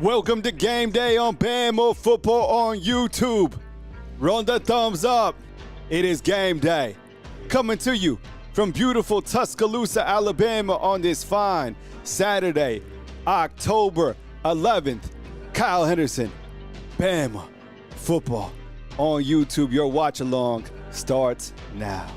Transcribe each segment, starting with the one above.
Welcome to Game Day on Bama Football on YouTube. Run the thumbs up. It is game day. Coming to you from beautiful Tuscaloosa, Alabama on this fine Saturday, October 11th. Kyle Henderson, Bama Football on YouTube. Your watch along starts now.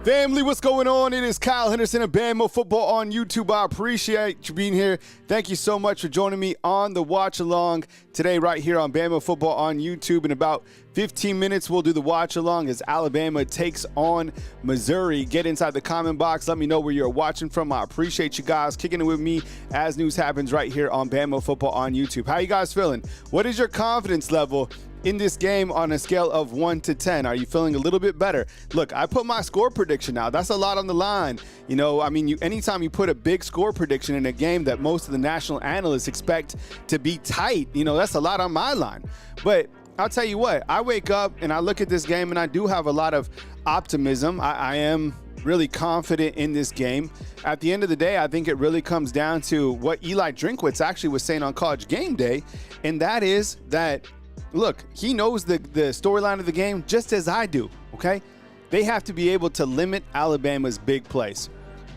Family, what's going on? It is Kyle Henderson of Bama Football on YouTube. I appreciate you being here. Thank you so much for joining me on the watch along today right here on Bama Football on YouTube. In about 15 minutes, we'll do the watch along as Alabama takes on Missouri. Get inside the comment box. Let me know where you're watching from. I appreciate you guys kicking it with me as news happens right here on Bama Football on YouTube. How you guys feeling? What is your confidence level in this game on a scale of 1 to 10? Are you feeling a little bit better? Look, I put my score prediction out. That's a lot on the line. You know, I mean, anytime you put a big score prediction in a game that most of the national analysts expect to be tight, you know, that's a lot on my line. But I'll tell you what, I wake up and I look at this game and I do have a lot of optimism. I am really confident in this game. At the end of the day, I think it really comes down to what Eli Drinkwitz actually was saying on College Game Day, and that is that, look, he knows the storyline of the game just as I do, okay? They have to be able to limit Alabama's big plays.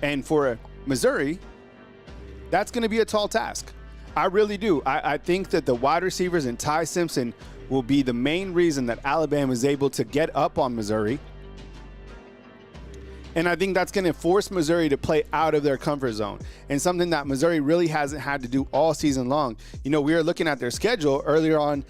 And for Missouri, that's going to be a tall task. I really do. I think that the wide receivers and Ty Simpson will be the main reason that Alabama is able to get up on Missouri. And I think that's going to force Missouri to play out of their comfort zone, and something that Missouri really hasn't had to do all season long. You know, we were looking at their schedule earlier on,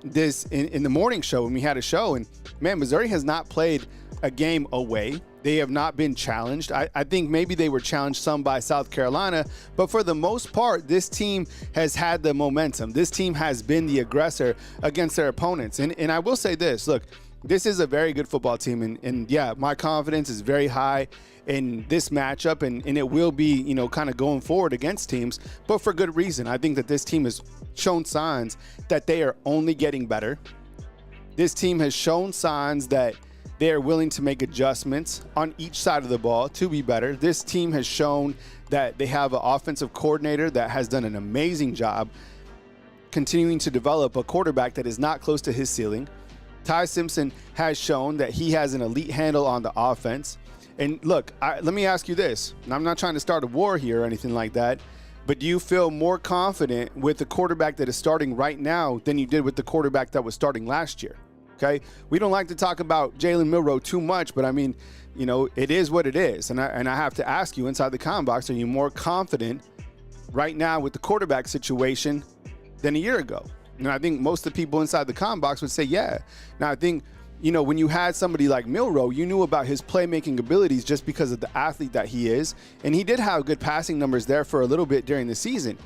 this in the morning show when we had a show, and man, Missouri has not played a game away. They have not been challenged. I think maybe they were challenged some by South Carolina, but for the most part, this team has had the momentum. This team has been the aggressor against their opponents. And I will say this, look, this is a very good football team, and yeah, my confidence is very high in this matchup, and it will be, you know, kind of going forward against teams, but for good reason. I think that this team has shown signs that they are only getting better. This team has shown signs that they are willing to make adjustments on each side of the ball to be better. This team has shown that they have an offensive coordinator that has done an amazing job continuing to develop a quarterback that is not close to his ceiling. Ty Simpson has shown that he has an elite handle on the offense. And look, let me ask you this, and I'm not trying to start a war here or anything like that, but do you feel more confident with the quarterback that is starting right now than you did with the quarterback that was starting last year? Okay, we don't like to talk about Jalen Milroe too much, but I mean, you know, it is what it is. And I have to ask you inside the comment box, are you more confident right now with the quarterback situation than a year ago? And I think most of the people inside the comment box would say, yeah. Now, I think, you know, when you had somebody like Milroe, you knew about his playmaking abilities just because of the athlete that he is. And he did have good passing numbers there for a little bit during the season.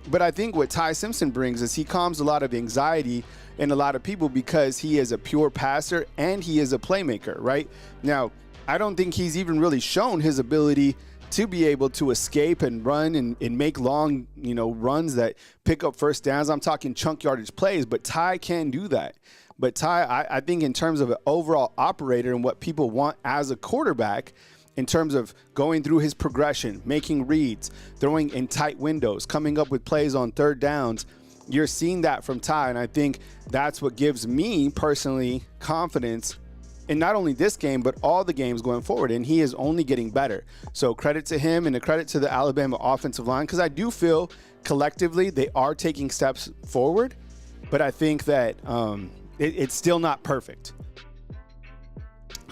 But I think what Ty Simpson brings is he calms a lot of anxiety in a lot of people because he is a pure passer and he is a playmaker, right? Now, I don't think he's even really shown his ability to be able to escape and run and make long, you know, runs that pick up first downs. I'm talking chunk yardage plays, but Ty can do that. But Ty, I think in terms of an overall operator and what people want as a quarterback, in terms of going through his progression, making reads, throwing in tight windows, coming up with plays on third downs, you're seeing that from Ty. And I think that's what gives me personally confidence in not only this game, but all the games going forward. And he is only getting better. So credit to him and a credit to the Alabama offensive line, because I do feel collectively they are taking steps forward. But I think that it's still not perfect.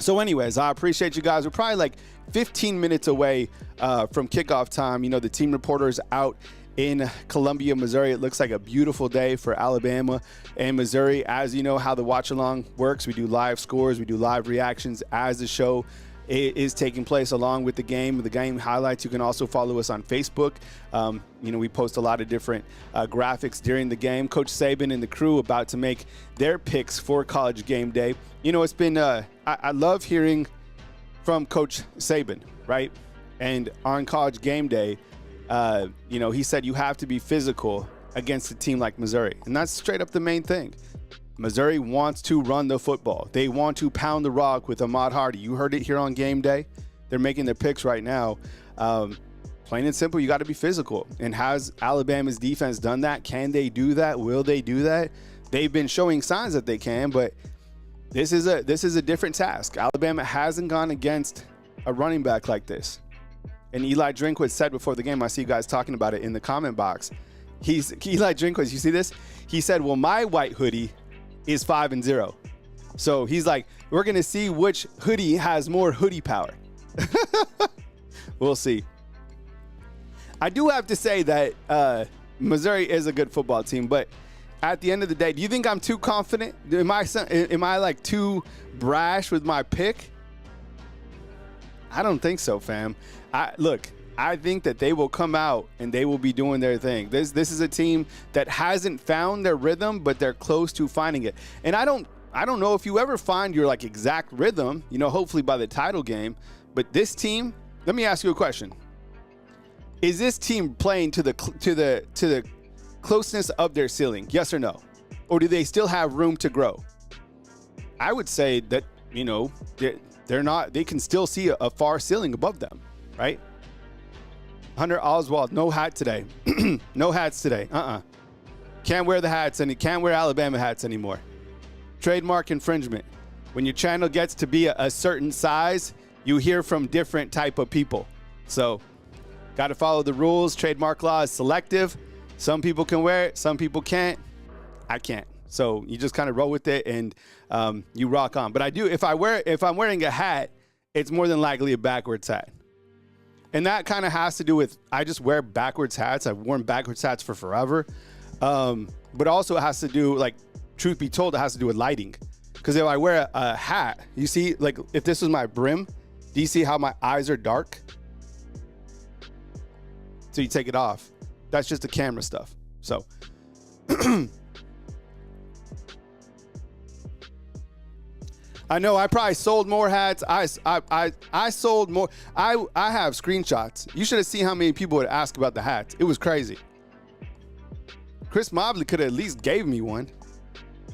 So anyways, I appreciate you guys. We're probably like 15 minutes away from kickoff time. You know, the team reporter is out in Columbia, Missouri. It looks like a beautiful day for Alabama and Missouri. As you know how the watch along works, we do live scores, we do live reactions as the show is taking place along with the game highlights. You can also follow us on Facebook. You know, we post a lot of different graphics during the game. Coach Saban and the crew about to make their picks for College Game Day. You know, it's been I love hearing from Coach Saban, right? And on College Game Day, you know, he said you have to be physical against a team like Missouri. And that's straight up the main thing. Missouri wants to run the football. They want to pound the rock with Ahmad Hardy. You heard it here on Game Day. They're making their picks right now. plain and simple, you got to be physical. And has Alabama's defense done that? Can they do that? Will they do that? They've been showing signs that they can, but this is a different task. Alabama hasn't gone against a running back like this. And Eli Drinkwitz said before the game, I see you guys talking about it in the comment box. Eli Drinkwitz, you see this? He said, well, my white hoodie is 5-0. So he's like, we're going to see which hoodie has more hoodie power. We'll see. I do have to say that Missouri is a good football team, but at the end of the day, do you think I'm too confident? Am I like too brash with my pick? I don't think so, fam. I think that they will come out and they will be doing their thing. This is a team that hasn't found their rhythm, but they're close to finding it. And I don't know if you ever find your like exact rhythm, hopefully by the title game, but this team, let me ask you a question. Is this team playing to the closeness of their ceiling? Yes or no? Or do they still have room to grow? I would say that, they're not, they can still see a far ceiling above them, right? Hunter Oswald, no hat today. No hats today. Can't wear the hats and can't wear Alabama hats anymore. Trademark infringement. When your channel gets to be a certain size, you hear from different type of people. So, got to follow the rules. Trademark law is selective. Some people can wear it, some people can't. I can't. So you just kind of roll with it and you rock on. But I do, if I'm wearing a hat, it's more than likely a backwards hat. And that kind of has to do with, I just wear backwards hats. I've worn backwards hats for forever. But also it has to do, like, truth be told, it has to do with lighting. Because if I wear a hat, you see, like, if this was my brim, do you see how my eyes are dark? So you take it off. That's just the camera stuff. So I know I probably sold more hats. I sold more. I have screenshots. You should have seen how many people would ask about the hats. It was crazy. Chris Mobley could have at least gave me one.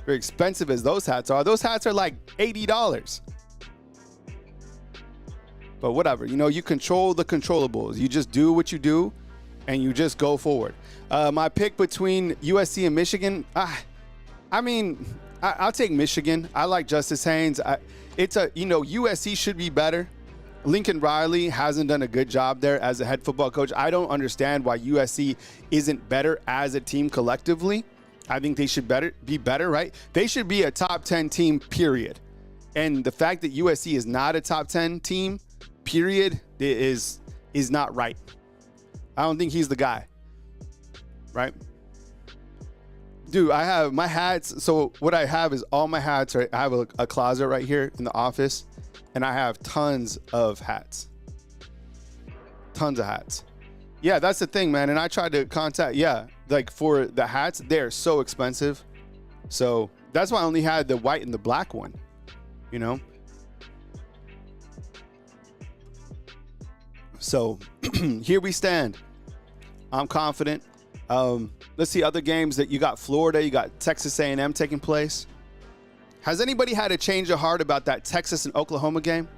Very expensive as those hats are. Those hats are like $80. But whatever. You control the controllables. You just do what you do, and you just go forward. My pick between USC and Michigan, I'll take Michigan. I like Justice Haynes. USC should be better. Lincoln Riley hasn't done a good job there as a head football coach. I don't understand why USC isn't better as a team collectively. I think they should be better, right? They should be a top 10 team, period. And the fact that USC is not a top 10 team, period, is not right. I don't think he's the guy, right? Dude, I have my hats. So what I have is all my hats. Right? I have a closet right here in the office, and I have tons of hats. Tons of hats. Yeah, that's the thing, man. And I tried to contact, like for the hats, they're so expensive. So that's why I only had the white and the black one, So here we stand. I'm confident. Let's see other games that you got. Florida, you got Texas A&M taking place. Has anybody had a change of heart about that Texas and Oklahoma game?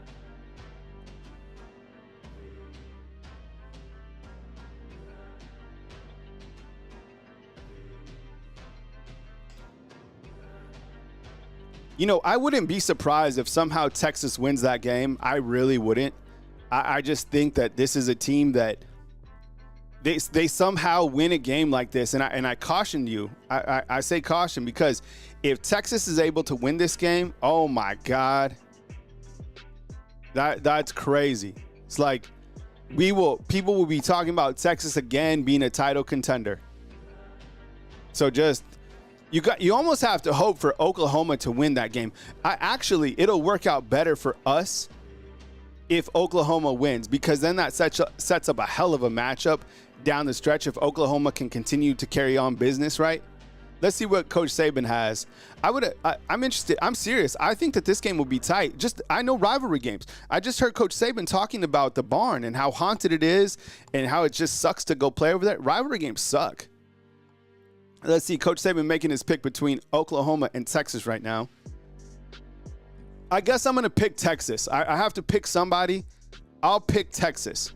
I wouldn't be surprised if somehow Texas wins that game. I really wouldn't. I just think that this is a team that they somehow win a game like this. And I cautioned you. I say caution because if Texas is able to win this game, oh my God, that's crazy. It's like people will be talking about Texas again being a title contender. So just you almost have to hope for Oklahoma to win that game. It'll work out better for us if Oklahoma wins, because then that sets up a hell of a matchup down the stretch if Oklahoma can continue to carry on business, right? Let's see what Coach Saban has. I'm interested. I'm serious. I think that this game will be tight. I know rivalry games. I just heard Coach Saban talking about the barn and how haunted it is and how it just sucks to go play over there. Rivalry games suck. Let's see. Coach Saban making his pick between Oklahoma and Texas right now. I guess I'm going to pick Texas. I have to pick somebody. I'll pick Texas.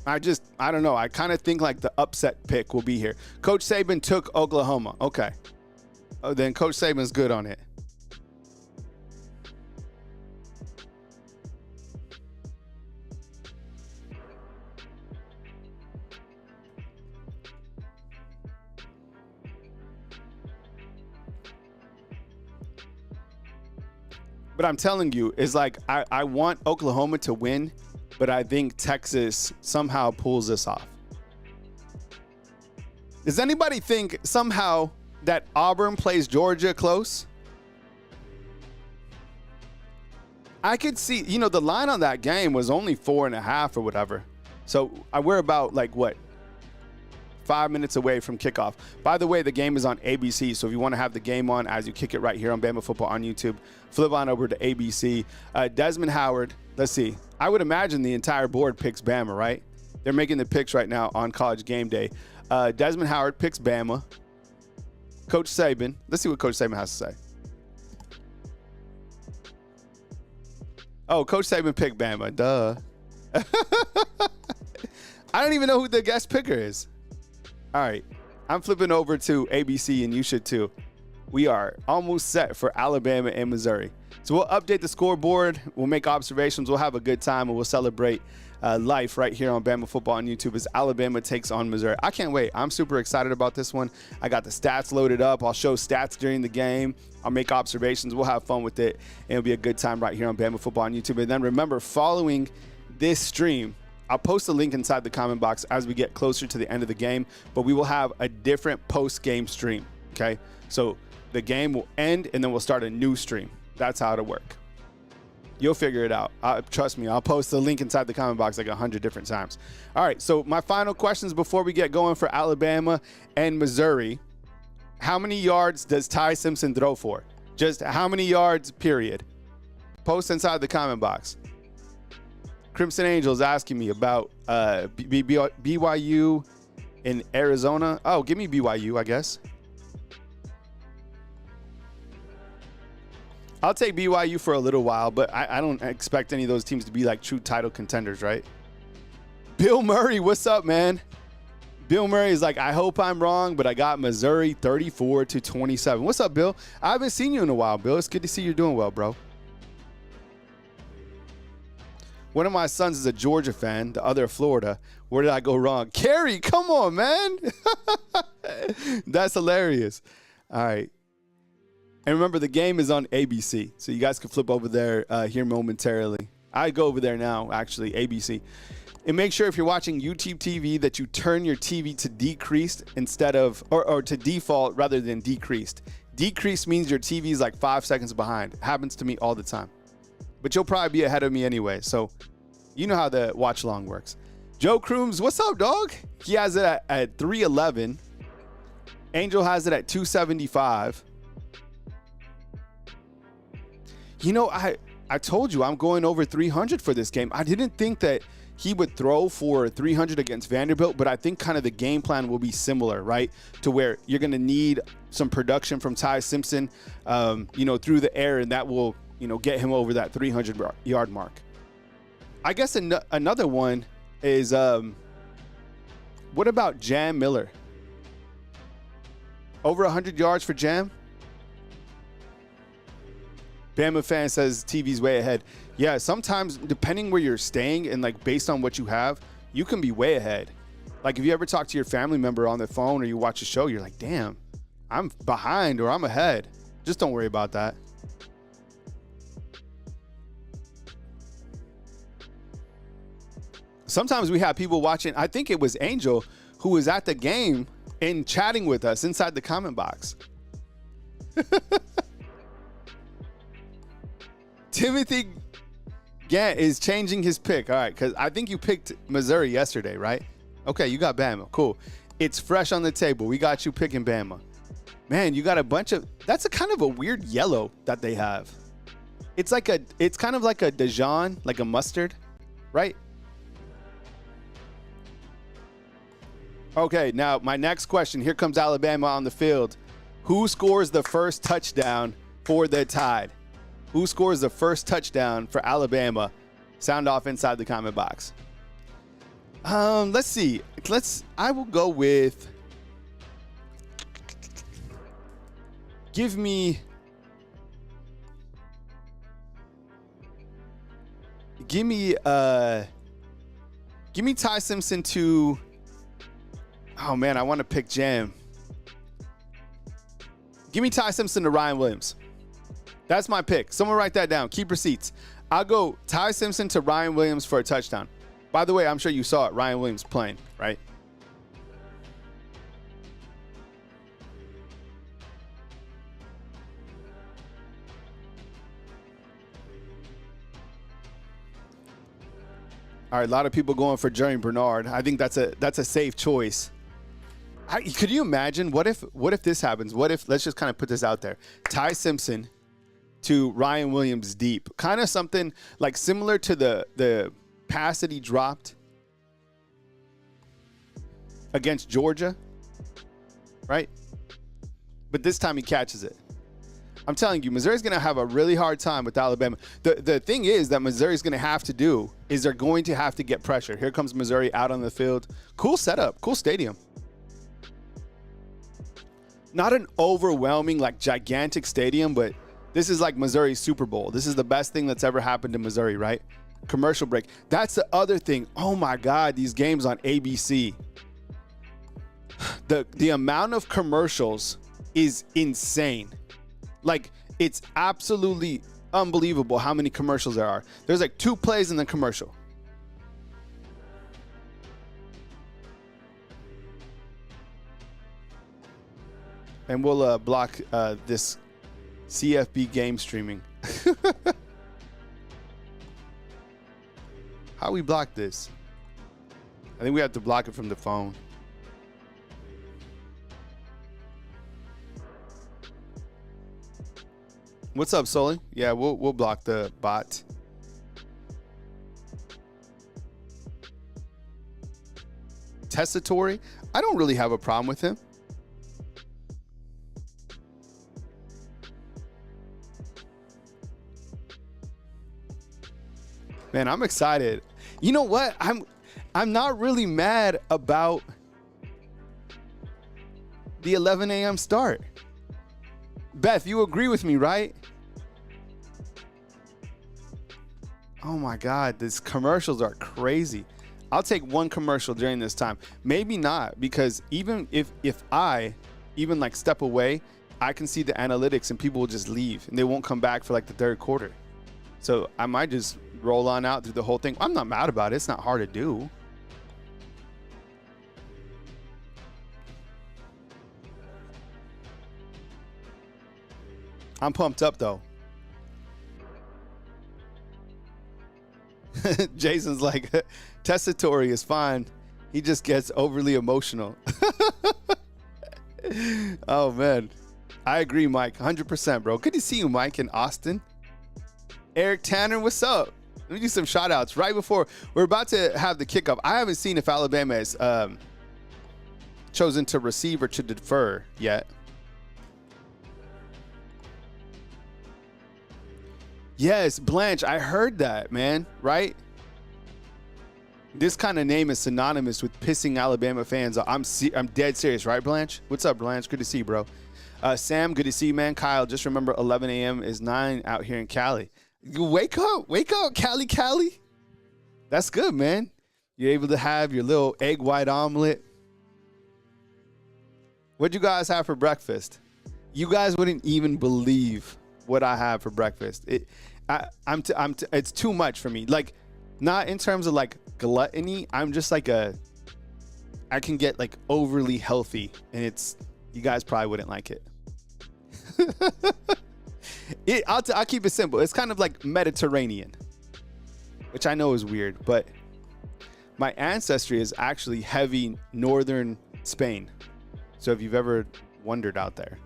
I don't know. I kind of think like the upset pick will be here. Coach Saban took Oklahoma. Okay. Oh, then Coach Saban's good on it. But I'm telling you, it's like I want Oklahoma to win, but I think Texas somehow pulls this off. Does anybody think somehow that Auburn plays Georgia close? I could see, the line on that game was only 4.5 or whatever. So we're about 5 minutes away from kickoff. By the way, the game is on ABC, so if you want to have the game on as you kick it right here on Bama Football on YouTube, flip on over to ABC. Desmond Howard, let's see. I would imagine the entire board picks Bama, right? They're making the picks right now on College Game Day. Desmond Howard picks Bama. Coach Saban, let's see what Coach Saban has to say. Oh, Coach Saban picked Bama, duh. I don't even know who the guest picker is. All right, I'm flipping over to ABC, and you should too. We are almost set for Alabama and Missouri. So we'll update the scoreboard. We'll make observations. We'll have a good time, and we'll celebrate life right here on Bama Football on YouTube as Alabama takes on Missouri. I can't wait. I'm super excited about this one. I got the stats loaded up. I'll show stats during the game. I'll make observations. We'll have fun with it, and it'll be a good time right here on Bama Football on YouTube. And then remember, following this stream, I'll post a link inside the comment box as we get closer to the end of the game, but we will have a different post-game stream, okay? So the game will end, and then we'll start a new stream. That's how it'll work. You'll figure it out. Trust me, I'll post the link inside the comment box 100 different times. All right, so my final questions before we get going for Alabama and Missouri. How many yards does Ty Simpson throw for? Just how many yards, period? Post inside the comment box. Crimson Angels asking me about BYU in Arizona. Oh, give me BYU, I guess. I'll take BYU for a little while, but I don't expect any of those teams to be true title contenders, right? Bill Murray, what's up, man? Bill Murray is I hope I'm wrong, but I got Missouri 34-27. What's up, Bill? I haven't seen you in a while, Bill. It's good to see you're doing well, bro. One of my sons is a Georgia fan, the other Florida. Where did I go wrong? Carrie, come on, man. That's hilarious. All right. And remember, the game is on ABC, so you guys can flip over there here momentarily. I go over there now, actually, ABC. And make sure if you're watching YouTube TV that you turn your TV to decreased instead of, or to default rather than decreased. Decreased means your TV is 5 seconds behind. It happens to me all the time. But you'll probably be ahead of me anyway, so you know how the watch long works. Joe Crooms, what's up, dog? He has it at 311. Angel has it at 275. I told you I'm going over 300 for this game. I didn't think that he would throw for 300 against Vanderbilt, but I think kind of the game plan will be similar, right? To where you're going to need some production from Ty Simpson, through the air, and that will get him over that 300-yard mark. I guess another one is, what about Jam Miller? Over 100 yards for Jam? Bama fan says TV's way ahead. Yeah, sometimes, depending where you're staying and, based on what you have, you can be way ahead. If you ever talk to your family member on the phone or you watch a show, you're like, damn, I'm behind or I'm ahead. Just don't worry about that. Sometimes we have people watching. I think it was Angel who was at the game and chatting with us inside the comment box. Timothy Gant is changing his pick. All right, because I think you picked Missouri yesterday, right? Okay, you got Bama. Cool. It's fresh on the table. We got you picking Bama. Man, you got a bunch of – that's a kind of a weird yellow that they have. It's kind of like a Dijon, like a mustard, right? Okay, now my next question. Here comes Alabama on the field. Who scores the first touchdown for the Tide? Who scores the first touchdown for Alabama? Sound off inside the comment box. Let's see. I will go with. Give me Ty Simpson to. Oh man, I want to pick Jam. Give me Ty Simpson to Ryan Williams. That's my pick. Someone write that down. Keep receipts. I'll go Ty Simpson to Ryan Williams for a touchdown. By the way, I'm sure you saw it. Ryan Williams playing, right? All right, a lot of people going for Jerry Bernard. I think that's a safe choice. Could you imagine what if this happens? What if, let's just kind of put this out there. Ty Simpson to Ryan Williams deep. Kind of something like similar to the pass that he dropped against Georgia, right? But this time he catches it. I'm telling you, Missouri's going to have a really hard time with Alabama. The thing is that Missouri's going to have to do is they're going to have to get pressure. Here comes Missouri out on the field. Cool setup, cool stadium. Not an overwhelming, like gigantic stadium, but this is like Missouri's Super Bowl. This is the best thing that's ever happened to Missouri, right? Commercial break. That's the other thing. Oh my God, these games on ABC. The amount of commercials is insane. Like, it's absolutely unbelievable how many commercials there are. There's like 2 plays in the commercial. And we'll block this CFB game streaming. How we block this? I think we have to block it from the phone. What's up, Sully? Yeah, we'll block the bot. Tessitore, I don't really have a problem with him. Man, I'm excited. You know what? I'm not really mad about the 11 a.m. start. Beth, you agree with me, right? Oh my God, these commercials are crazy. I'll take one commercial during this time. Maybe not, because even if I even like step away, I can see the analytics and people will just leave and they won't come back for like the third quarter. So I might just roll on out through the whole thing. I'm not mad about it. It's not hard to do. I'm pumped up though. Jason's like, Tessitore is fine. He just gets overly emotional. Oh man. I agree, Mike. 100%, bro. Good to see you, Mike, in Austin. Eric Tanner, what's up? Let me do some shout outs right before we're about to have the kickoff. I haven't seen if Alabama is chosen to receive or to defer yet. Yes, Blanche, I heard that, man, right? This kind of name is synonymous with pissing Alabama fans off. I'm dead serious, right, Blanche? What's up, Blanche? Good to see you, bro. Sam, good to see you, man. Kyle, just remember 11 a.m. is 9 out here in Cali. You wake up, Cali. That's good, man. You're able to have your little egg white omelet. What'd you guys have for breakfast? You guys wouldn't even believe what I have for breakfast. It's too much for me. Like, not in terms of like gluttony. I'm just like I can get like overly healthy, and you guys probably wouldn't like it. I'll keep it simple. It's kind of like Mediterranean, which I know is weird, but my ancestry is actually heavy northern Spain. So if you've ever wondered out there.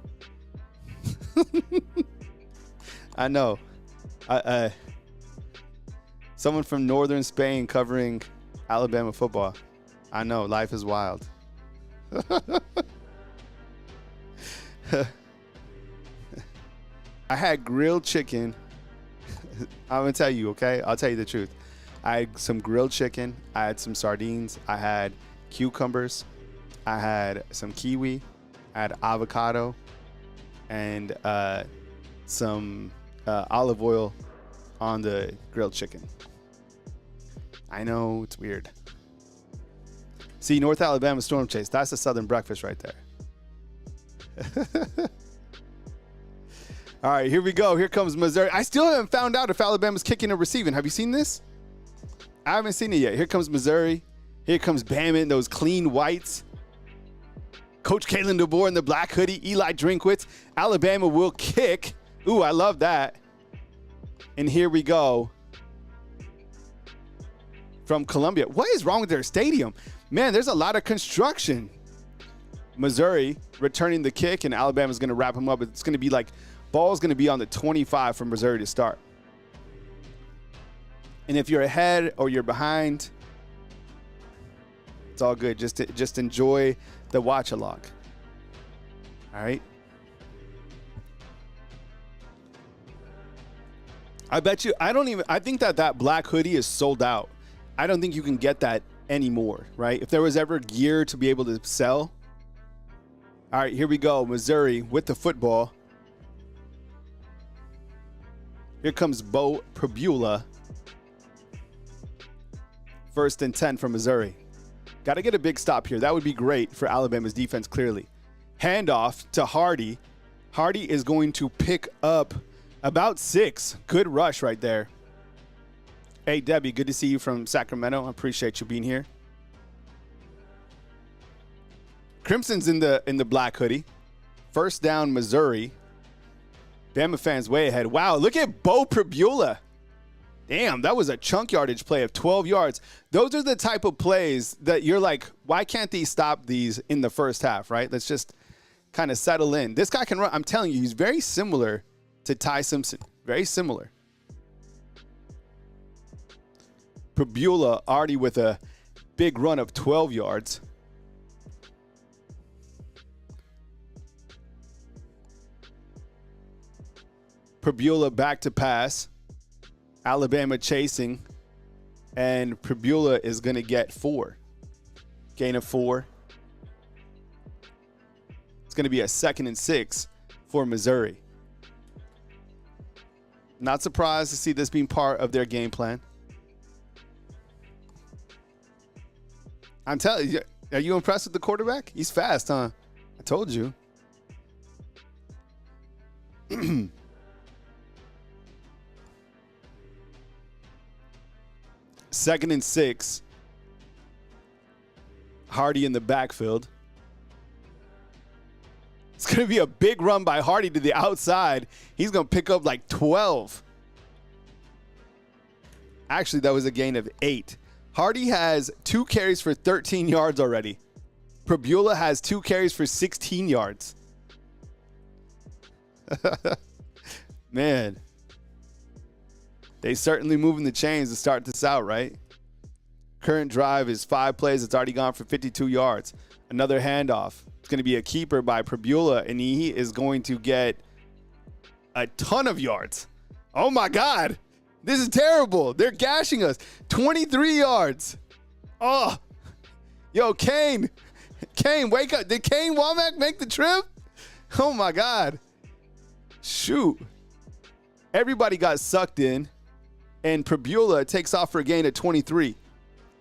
I know. Someone from northern Spain covering Alabama football. I know, life is wild. I had grilled chicken. I'm going to tell you, okay? I'll tell you the truth. I had some grilled chicken. I had some sardines. I had cucumbers. I had some kiwi. I had avocado and some olive oil on the grilled chicken. I know, it's weird. See, North Alabama Storm Chase. That's a Southern breakfast right there. All right, here we go. Here comes Missouri. I still haven't found out if Alabama's kicking or receiving. Have you seen this? I haven't seen it yet. Here comes Missouri. Here comes Bama in those clean whites. Coach Kalen DeBoer in the black hoodie. Eli Drinkwitz. Alabama will kick. Ooh, I love that. And here we go. From Columbia. What is wrong with their stadium? Man, there's a lot of construction. Missouri returning the kick, and Alabama's going to wrap them up. It's going to be like, ball's going to be on the 25 for Missouri to start. And if you're ahead or you're behind, it's all good. Just enjoy the watch-along. All right? I bet you, I think that black hoodie is sold out. I don't think you can get that anymore, right? If there was ever gear to be able to sell. All right, here we go. Missouri with the football. Here comes Bo Pribula. 1st and 10 from Missouri. Got to get a big stop here. That would be great for Alabama's defense, clearly. Handoff to Hardy. Hardy is going to pick up about 6. Good rush right there. Hey, Debbie, good to see you from Sacramento. I appreciate you being here. Crimson's in the black hoodie. 1st down, Missouri. Bama fans way ahead. Wow, look at Bo Pribula. Damn, that was a chunk yardage play of 12 yards. Those are the type of plays that you're like, why can't they stop these in the first half, right? Let's just kind of settle in. This guy can run. I'm telling you, he's very similar to Ty Simpson. Very similar. Pribula already with a big run of 12 yards. Pribula back to pass. Alabama chasing. And Pribula is going to get 4. Gain of 4. It's going to be a 2nd and 6 for Missouri. Not surprised to see this being part of their game plan. I'm telling you, are you impressed with the quarterback? He's fast, huh? I told you. 2nd and 6. Hardy in the backfield. It's going to be a big run by Hardy to the outside. He's going to pick up like 12. Actually, that was a gain of 8. Hardy has 2 carries for 13 yards already. Pribula has 2 carries for 16 yards. Man. They certainly moving the chains to start this out, right? Current drive is 5 plays. It's already gone for 52 yards. Another handoff. It's going to be a keeper by Pribula, and he is going to get a ton of yards. Oh, my God. This is terrible. They're gashing us. 23 yards. Oh. Yo, Kane. Kane, wake up. Did Kane Womack make the trip? Oh, my God. Shoot. Everybody got sucked in, and Pribula takes off for a gain of 23.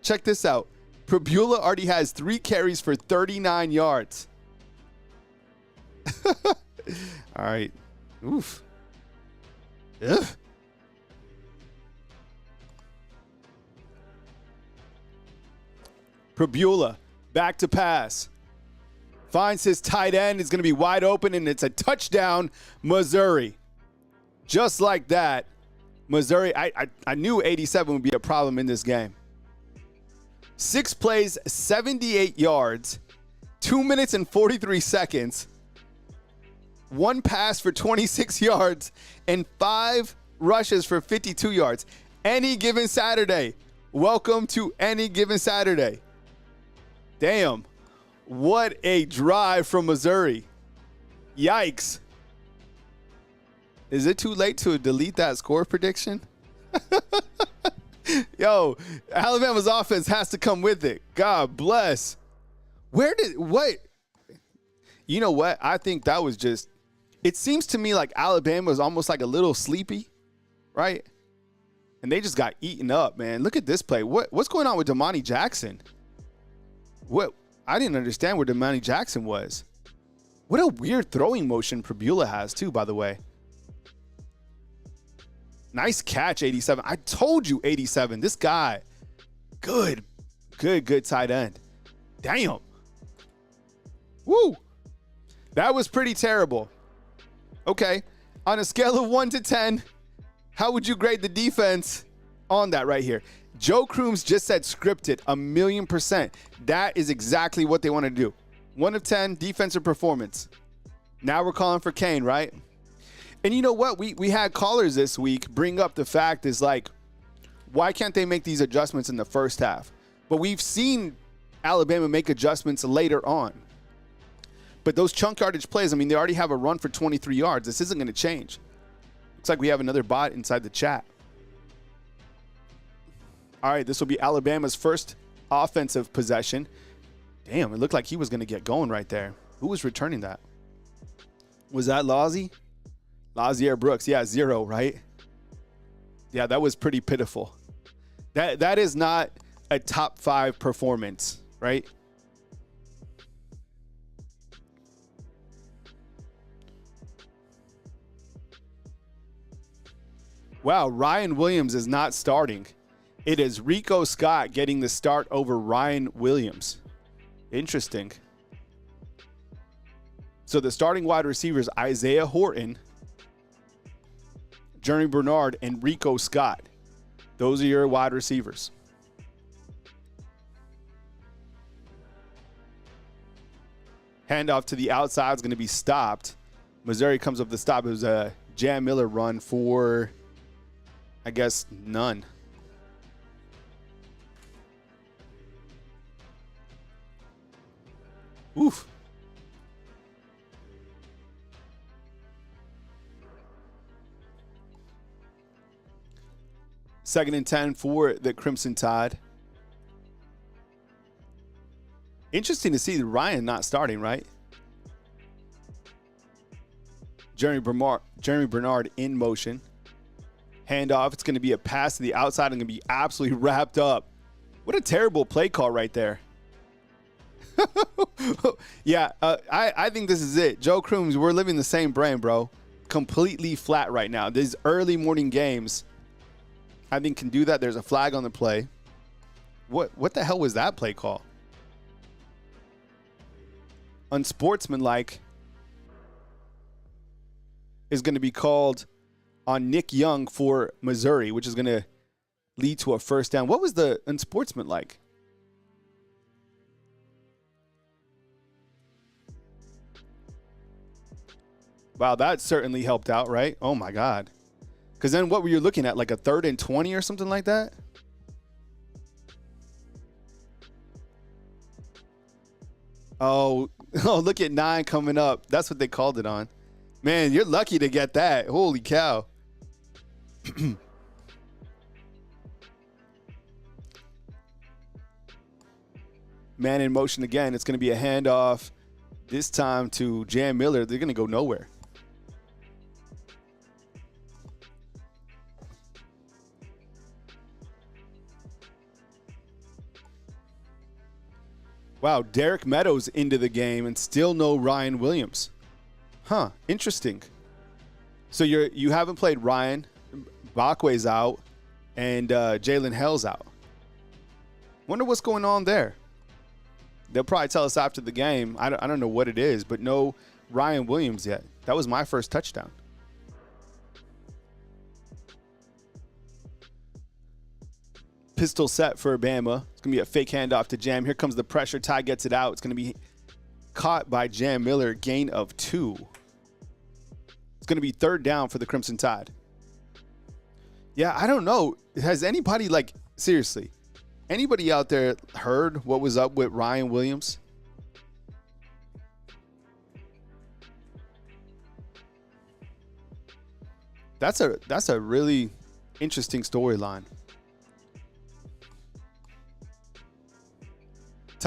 Check this out. Pribula already has 3 carries for 39 yards. All right. Oof. Ugh. Pribula back to pass. Finds his tight end. Is going to be wide open, and it's a touchdown, Missouri. Just like that, Missouri, I knew 87 would be a problem in this game. 6 plays, 78 yards, 2 minutes and 43 seconds, 1 pass for 26 yards, and 5 rushes for 52 yards. Any given Saturday. Welcome to any given Saturday. Damn. What a drive from Missouri. Yikes. Is it too late to delete that score prediction? Yo, Alabama's offense has to come with it. God bless. What? You know what? I think that was just, it seems to me like Alabama was almost like a little sleepy, right? And they just got eaten up, man. Look at this play. What's going on with Damani Jackson? I didn't understand where Damani Jackson was. What a weird throwing motion Prabula has too, by the way. Nice catch, 87. I told you 87. This guy, good tight end. Damn. Woo. That was pretty terrible. Okay. On a scale of 1 to 10, how would you grade the defense on that right here? Joe Crooms just said scripted 1,000,000%. That is exactly what they want to do. 1 of 10, defensive performance. Now we're calling for Kane, right? And you know what? We had callers this week bring up the fact is like, why can't they make these adjustments in the first half? But we've seen Alabama make adjustments later on. But those chunk yardage plays, I mean, they already have a run for 23 yards. This isn't going to change. Looks like we have another bot inside the chat. All right, this will be Alabama's first offensive possession. Damn, it looked like he was going to get going right there. Who was returning that? Was that Lazier Brooks? Yeah, 0, right? Yeah, that was pretty pitiful. That is not a top 5 performance, right? Wow, Ryan Williams is not starting. It is Rico Scott getting the start over Ryan Williams. Interesting. So the starting wide receivers, Isaiah Horton, Jeremy Bernard, and Rico Scott. Those are your wide receivers. Handoff to the outside is going to be stopped. Missouri comes up the stop. It was a Jam Miller run for, I guess, none. Oof. Second and 10 for the Crimson Tide. Interesting to see Ryan not starting, right? Jeremy Bernard in motion. Handoff. It's going to be a pass to the outside and going to be absolutely wrapped up. What a terrible play call right there. Yeah, I think this is it. Joe Crooms, we're living the same brain, bro. Completely flat right now. These early morning games, I think, can do that. There's a flag on the play. What the hell was that play call? Unsportsmanlike is going to be called on Nick Young for Missouri, which is going to lead to a first down. What was the unsportsmanlike? Wow, that certainly helped out, right? Oh, my God. Because then what were you looking at, like a 3rd and 20 or something like that? Oh, look at 9 coming up. That's what they called it on. Man, you're lucky to get that. Holy cow. Man in motion again. It's going to be a handoff this time to Jam Miller. They're going to go nowhere. Wow, Derek Meadows into the game and still no Ryan Williams. Huh, interesting. So you haven't played Ryan, Bakwe's out, and Jalen Hell's out. Wonder what's going on there. They'll probably tell us after the game. I don't know what it is, but no Ryan Williams yet. That was my first touchdown. Pistol set for Bama. It's going to be a fake handoff to Jam. Here comes the pressure. Ty gets it out. It's going to be caught by Jam Miller. Gain of 2. It's going to be 3rd down for the Crimson Tide. Yeah, I don't know. Has anybody, like, seriously, anybody out there heard what was up with Ryan Williams? That's a really interesting storyline.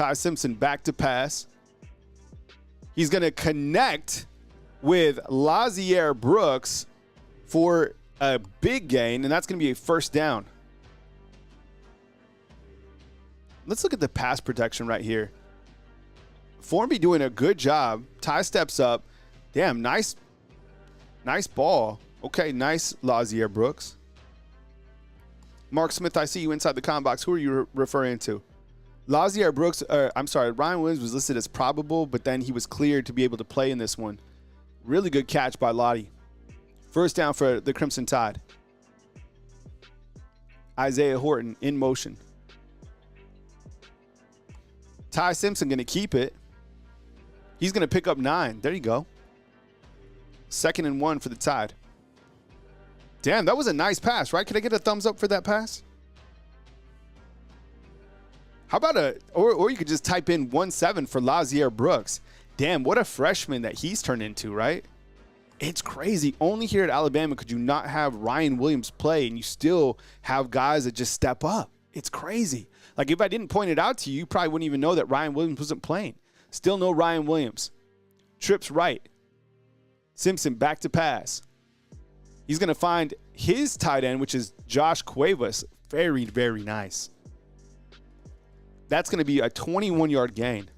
Ty Simpson back to pass. He's going to connect with Lazier Brooks for a big gain, and that's going to be a first down. Let's look at the pass protection right here. Formby doing a good job. Ty steps up. Damn, nice ball. Okay, nice Lazier Brooks. Mark Smith, I see you inside the comment box. Who are you referring to? Lazier Brooks, Ryan Williams was listed as probable, but then he was cleared to be able to play in this one. Really good catch by Lottie. First down for the Crimson Tide. Isaiah Horton in motion. Ty Simpson going to keep it. He's going to pick up 9. There you go. 2nd and 1 for the Tide. Damn, that was a nice pass, right? Could I get a thumbs up for that pass? How about or you could just type in 1-7 for Lazier Brooks. Damn, what a freshman that he's turned into, right? It's crazy. Only here at Alabama could you not have Ryan Williams play, and you still have guys that just step up. It's crazy. Like, if I didn't point it out to you, you probably wouldn't even know that Ryan Williams wasn't playing. Still no Ryan Williams. Trips right. Simpson back to pass. He's going to find his tight end, which is Josh Cuevas. Very, very nice. That's going to be a 21-yard gain.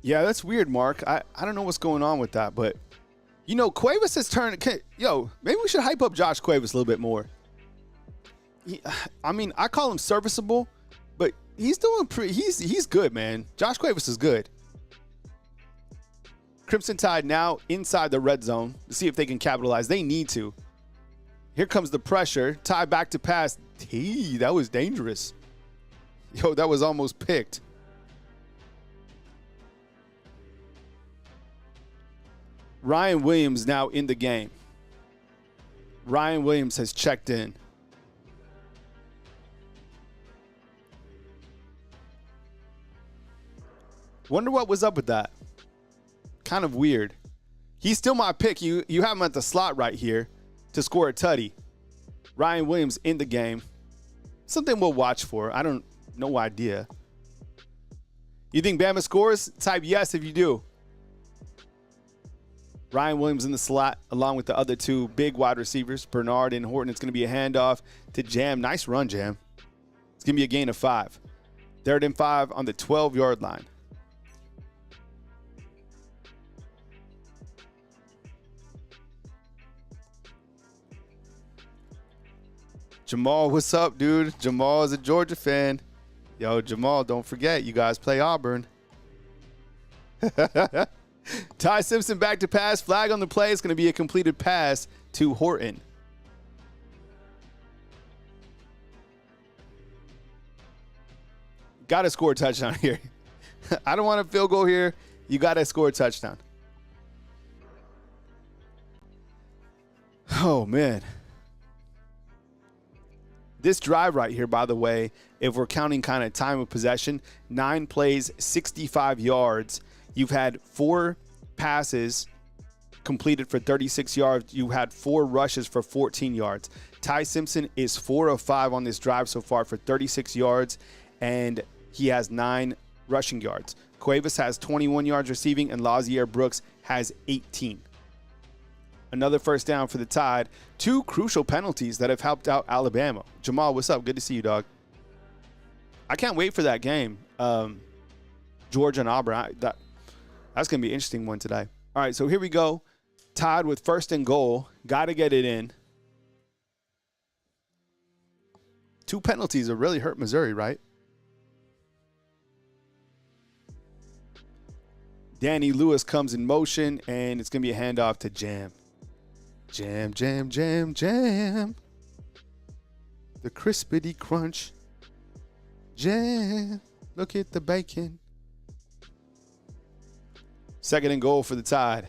Yeah, that's weird, Mark. I don't know what's going on with that, but, you know, Cuevas has turned. Maybe we should hype up Josh Cuevas a little bit more. I call him serviceable, but he's doing he's good, man. Josh Cuevas is good. Crimson Tide now inside the red zone to see if they can capitalize. They need to. Here comes the pressure. Ty back to pass. That was dangerous. That was almost picked. Ryan Williams now in the game. Ryan Williams has checked in. Wonder what was up with that. Kind of weird. He's still my pick. You have him at the slot right here to score a tutty. Ryan Williams in the game. Something we'll watch for. No idea. You think Bama scores? Type yes if you do. Ryan Williams in the slot along with the other two big wide receivers, Bernard and Horton. It's going to be a handoff to Jam. Nice run, Jam. It's going to be a gain of 5. 3rd and 5 on the 12-yard line. Jamal, what's up, dude? Jamal is a Georgia fan. Yo, Jamal, don't forget, you guys play Auburn. Ty Simpson back to pass. Flag on the play. It's going to be a completed pass to Horton. Got to score a touchdown here. I don't want a field goal here. You got to score a touchdown. Oh, man. This drive right here, by the way, if we're counting kind of time of possession, 9 plays, 65 yards. You've had 4 passes completed for 36 yards. You had 4 rushes for 14 yards. Ty Simpson is 4 of 5 on this drive so far for 36 yards, and he has 9 rushing yards. Cuevas has 21 yards receiving, and Lazier Brooks has 18. Another first down for the Tide. 2 crucial penalties that have helped out Alabama. Jamal, what's up? Good to see you, dog. I can't wait for that game. Georgia and Auburn. That's going to be an interesting one today. All right, so here we go. Tide with 1st and goal. Got to get it in. 2 penalties have really hurt Missouri, right? Danny Lewis comes in motion, and it's going to be a handoff to Jam. Jam, jam, jam, jam. The crispity crunch. Jam. Look at the bacon. 2nd and goal for the Tide.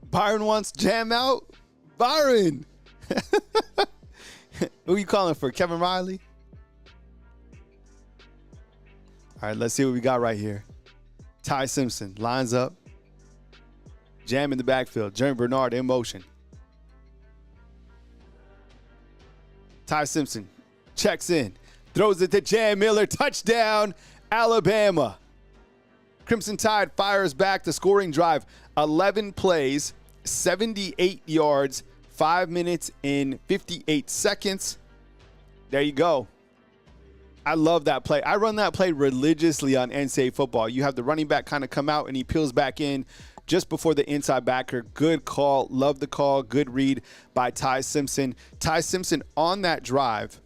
Byron wants Jam out. Byron. Who are you calling for? Kevin Riley? All right, let's see what we got right here. Ty Simpson lines up. Jam in the backfield. Jeremy Bernard in motion. Ty Simpson checks in. Throws it to Jam Miller. Touchdown, Alabama. Crimson Tide fires back the scoring drive. 11 plays, 78 yards, 5 minutes and 58 seconds. There you go. I love that play. I run that play religiously on NCAA football. You have the running back kind of come out and he peels back in just before the inside backer. Good call. Love the call. Good read by Ty Simpson. Ty Simpson on that drive,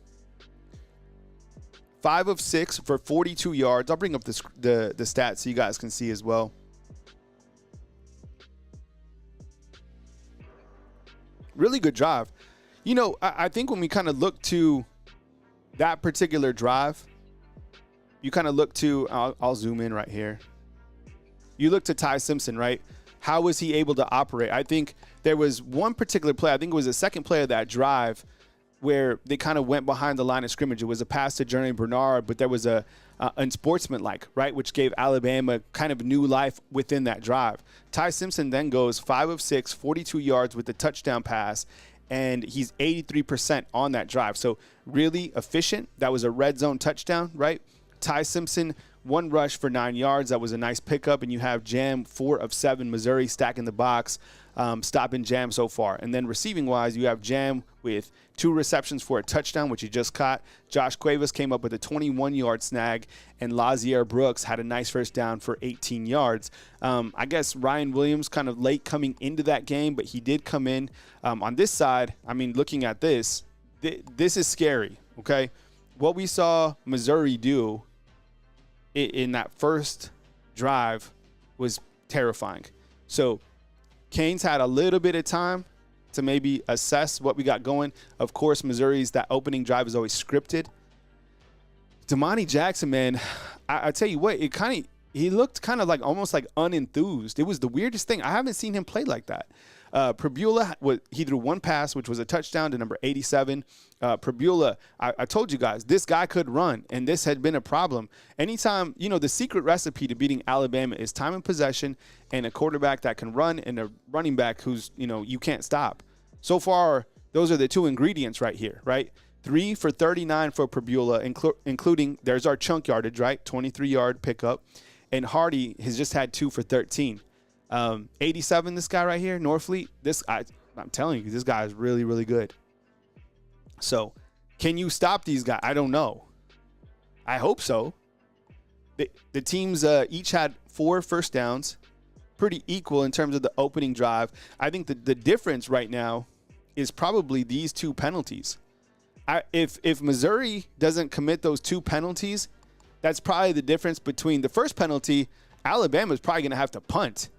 5 of 6 for 42 yards. I'll bring up the stats so you guys can see as well. Really good drive. You know, I think when we kind of look to that particular drive, you kind of look to, I'll zoom in right here. You look to Ty Simpson, right? How was he able to operate? I think there was one particular play, I think it was the second play of that drive, where they kind of went behind the line of scrimmage. It was a pass to Jeremy Bernard, but there was a unsportsmanlike, right, which gave Alabama kind of new life within that drive. Ty Simpson then goes 5 of 6, 42 yards with the touchdown pass, and he's 83% on that drive. So really efficient. That was a red zone touchdown, right? Ty Simpson, 1 rush for 9 yards. That was a nice pickup. And you have Jam, 4 of 7, Missouri stacking the box, stopping Jam so far. And then receiving-wise, you have Jam with 2 receptions for a touchdown, which he just caught. Josh Cuevas came up with a 21-yard snag, and Lazier Brooks had a nice first down for 18 yards. I guess Ryan Williams kind of late coming into that game, but he did come in. On this side, I mean, looking at this, this is scary, okay? What we saw Missouri do in that first drive was terrifying. So Canes had a little bit of time to maybe assess what we got going. Of course, Missouri's that opening drive is always scripted. Damani Jackson, man, I tell you what, he looked kind of like almost like unenthused. It was the weirdest thing. I haven't seen him play like that. Prebula, he threw 1 pass, which was a touchdown to number 87. Prebula, I told you guys, this guy could run, and this had been a problem. Anytime, you know, the secret recipe to beating Alabama is time and possession and a quarterback that can run and a running back who's, you know, you can't stop. So far, those are the 2 ingredients right here, right? 3 for 39 for Prebula, including, there's our chunk yardage, right? 23-yard pickup. And Hardy has just had 2 for 13. 87, this guy right here, Norfleet, I'm telling you, this guy is really, really good. So can you stop these guys? I don't know. I hope so. The teams each had 4 first downs, pretty equal in terms of the opening drive. I think the difference right now is probably these 2 penalties. If Missouri doesn't commit those 2 penalties, that's probably the difference between the first penalty. Alabama's probably going to have to punt,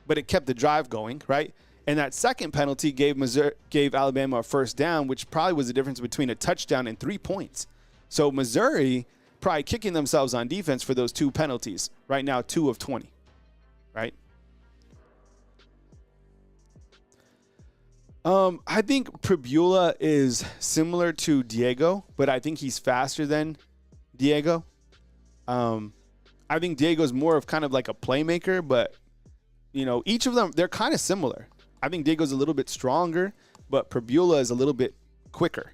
but it kept the drive going, right? And that second penalty gave Alabama a first down, which probably was the difference between a touchdown and 3 points. So Missouri probably kicking themselves on defense for those 2 penalties. Right now, 2 of 20, right? I think Prebula is similar to Diego, but I think he's faster than Diego. I think Diego's more of kind of like a playmaker, but, you know, each of them, they're kind of similar. I think Diego's a little bit stronger, but Prebula is a little bit quicker.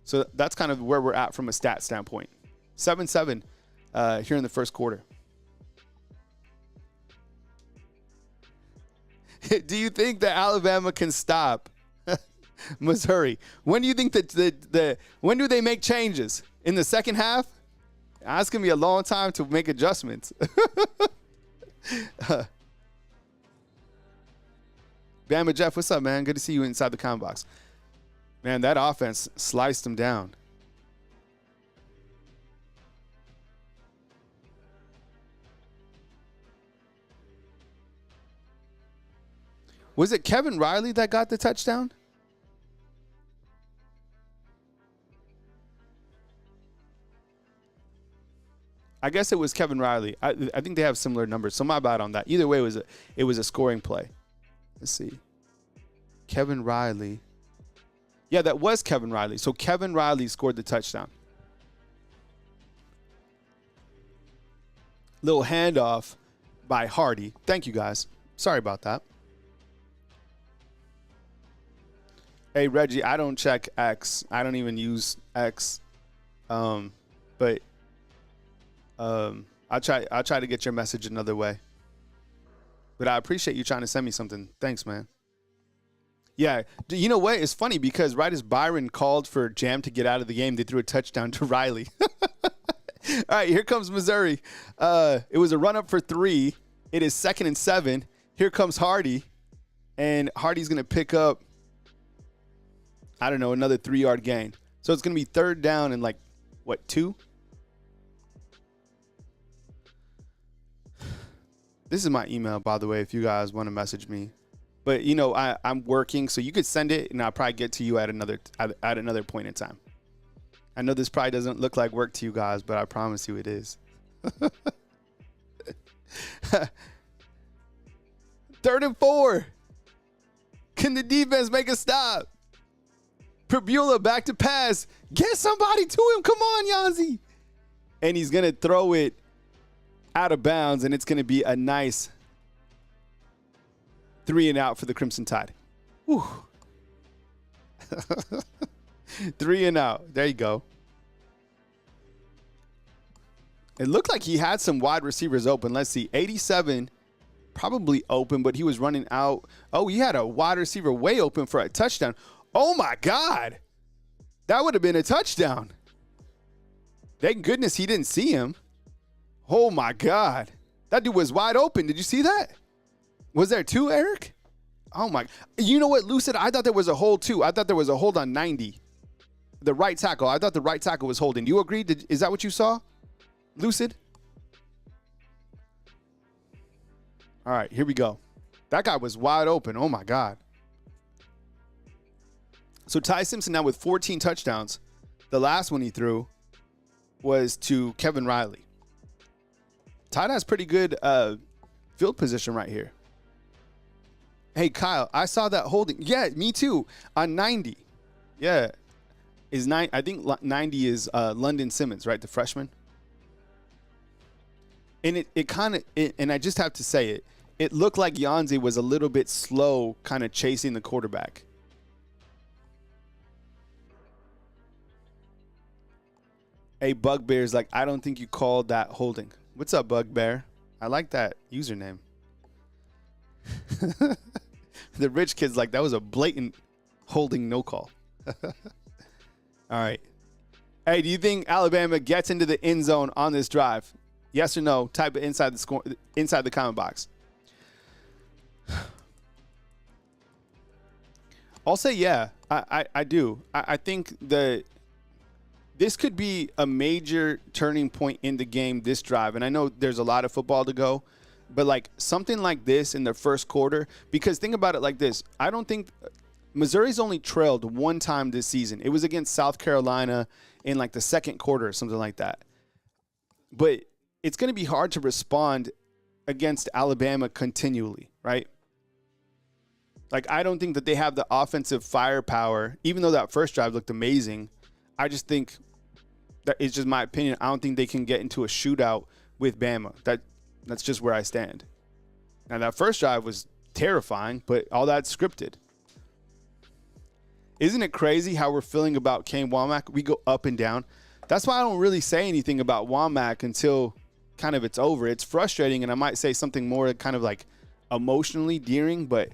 So that's kind of where we're at from a stat standpoint. 7-7 here in the first quarter. Do you think that Alabama can stop Missouri? When do you think that when do they make changes? In the second half? That's going to be a long time to make adjustments. Bama Jeff, what's up, man? Good to see you inside the comment box. Man, that offense sliced them down. Was it Kevin Riley that got the touchdown? I guess it was Kevin Riley. I think they have similar numbers, so my bad on that. Either way, it was a scoring play. Let's see. Kevin Riley. Yeah, that was Kevin Riley. So Kevin Riley scored the touchdown. Little handoff by Hardy. Thank you, guys. Sorry about that. Hey, Reggie, I don't check X. I don't even use X. But I'll try to get your message another way. But I appreciate you trying to send me something. Thanks, man. Yeah, you know what? It's funny because right as Byron called for Jam to get out of the game, they threw a touchdown to Riley. All right, here comes Missouri. It was a run-up for 3. It is 2nd and 7. Here comes Hardy. And Hardy's going to pick up, I don't know, another 3-yard gain. So it's going to be 3rd down and 2? This is my email, by the way, if you guys want to message me. But, I'm working, so you could send it, and I'll probably get to you at another point in time. I know this probably doesn't look like work to you guys, but I promise you it is. 3rd and 4. Can the defense make a stop? Perbula back to pass. Get somebody to him. Come on, Yanzi. And he's going to throw it out of bounds, and it's going to be a nice 3 and out for the Crimson Tide. Whew. 3 and out. There you go. It looked like he had some wide receivers open. Let's see. 87 probably open, but he was running out. Oh, he had a wide receiver way open for a touchdown. Oh, my God. That would have been a touchdown. Thank goodness he didn't see him. Oh, my God. That dude was wide open. Did you see that? Was there 2, Eric? Oh, my. You know what, Lucid? I thought there was a hold, too. I thought there was a hold on 90. The right tackle. I thought the right tackle was holding. Do you agree? Is that what you saw, Lucid? All right, here we go. That guy was wide open. Oh, my God. So Ty Simpson now with 14 touchdowns. The last one he threw was to Kevin Riley. Ty has pretty good field position right here. Hey, Kyle, I saw that holding. Yeah, me too. On 90. Yeah. I think 90 is London Simmons, right? The freshman. And it kind of, and I just have to say it looked like Yanzi was a little bit slow kind of chasing the quarterback. Hey, Bugbear's like, I don't think you called that holding. What's up, Bugbear? I like that username. The rich kid's like, that was a blatant holding no call. All right. Hey, do you think Alabama gets into the end zone on this drive? Yes or no? Type it inside the comment box. I'll say yeah. I do. I think that this could be a major turning point in the game, this drive. And I know there's a lot of football to go, but something like this in the first quarter, because think about it like this. I don't think Missouri's only trailed one time this season. It was against South Carolina in the second quarter or something like that. But it's going to be hard to respond against Alabama continually, right? I don't think that they have the offensive firepower, even though that first drive looked amazing. I just think that it's just my opinion. I don't think they can get into a shootout with Bama. That's just where I stand. Now, that first drive was terrifying, but all that's scripted. Isn't it crazy how we're feeling about Kane Womack? We go up and down. That's why I don't really say anything about Womack until kind of it's over. It's frustrating, and I might say something more kind of emotionally endearing, but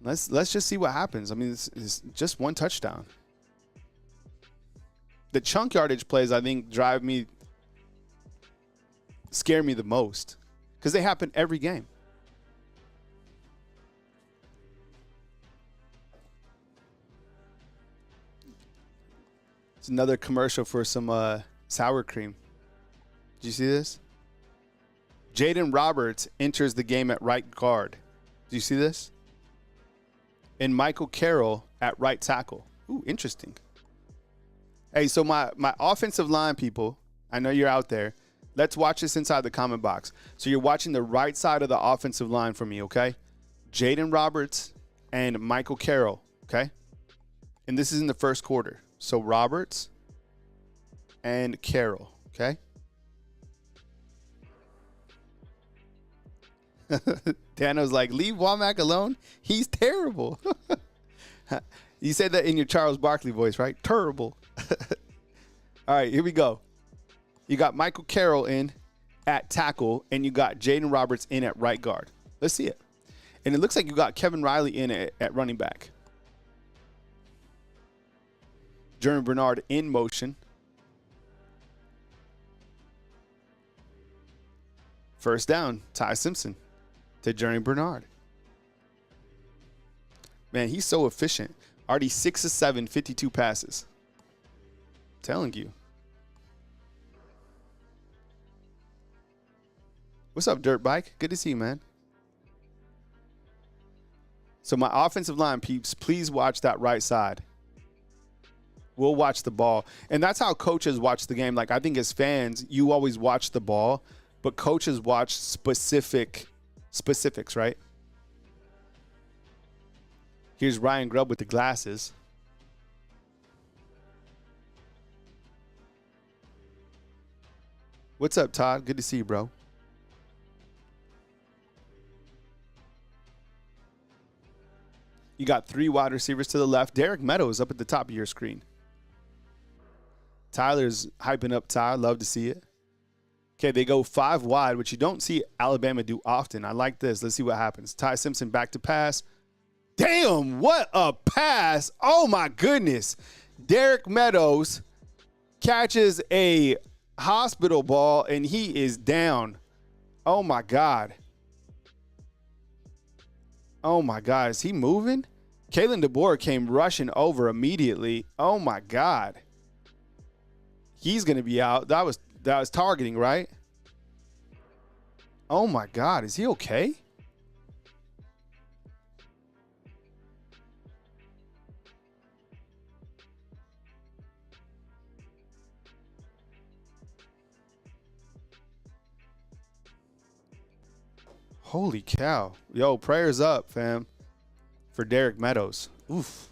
let's just see what happens. I mean, it's just one touchdown. The chunk yardage plays, I think, scare me the most because they happen every game. It's another commercial for some sour cream. Did you see this? Jaden Roberts enters the game at right guard. Do you see this? And Michael Carroll at right tackle. Ooh, interesting. Hey, so my offensive line people, I know you're out there. Let's watch this inside the comment box. So you're watching the right side of the offensive line for me, okay? Jaden Roberts and Michael Carroll, okay? And this is in the first quarter. So Roberts and Carroll, okay? Dano's like, leave Womack alone. He's terrible. You said that in your Charles Barkley voice, right? Terrible. All right, here we go. You got Michael Carroll in at tackle, and you got Jaden Roberts in at right guard. Let's see it. And it looks like you got Kevin Riley in at running back. Jeremy Bernard in motion. First down, Ty Simpson to Jeremy Bernard. Man, he's so efficient. Already 6 of 7, 52 passes. Telling you. What's up, Dirt Bike? Good to see you, man. So my offensive line peeps, please watch that right side. We'll watch the ball. And that's how coaches watch the game. Like, I think as fans, you always watch the ball, but coaches watch specifics, right? Here's Ryan Grubb with the glasses. What's up, Todd? Good to see you, bro. You got 3 wide receivers to the left. Derek Meadows up at the top of your screen. Tyler's hyping up Ty. Love to see it. Okay, they go 5 wide, which you don't see Alabama do often. I like this. Let's see what happens. Ty Simpson back to pass. Damn, what a pass. Oh, my goodness. Derek Meadows catches a hospital ball, and he is down. Oh, my God. Oh, my God. Is he moving? Kalen DeBoer came rushing over immediately. Oh, my God. He's going to be out. That was targeting, right? Oh, my God. Is he okay? Holy cow. Yo, prayers up, fam, for Derek Meadows. Oof.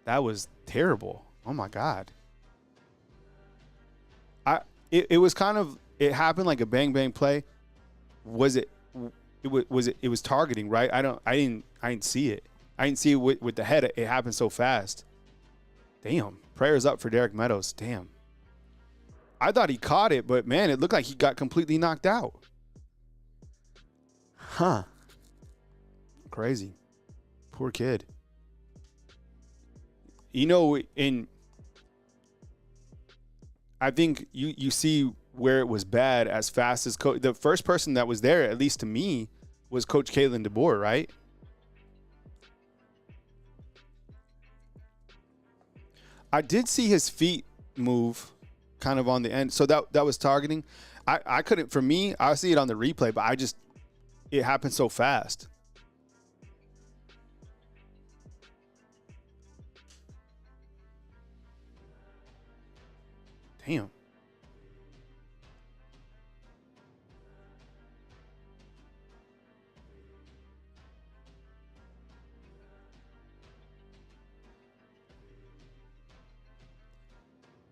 That was terrible. Oh, my God. It was kind of, it happened like a bang bang play. It was targeting, right? I didn't see it. I didn't see it with the head. It happened so fast. Damn. Prayers up for Derek Meadows. Damn. I thought he caught it, but man, it looked like he got completely knocked out. Huh. Crazy. Poor kid. You know, I think you see where it was bad as fast as the first person that was there, at least to me, was Coach Kalen DeBoer, right? I did see his feet move kind of on the end. So that was targeting. I couldn't, for me, I see it on the replay, but it happened so fast. Damn.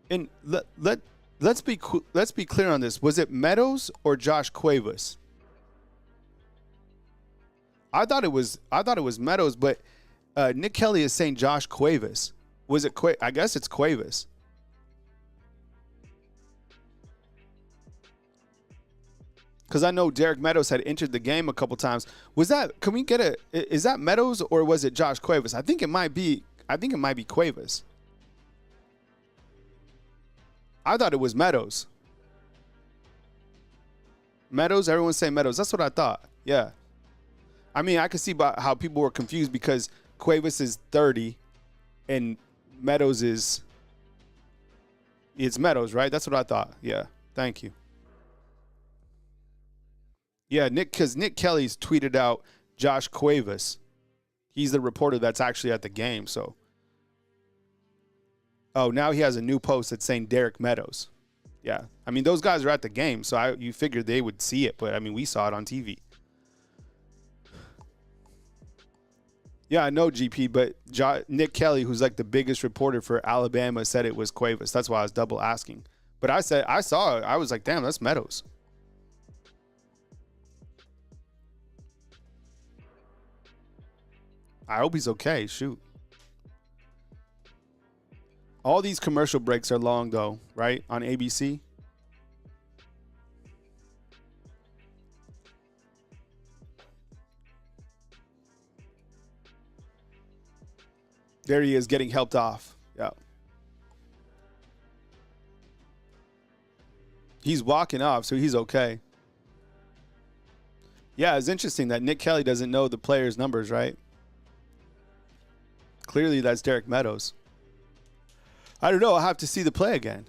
And let's be clear on this. Was it Meadows or Josh Cuevas? I thought it was Meadows, but Nick Kelly is saying Josh Cuevas. Was it I guess it's Cuevas. Because I know Derek Meadows had entered the game a couple times. Is that Meadows or was it Josh Cuevas? I think it might be Cuevas. I thought it was Meadows. Meadows? Everyone's saying Meadows. That's what I thought. Yeah. I mean, I could see about how people were confused because Cuevas is 30 and Meadows it's Meadows, right? That's what I thought. Yeah. Thank you. Yeah, because Nick Kelly's tweeted out Josh Cuevas. He's the reporter that's actually at the game, so. Oh, now he has a new post that's saying Derek Meadows. Yeah. I mean, those guys are at the game, so you figured they would see it, but, I mean, we saw it on TV. Yeah, I know, GP, but Nick Kelly, who's like the biggest reporter for Alabama, said it was Cuevas. That's why I was double asking. But I saw it. I was like, damn, that's Meadows. I hope he's okay. Shoot. All these commercial breaks are long, though, right? On ABC. There he is getting helped off. Yeah. He's walking off, so he's okay. Yeah, it's interesting that Nick Kelly doesn't know the players' numbers, right? Clearly, that's Derek Meadows. I don't know. I'll have to see the play again.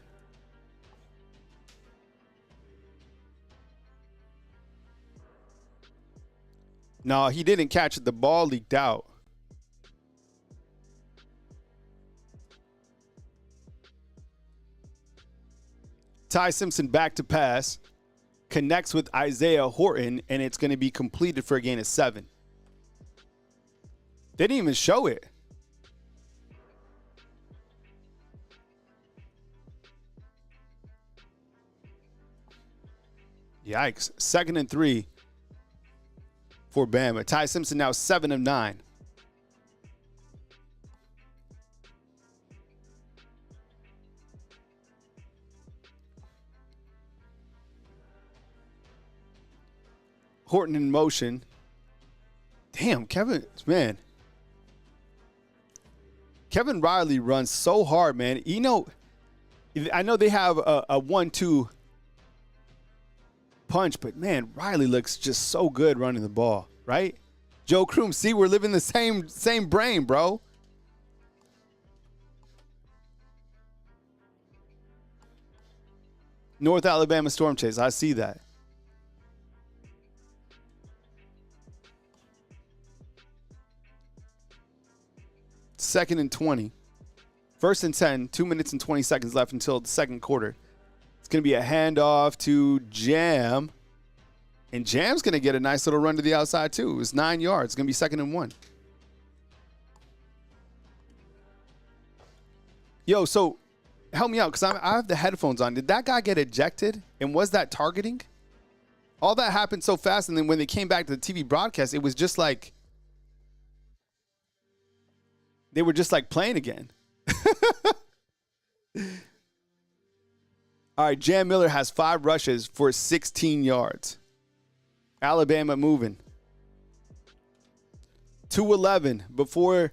No, he didn't catch it. The ball leaked out. Ty Simpson back to pass. Connects with Isaiah Horton, and it's going to be completed for a gain of 7. They didn't even show it. Yikes. 2nd and 3 for Bama. Ty Simpson now 7 of 9. Horton in motion. Damn, Kevin Riley runs so hard, man. You know, I know they have a 1-2 punch, but man, Riley looks just so good running the ball, right? Joe Kroom, see, we're living the same brain, bro. North Alabama Storm Chase, I see that. Second and 20. 1st and 10, 2 minutes and 20 seconds left until the second quarter. It's going to be a handoff to Jam. And Jam's going to get a nice little run to the outside, too. It was 9 yards. It's going to be 2nd and 1. Yo, so help me out because I have the headphones on. Did that guy get ejected? And was that targeting? All that happened so fast, and then when they came back to the TV broadcast, it was just like they were just like playing again. All right, Jam Miller has 5 rushes for 16 yards. Alabama moving. 2:11 before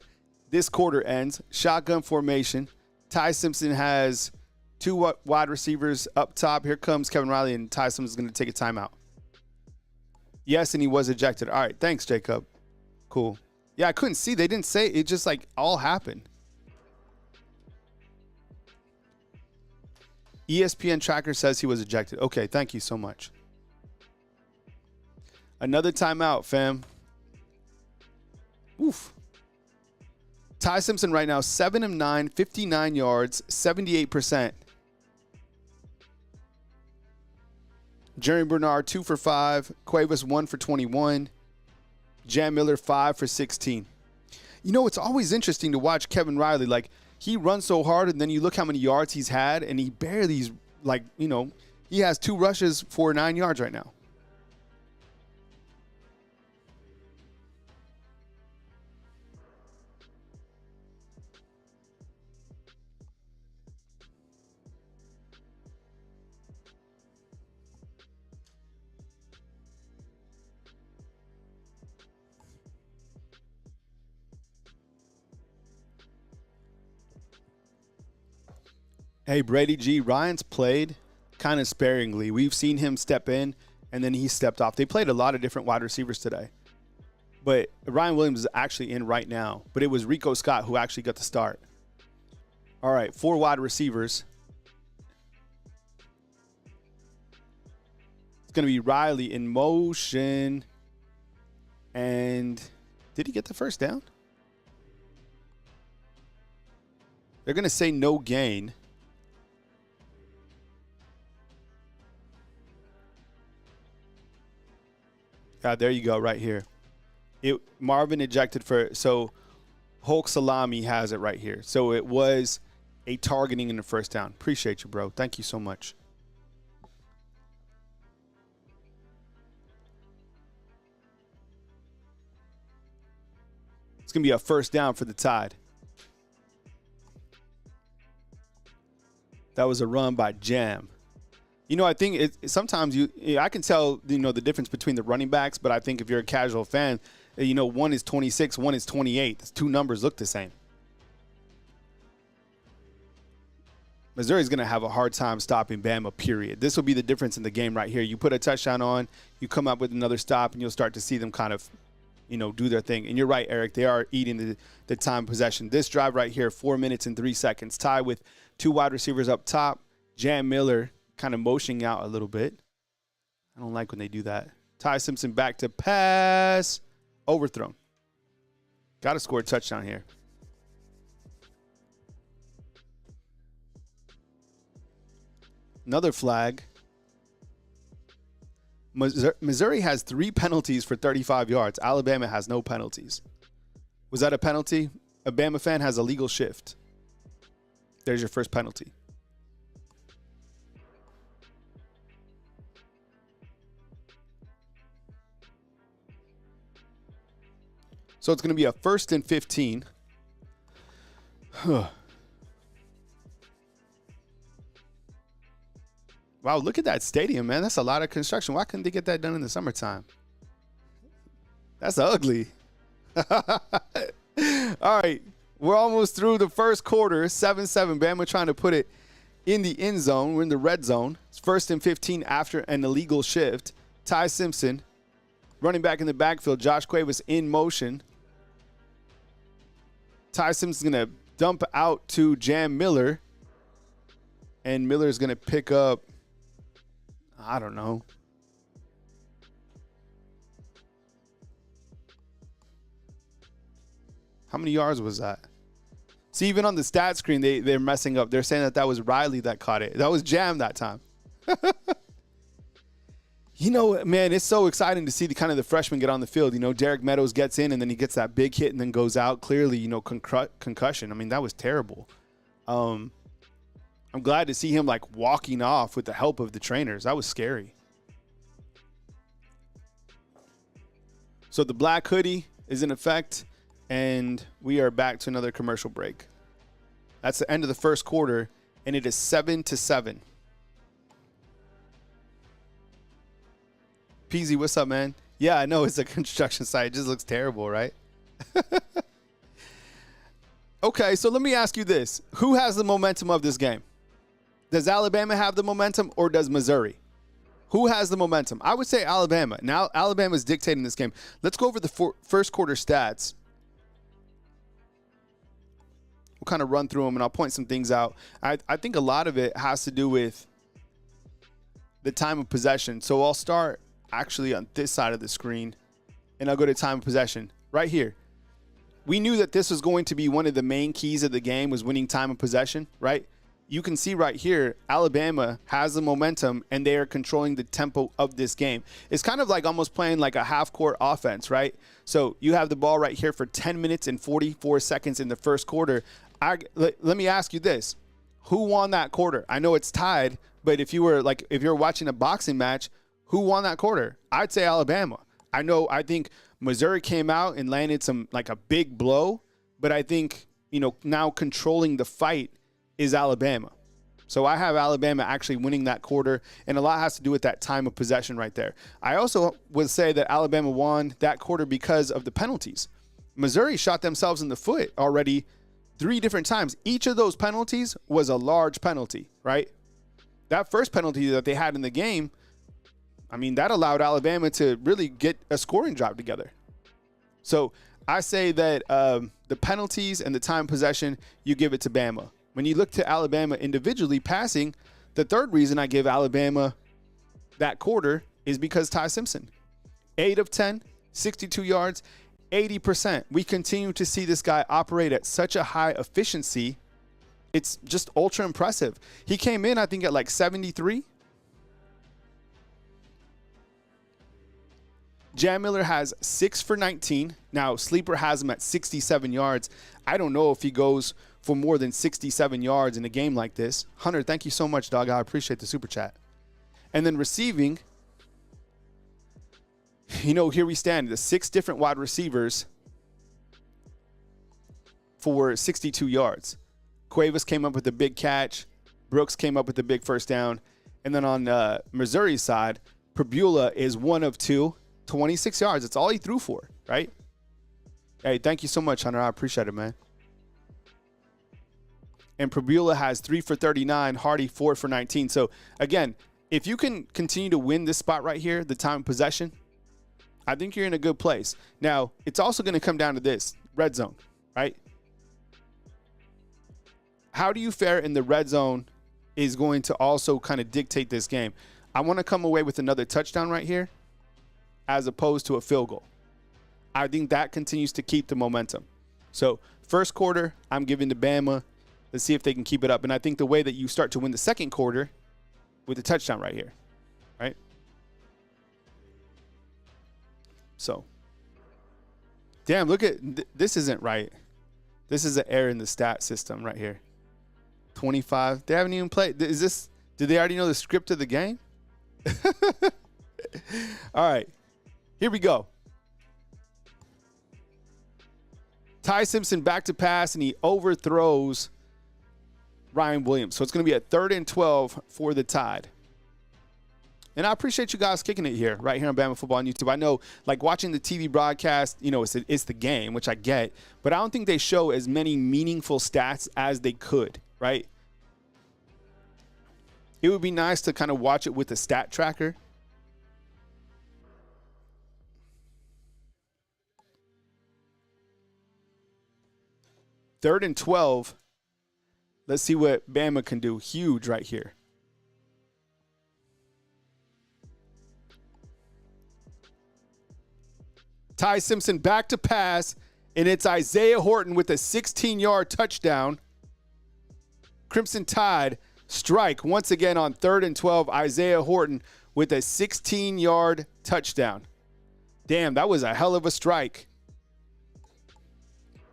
this quarter ends. Shotgun formation. Ty Simpson has 2 wide receivers up top. Here comes Kevin Riley, and Ty Simpson is going to take a timeout. Yes, and he was ejected. All right, thanks, Jacob. Cool. Yeah, I couldn't see. They didn't say it. It just like all happened. ESPN tracker says he was ejected. Okay, thank you so much. Another timeout, fam. Oof. Ty Simpson right now, 7 of 9, 59 yards, 78%. Jerry Bernard, 2 for 5. Cuevas, 1 for 21. Jam Miller, 5 for 16. You know, it's always interesting to watch Kevin Riley. Like, he runs so hard, and then you look how many yards he's had, and he barely, like, you know, he has 2 rushes for 9 yards right now. Hey, Brady G, Ryan's played kind of sparingly. We've seen him step in, and then he stepped off. They played a lot of different wide receivers today. But Ryan Williams is actually in right now. But it was Rico Scott who actually got the start. All right, 4 wide receivers. It's going to be Riley in motion. And did he get the first down? They're going to say no gain. There you go, right here. Marvin ejected so Hulk Salami has it right here. So it was a targeting in the first down. Appreciate you, bro. Thank you so much. It's going to be a first down for the Tide. That was a run by Jam. You know, I think sometimes I can tell, the difference between the running backs, but I think if you're a casual fan, one is 26, one is 28. The two numbers look the same. Missouri's going to have a hard time stopping Bama, period. This will be the difference in the game right here. You put a touchdown on, you come up with another stop, and you'll start to see them kind of, do their thing. And you're right, Eric. They are eating the time possession. This drive right here, 4 minutes and 3 seconds. Ty with two wide receivers up top. Jam Miller kind of motioning out a little bit. I don't like when they do that. Ty Simpson back to pass. Overthrown. Got to score a touchdown here. Another flag. Missouri has 3 penalties for 35 yards. Alabama has no penalties. Was that a penalty? A Bama fan has a legal shift. There's your first penalty. So it's going to be a 1st and 15. Wow, look at that stadium, man. That's a lot of construction. Why couldn't they get that done in the summertime? That's ugly. All right, we're almost through the first quarter. 7-7. Bama trying to put it in the end zone. We're in the red zone. It's 1st and 15 after an illegal shift. Ty Simpson running back in the backfield. Josh Cuevas in motion. Ty Simpson's going to dump out to Jam Miller. And Miller's going to pick up, I don't know. How many yards was that? See, even on the stat screen, they're messing up. They're saying that was Riley that caught it. That was Jam that time. Man, it's so exciting to see the freshmen get on the field. Derek Meadows gets in, and then he gets that big hit and then goes out. Clearly, concussion. I mean, that was terrible. I'm glad to see him, walking off with the help of the trainers. That was scary. So the black hoodie is in effect, and we are back to another commercial break. That's the end of the first quarter, and it is 7-7. Peasy, what's up, man? Yeah, I know it's a construction site. It just looks terrible, right? Okay, so let me ask you this. Who has the momentum of this game? Does Alabama have the momentum, or does Missouri? Who has the momentum? I would say Alabama. Now, Alabama's dictating this game. Let's go over the first quarter stats. We'll kind of run through them, and I'll point some things out. I think a lot of it has to do with the time of possession. So I'll start actually on this side of the screen, and I'll go to time of possession right here. We knew that this was going to be one of the main keys of the game, was winning time of possession, right? You can see right here, Alabama has the momentum, and they are controlling the tempo of this game. It's kind of like almost playing like a half-court offense, right? So you have the ball right here for 10 minutes and 44 seconds in the first quarter. Let me ask you this. Who won that quarter? I know it's tied, but if you're watching a boxing match, who won that quarter? I'd say Alabama. I think Missouri came out and landed a big blow, but I think, now controlling the fight is Alabama. So I have Alabama actually winning that quarter, and a lot has to do with that time of possession right there. I also would say that Alabama won that quarter because of the penalties. Missouri shot themselves in the foot already 3 different times. Each of those penalties was a large penalty, right? That first penalty that they had in the game, that allowed Alabama to really get a scoring drive together. So I say that the penalties and the time possession, you give it to Bama. When you look to Alabama individually passing, the third reason I give Alabama that quarter is because Ty Simpson. 8 of 10, 62 yards, 80%. We continue to see this guy operate at such a high efficiency. It's just ultra impressive. He came in, I think, at 73. Jam Miller has 6 for 19. Now, Sleeper has him at 67 yards. I don't know if he goes for more than 67 yards in a game like this. Hunter, thank you so much, dog. I appreciate the super chat. And then receiving, here we stand. The 6 different wide receivers for 62 yards. Cuevas came up with a big catch. Brooks came up with a big first down. And then on Missouri's side, Prebula is 1 of 2, 26 yards. That's all he threw for, right? Hey, thank you so much, Hunter. I appreciate it, man. And Prebula has 3 for 39, Hardy 4 for 19. So, again, if you can continue to win this spot right here, the time of possession, I think you're in a good place. Now, it's also going to come down to this, red zone, right? How do you fare in the red zone is going to also kind of dictate this game. I want to come away with another touchdown right here as opposed to a field goal. I think that continues to keep the momentum. So first quarter, I'm giving to Bama. Let's see if they can keep it up. And I think the way that you start to win the second quarter with a touchdown right here, right? So, damn, look at this isn't right. This is an error in the stat system right here. 25. They haven't even played. Is this? Did they already know the script of the game? All right, here we go. Ty Simpson back to pass, and he overthrows Ryan Williams. So it's going to be a 3rd and 12 for the Tide. And I appreciate you guys kicking it here, right here on Bama Football on YouTube. I know, like, watching the TV broadcast, you know, it's the game, which I get. But I don't think they show as many meaningful stats as they could, right? It would be nice to kind of watch it with a stat tracker. Third and 12. Let's see what Bama can do. Huge right here. Ty Simpson back to pass, and it's Isaiah Horton with a 16-yard touchdown. Crimson Tide strike once again on 3rd and 12. Isaiah Horton with a 16-yard touchdown. Damn, that was a hell of a strike.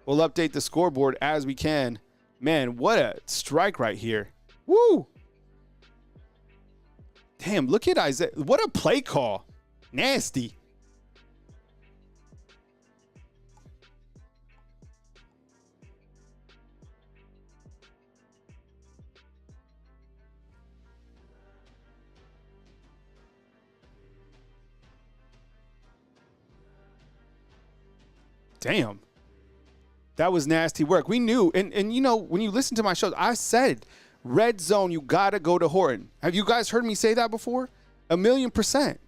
We'll update the scoreboard as we can. Man, what a strike right here. Woo! Damn, look at Isaiah. What a play call. Nasty. Damn. That was nasty work. We knew, and you know, when you listen to my shows, I said, red zone, you got to go to Horton. Have you guys heard me say that before? 1,000,000%.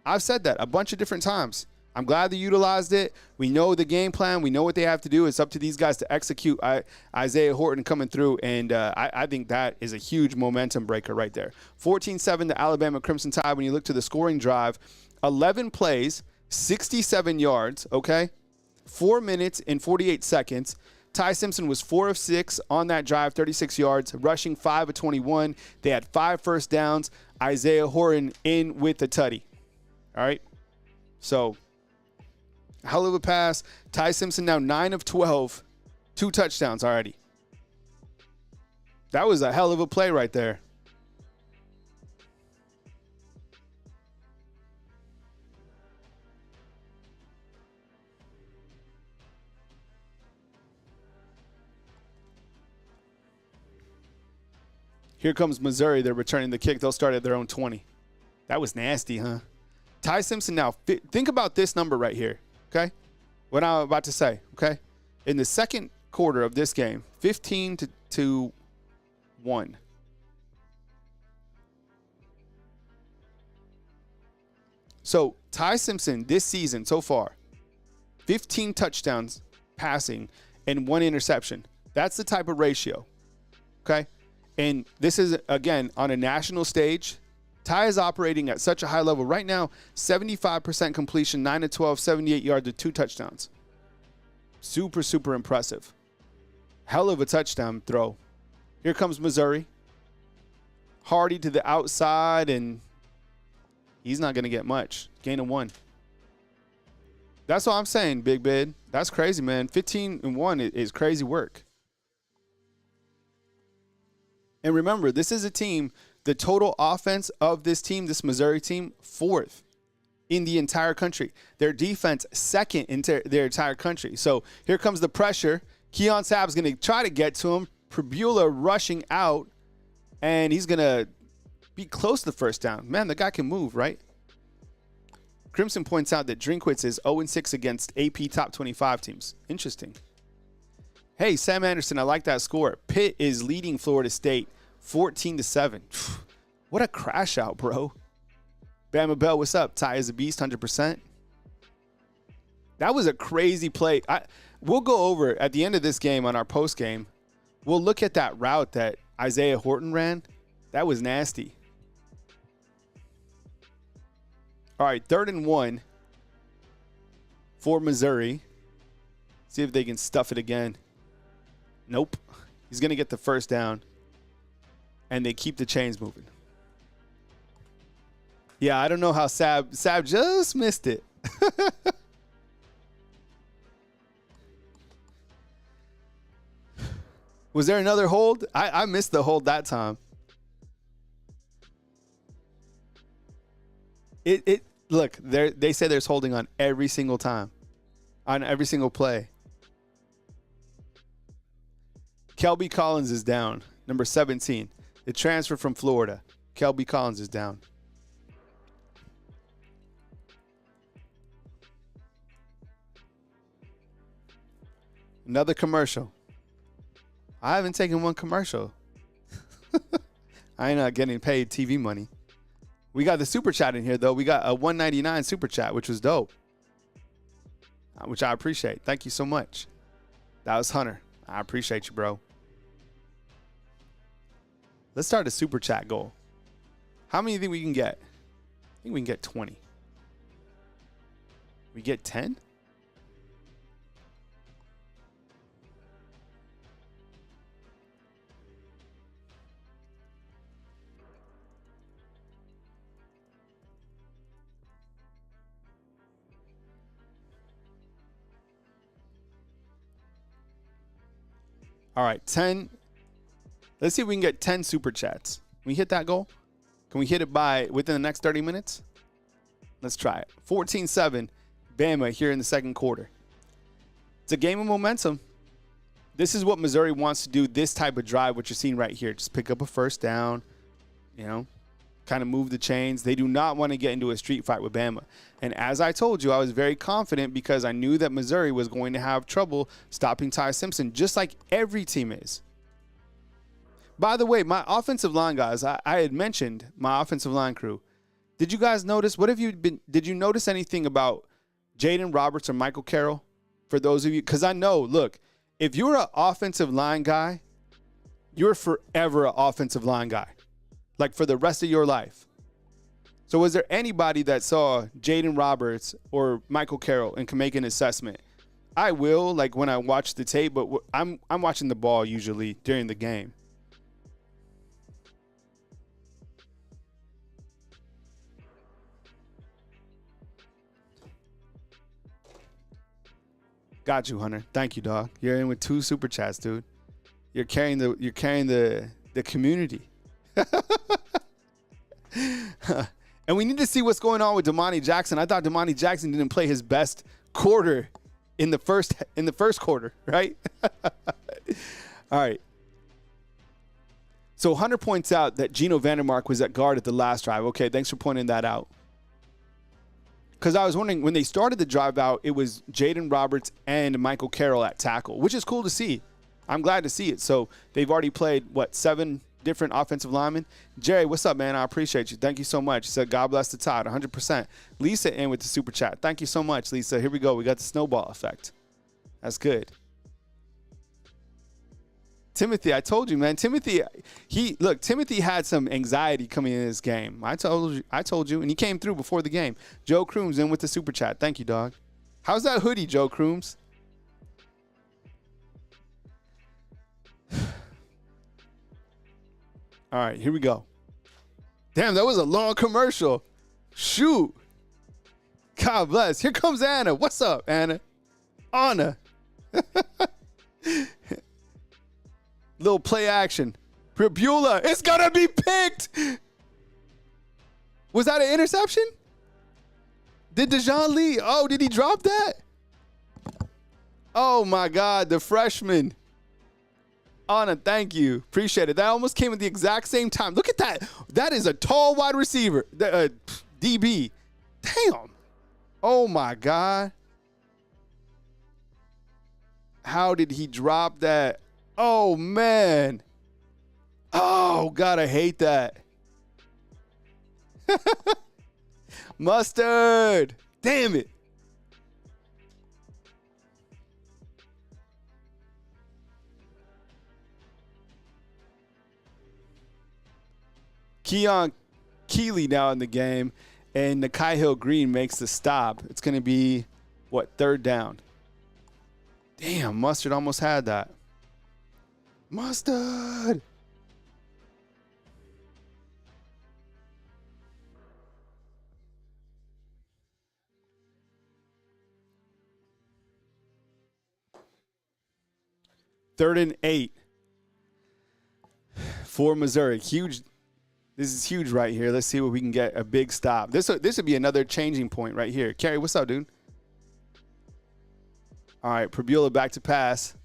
I've said that a bunch of different times. I'm glad they utilized it. We know the game plan. We know what they have to do. It's up to these guys to execute. Isaiah Horton coming through, and I think that is a huge momentum breaker right there. 14-7 to Alabama Crimson Tide. When you look to the scoring drive, 11 plays, 67 yards, okay? 4 minutes and 48 seconds. Ty Simpson was 4 of 6 on that drive, 36 yards, rushing 5 of 21. They had 5 first downs. Isaiah Horton in with the tutty. All right. So, hell of a pass. Ty Simpson now 9 of 12, 2 touchdowns already. That was a hell of a play right there. Here comes Missouri. They're returning the kick. They'll start at their own 20. That was nasty, huh? Ty Simpson now, think about this number right here, okay? What I'm about to say, okay? In the second quarter of this game, 15-1. So Ty Simpson this season so far, 15 touchdowns passing and 1 interception. That's the type of ratio, okay? And this is, again, on a national stage. Ty is operating at such a high level. Right now, 75% completion, 9 of 12, 78 yards with 2 touchdowns. Super, super impressive. Hell of a touchdown throw. Here comes Missouri. Hardy to the outside, and he's not going to get much. Gain of 1. That's all I'm saying, Big Bid. That's crazy, man. 15-1 is crazy work. And remember, this is a team, the total offense of this team, this Missouri team, 4th in the entire country. Their defense, 2nd in their entire country. So here comes the pressure. Keon Sabb's going to try to get to him. Prebula rushing out, and he's going to be close to the first down. Man, the guy can move, right? Crimson points out that Drinkwitz is 0-6 against AP top 25 teams. Interesting. Hey, Sam Anderson, I like that score. Pitt is leading Florida State 14-7. What a crash out, bro. Bama Bell, what's up? Ty is a beast, 100%. That was a crazy play. We'll go over at the end of this game on our post game. We'll look at that route that Isaiah Horton ran. That was nasty. All right, 3rd and 1 for Missouri. See if they can stuff it again. Nope. He's going to get the first down, and they keep the chains moving. Yeah, I don't know how Sab just missed it. Was there another hold? I missed the hold that time. Look, they say there's holding on every single time, on every single play. Kelby Collins is down, number 17. The transfer from Florida. Kelby Collins is down. Another commercial. I haven't taken one commercial. I ain't not getting paid TV money. We got the super chat in here, though. We got a $1.99 super chat, which was dope, which I appreciate. Thank you so much. That was Hunter. I appreciate you, bro. Let's start a super chat goal. How many do you think we can get? I think we can get 20. We get 10? All right, 10. Let's see if we can get 10 super chats. Can we hit that goal? Can we hit it within the next 30 minutes? Let's try it. 14-7, Bama here in the second quarter. It's a game of momentum. This is what Missouri wants to do, this type of drive, what you're seeing right here. Just pick up a first down, kind of move the chains. They do not want to get into a street fight with Bama. And as I told you, I was very confident because I knew that Missouri was going to have trouble stopping Ty Simpson, just like every team is. By the way, my offensive line guys, I had mentioned my offensive line crew. Did you guys notice? Did you notice anything about Jaden Roberts or Michael Carroll? For those of you, because I know, look, if you're an offensive line guy, you're forever an offensive line guy, like for the rest of your life. So was there anybody that saw Jaden Roberts or Michael Carroll and can make an assessment? I will, like when I watch the tape, but I'm watching the ball usually during the game. Got you, Hunter. Thank you, dog. You're in with 2 super chats, dude. You're carrying the community. And we need to see what's going on with Damani Jackson. I thought Damani Jackson didn't play his best quarter in the first quarter, right? All right. So Hunter points out that Geno Vandermark was at guard at the last drive. Okay, thanks for pointing that out. Because I was wondering, when they started the drive out, it was Jaden Roberts and Michael Carroll at tackle, which is cool to see. I'm glad to see it. So they've already played, 7 different offensive linemen? Jerry, what's up, man? I appreciate you. Thank you so much. He said, God bless the Tide, 100%. Lisa in with the super chat. Thank you so much, Lisa. Here we go. We got the snowball effect. That's Timothy, I told you, man. Timothy had some anxiety coming in this game. I told you, and he came through before the game. Joe Crooms in with the super chat. Thank you, dog. How's that hoodie, Joe Crooms? All right, here we go. Damn, that was a long commercial. Shoot. God bless. Here comes Anna. What's up, Anna? Anna. Little play action. Prebula. It's going to be picked. Was that an interception? Did Dejon Lee? Oh, did he drop that? Oh, my God. The freshman. Anna, thank you. Appreciate it. That almost came at the exact same time. Look at that. That is a tall wide receiver. DB. Damn. Oh, my God. How did he drop that? Oh, man. Oh, God, I hate that. Mustard. Damn it. Keon Keeley now in the game, and Nakai Hill Green makes the stop. It's going to be, what, third down? Damn, Mustard almost had that. Mustard! Third and 8 for Missouri. Huge. This is huge right here. Let's see what we can get a big stop. This would be another changing point right here. Kerry, what's up, dude? All right, Prabula back to pass.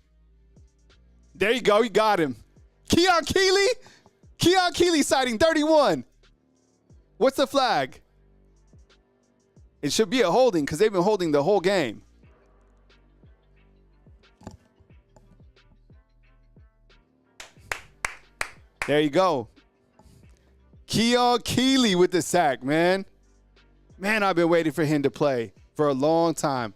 There you go. You got him. Keon Keeley. Keon Keeley sighting 31. What's the flag? It should be a holding because they've been holding the whole game. There you go. Keon Keeley with the sack, man. Man, I've been waiting for him to play for a long time.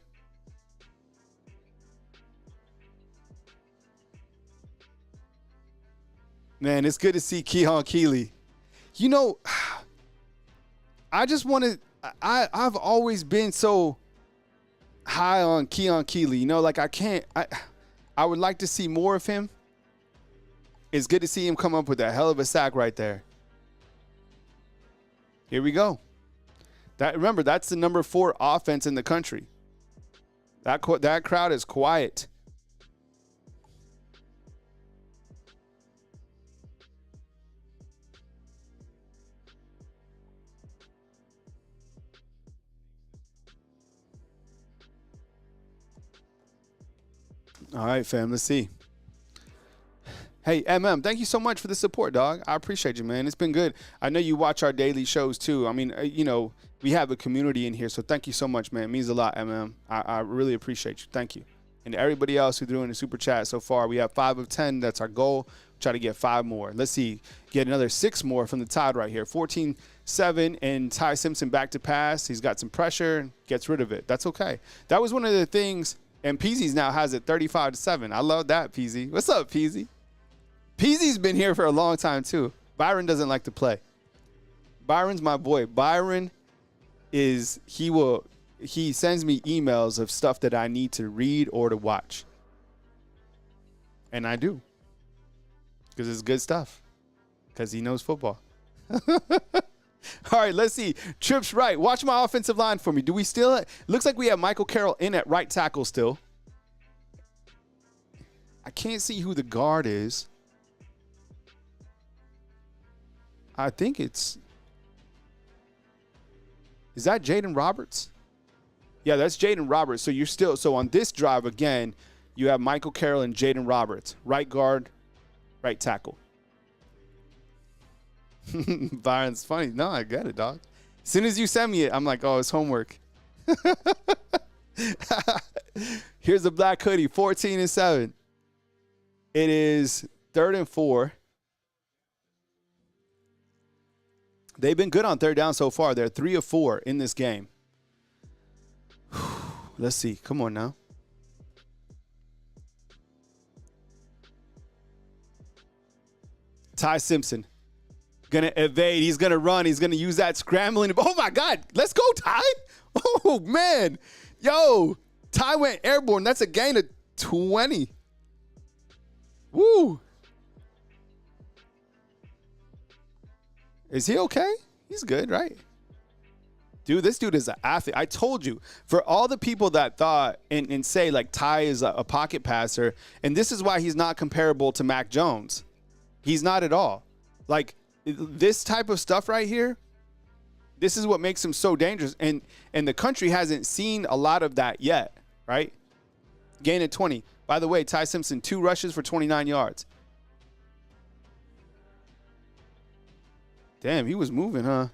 Man, it's good to see Keon Keeley. You know, I just wanted – I've always been so high on Keon Keeley. You know, like I would like to see more of him. It's good to see him come up with a hell of a sack right there. Here we go. Remember, that's the number 4 offense in the country. That crowd is quiet. All right, fam. Let's see. Hey, thank you so much for the support, dog. I appreciate you, man. It's been good. I know you watch our daily shows, too. I mean, you know, we have a community in here, so thank you so much, man. It means a lot, I really appreciate you. Thank you. And everybody else who threw in the super chat so far, we have 5 of 10. That's our goal. Try to get 5 more. Let's see. Get another 6 more from the Tide right here. 14-7, and Ty Simpson back to pass. He's got some pressure, gets rid of it. That's okay. That was one of the things, and Peasy's now has it 35-7. I love that, Peasy. What's up, Peasy? Peasy's been here for a long time, too. Byron doesn't like to play. Byron's my boy. Byron he sends me emails of stuff that I need to read or to watch. And I do. Because it's good stuff. Because he knows football. All right, let's see. Trips right. Watch my offensive line for me. Do we still – looks like we have Michael Carroll in at right tackle still. I can't see who the guard is. I think it's – is that Jaden Roberts? Yeah, that's Jaden Roberts. So you're still – so on this drive, again, you have Michael Carroll and Jaden Roberts. Right guard, right tackle. Byron's funny. No, I get it, dog. As soon as you send me it, I'm like, oh, it's homework. Here's the black hoodie, 14-7. It is 3rd and 4. They've been good on 3rd down so far. They're 3 of 4 in this game. Let's see. Come on now. Ty Simpson. Going to evade. He's going to run. He's going to use that scrambling. Oh, my God. Let's go, Ty. Oh, man. Yo, Ty went airborne. That's a gain of 20. Woo. Is he okay? He's good, right? Dude, this dude is an athlete. I told you, for all the people that thought and say, like, Ty is a pocket passer, and this is why he's not comparable to Mac Jones. He's not at all. Like, this type of stuff right here, this is what makes him so dangerous. And the country hasn't seen a lot of that yet, right? Gain of 20. By the way, Ty Simpson, 2 rushes for 29 yards. Damn, he was moving, huh?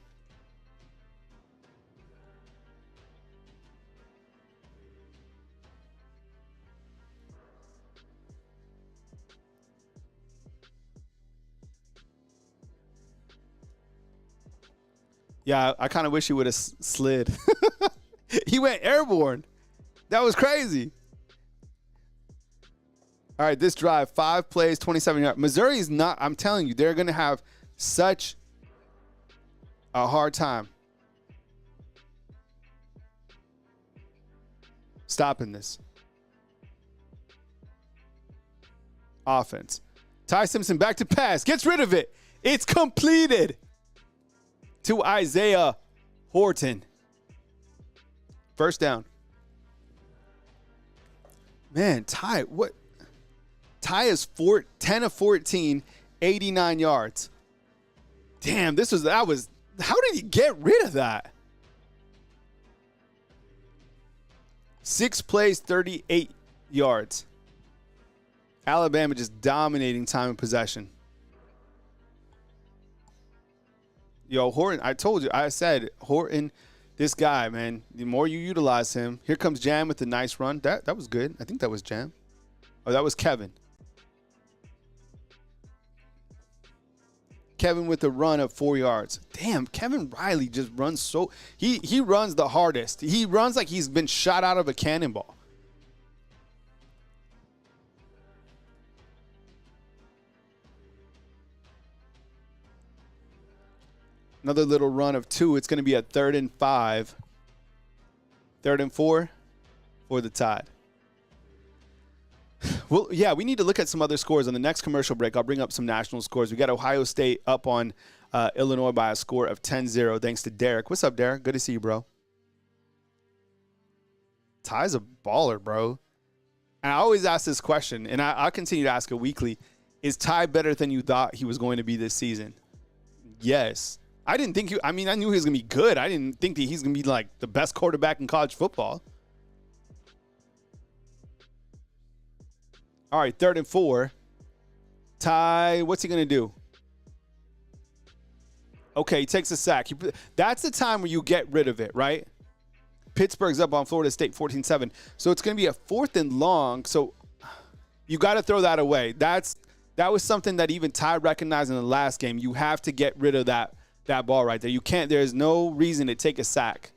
Yeah, I kind of wish he would have slid. He went airborne. That was crazy. All right, this drive, 5 plays, 27 yards. Missouri is not, I'm telling you, they're going to have such a hard time stopping this offense. Ty Simpson back to pass, gets rid of it. It's completed to Isaiah Horton. First down. Man, Ty, what? Ty is 10 of 14, 89 yards. Damn, how did he get rid of that? 6 plays, 38 yards. Alabama just dominating time of possession. Yo, Horton, I said, Horton, this guy, man, the more you utilize him. Here comes Jam with a nice run. That was good. I think that was Jam. Oh, that was Kevin. Kevin with a run of 4 yards. Damn, Kevin Riley just runs so he runs the hardest. He runs like he's been shot out of a cannonball. Another little run of 2. It's going to be a 3rd and 5. 3rd and 4 for the Tide. Well, yeah, we need to look at some other scores. On the next commercial break, I'll bring up some national scores. We got Ohio State up on Illinois by a score of 10-0 thanks to Derek. What's up, Derek? Good to see you, bro. Ty's a baller, bro. And I always ask this question, and I'll continue to ask it weekly. Is Ty better than you thought he was going to be this season? Yes. I didn't think I knew he was going to be good. I didn't think that he's going to be like the best quarterback in college football. All right, 3rd and 4. Ty, what's he going to do? Okay, he takes a sack. That's the time where you get rid of it, right? Pittsburgh's up on Florida State 14-7. So it's going to be a 4th and long. So you got to throw that away. That was something that even Ty recognized in the last game. You have to get rid of that ball right there. You can't. There's no reason to take a sack.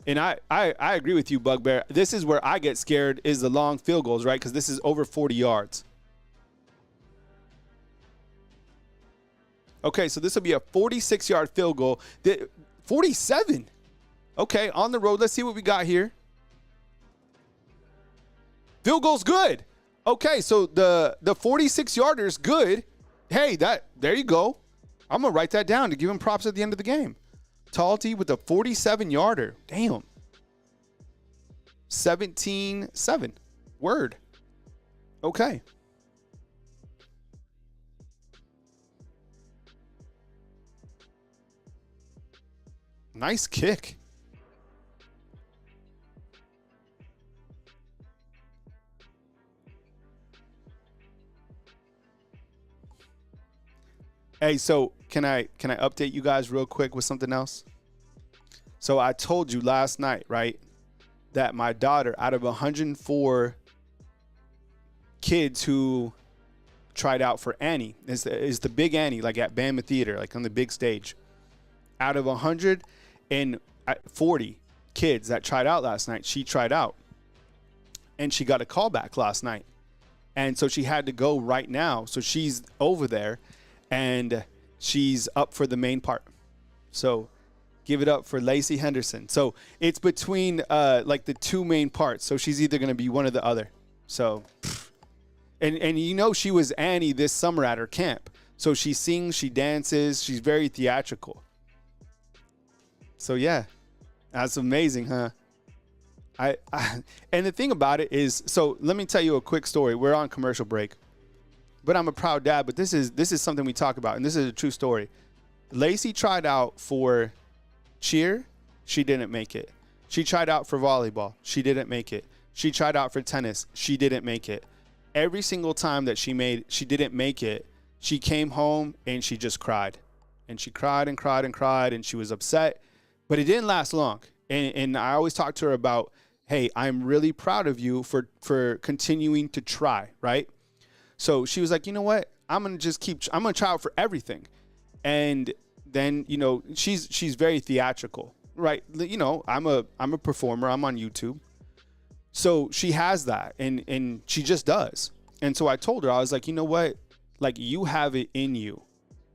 And I agree with you, Bugbear. This is where I get scared is the long field goals, right? Because this is over 40 yards. Okay, so this will be a 46-yard field goal. 47. Okay, on the road. Let's see what we got here. Field goal's good. Okay, so the 46-yarder's good. Hey, there you go. I'm going to write that down to give him props at the end of the game. Talty with a 47-yarder. Damn. 17-7. Word. Okay. Nice kick. Hey, so can I update you guys real quick with something else? So I told you last night, right, that my daughter, out of 104 kids who tried out for Annie, is the big Annie, like at Bama Theater, like on the big stage. Out of 140 kids that tried out last night, she tried out. And she got a call back last night. And so she had to go right now. So she's over there. And she's up for the main part. So give it up for Lacey Henderson. So it's between like the 2 main parts. So she's either going to be one or the other. So, and you know she was Annie this summer at her camp. So she sings, she dances, she's very theatrical. So yeah, that's amazing, huh? And the thing about it is, so let me tell you a quick story. We're on commercial break. But I'm a proud dad, but this is something we talk about, and this is a true story. Lacey tried out for cheer. She didn't make it. She tried out for volleyball. She didn't make it. She tried out for tennis. She didn't make it. Every single time that she didn't make it, she came home and she just cried. And she cried and cried and cried, and she was upset. But it didn't last long. And I always talk to her about, hey, I'm really proud of you for continuing to try, right? So she was like, you know what? I'm going to try out for everything. And then, she's very theatrical, right? I'm a performer. I'm on YouTube. So she has that, and she just does. And so I told her, I was like, you know what? Like, you have it in you.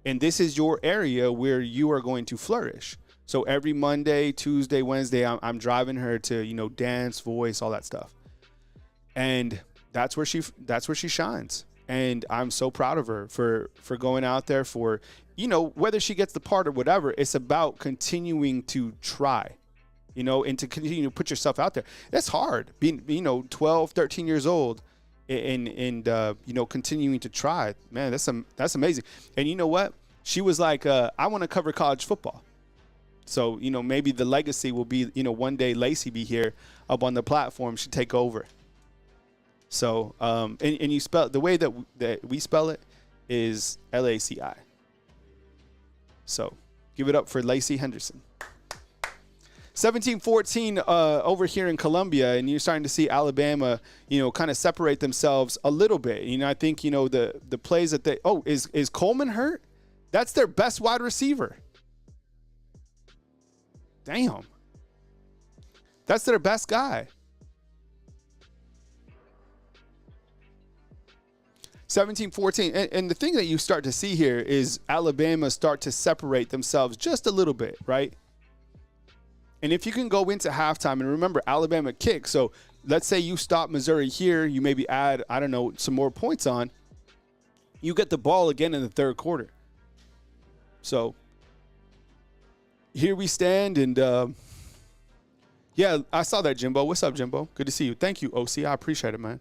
And this is your area where you are going to flourish. So every Monday, Tuesday, Wednesday, I'm driving her to, dance, voice, all that stuff. And that's where she shines. And I'm so proud of her for going out there for, whether she gets the part or whatever, it's about continuing to try, and to continue to put yourself out there. That's hard being, 12, 13 years old and continuing to try. Man, that's amazing. And you know what? She was like, I want to cover college football. So, maybe the legacy will be, one day Lacey be here up on the platform. She'd take over. So, and you spell the way that we spell it is LACI. So give it up for Lacey Henderson. 17-14 over here in Columbia, and you're starting to see Alabama, kind of separate themselves a little bit. I think, the plays that they – is Coleman hurt? That's their best wide receiver. Damn. That's their best guy. 17-14. And the thing that you start to see here is Alabama start to separate themselves just a little bit, right? And if you can go into halftime, and remember, Alabama kicks. So let's say you stop Missouri here. You maybe add, some more points on. You get the ball again in the third quarter. So here we stand, and I saw that, Jimbo. What's up, Jimbo? Good to see you. Thank you, OC. I appreciate it, man.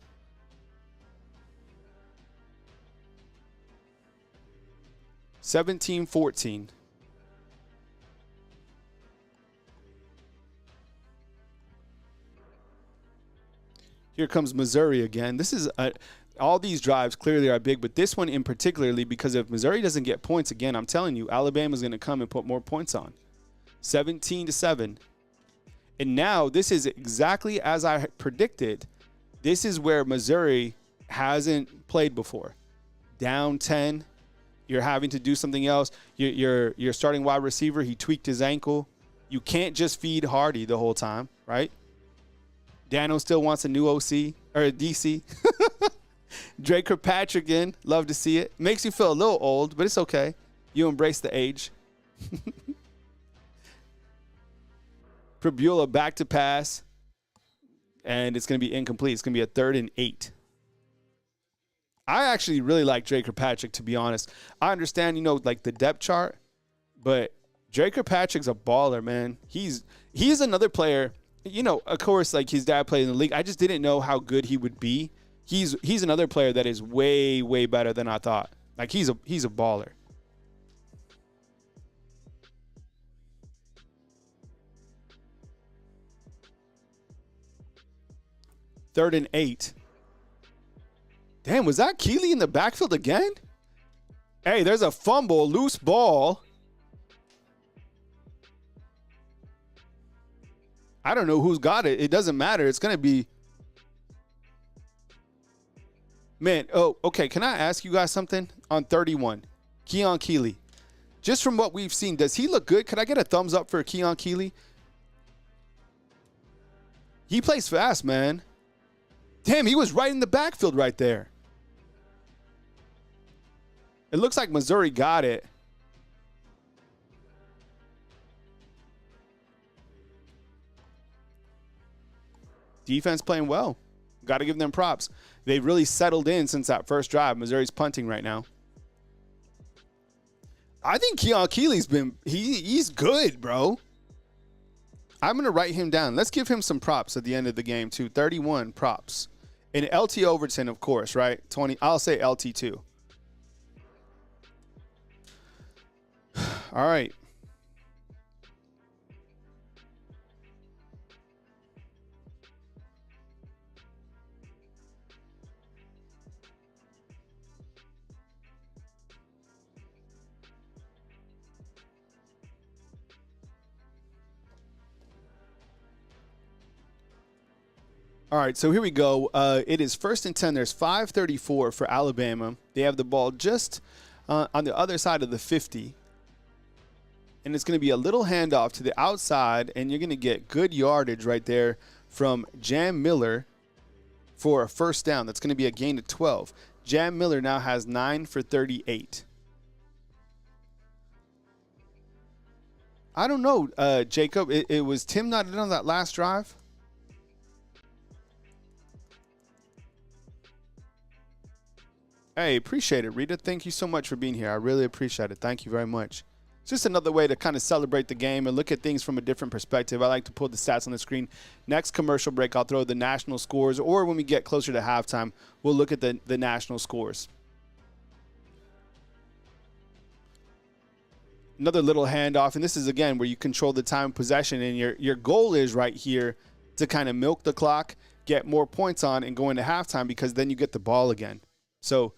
17-14. Here comes Missouri again. This is all these drives clearly are big, but this one in particularly, because if Missouri doesn't get points again, I'm telling you, Alabama's going to come and put more points on. 17-7. And now this is exactly as I predicted. This is where Missouri hasn't played before. Down 10. You're having to do something else. You're starting wide receiver. He tweaked his ankle. You can't just feed Hardy the whole time, right? Daniel still wants a new OC or a DC. Drake Kirkpatrick in. Love to see it. Makes you feel a little old, but it's okay. You embrace the age. Prabula back to pass. And it's going to be incomplete. It's going to be a 3rd and 8. I actually really like Drake Kirkpatrick, to be honest. I understand, like the depth chart, but Drake Kirkpatrick's a baller, man. He's another player. Of course, like his dad played in the league. I just didn't know how good he would be. He's another player that is way, way better than I thought. Like he's a baller. Third and 8. Damn, was that Keeley in the backfield again? Hey, there's a fumble, loose ball. I don't know who's got it. It doesn't matter. It's going to be. Man, okay. Can I ask you guys something on 31? Keon Keeley. Just from what we've seen, does he look good? Could I get a thumbs up for Keon Keeley? He plays fast, man. Damn, he was right in the backfield right there. It looks like Missouri got it. Defense playing well. Got to give them props. They've really settled in since that first drive. Missouri's punting right now. I think Keon Keeley's he's good, bro. I'm going to write him down. Let's give him some props at the end of the game, too. 31 props. And LT Overton, of course, right? 20. I'll say LT, too. All right. All right, so here we go. It is 1st and 10. There's 5:34 for Alabama. They have the ball just on the other side of the 50. And it's going to be a little handoff to the outside, and you're going to get good yardage right there from Jam Miller for a first down. That's going to be a gain of 12. Jam Miller now has 9 for 38. I don't know, Jacob. It was Tim not in on that last drive? Hey, appreciate it, Rita. Thank you so much for being here. I really appreciate it. Thank you very much. It's just another way to kind of celebrate the game and look at things from a different perspective. I like to pull the stats on the screen. Next commercial break, I'll throw the national scores, or when we get closer to halftime, we'll look at the national scores. Another little handoff, and this is, again, where you control the time of possession, and your goal is right here to kind of milk the clock, get more points on, and go into halftime, because then you get the ball again. So,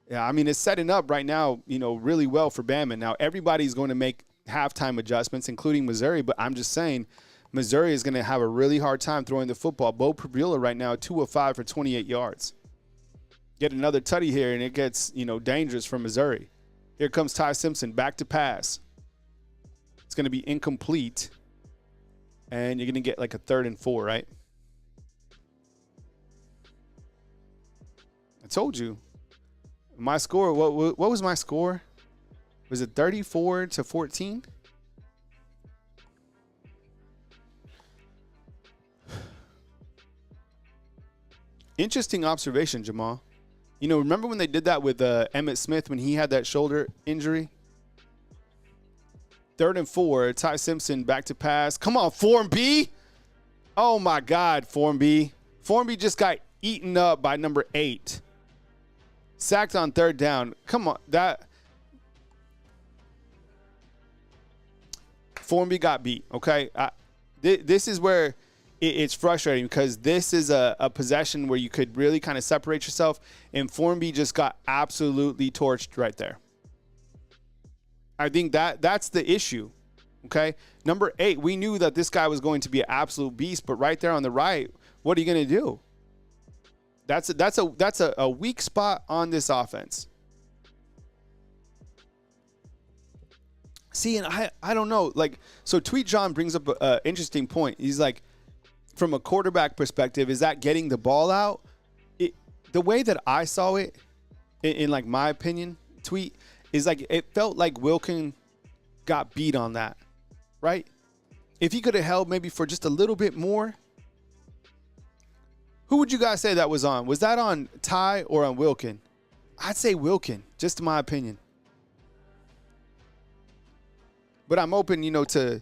yeah, I mean, it's setting up right now, really well for Bama. Now, everybody's going to make halftime adjustments, including Missouri, but I'm just saying Missouri is going to have a really hard time throwing the football. Bo Prabula right now, 2 of 5 for 28 yards. Get another tutty here, and it gets, dangerous for Missouri. Here comes Ty Simpson, back to pass. It's going to be incomplete, and you're going to get like a 3rd and 4, right? I told you. My score, what was my score? Was it 34-14? Interesting observation, Jamal. Remember when they did that with Emmitt Smith when he had that shoulder injury? 3rd and 4, Ty Simpson back to pass. Come on, Form B. Oh, my God, Form B. Form B just got eaten up by number 8. Sacked on 3rd down. Come on. Formby got beat, okay? This is where it's frustrating, because this is a possession where you could really kind of separate yourself, and Formby just got absolutely torched right there. I think that's the issue, okay? Number 8, we knew that this guy was going to be an absolute beast, but right there on the right, what are you going to do? That's a weak spot on this offense. See, and I don't know. So Tweet John brings up an interesting point. He's like, from a quarterback perspective, is that getting the ball out? The way that I saw it, in like my opinion, Tweet, is like it felt like Wilkin got beat on that, right? If he could have held maybe for just a little bit more. Who would you guys say that was on? Was that on Ty or on Wilkin? I'd say Wilkin, just in my opinion. But I'm open, to,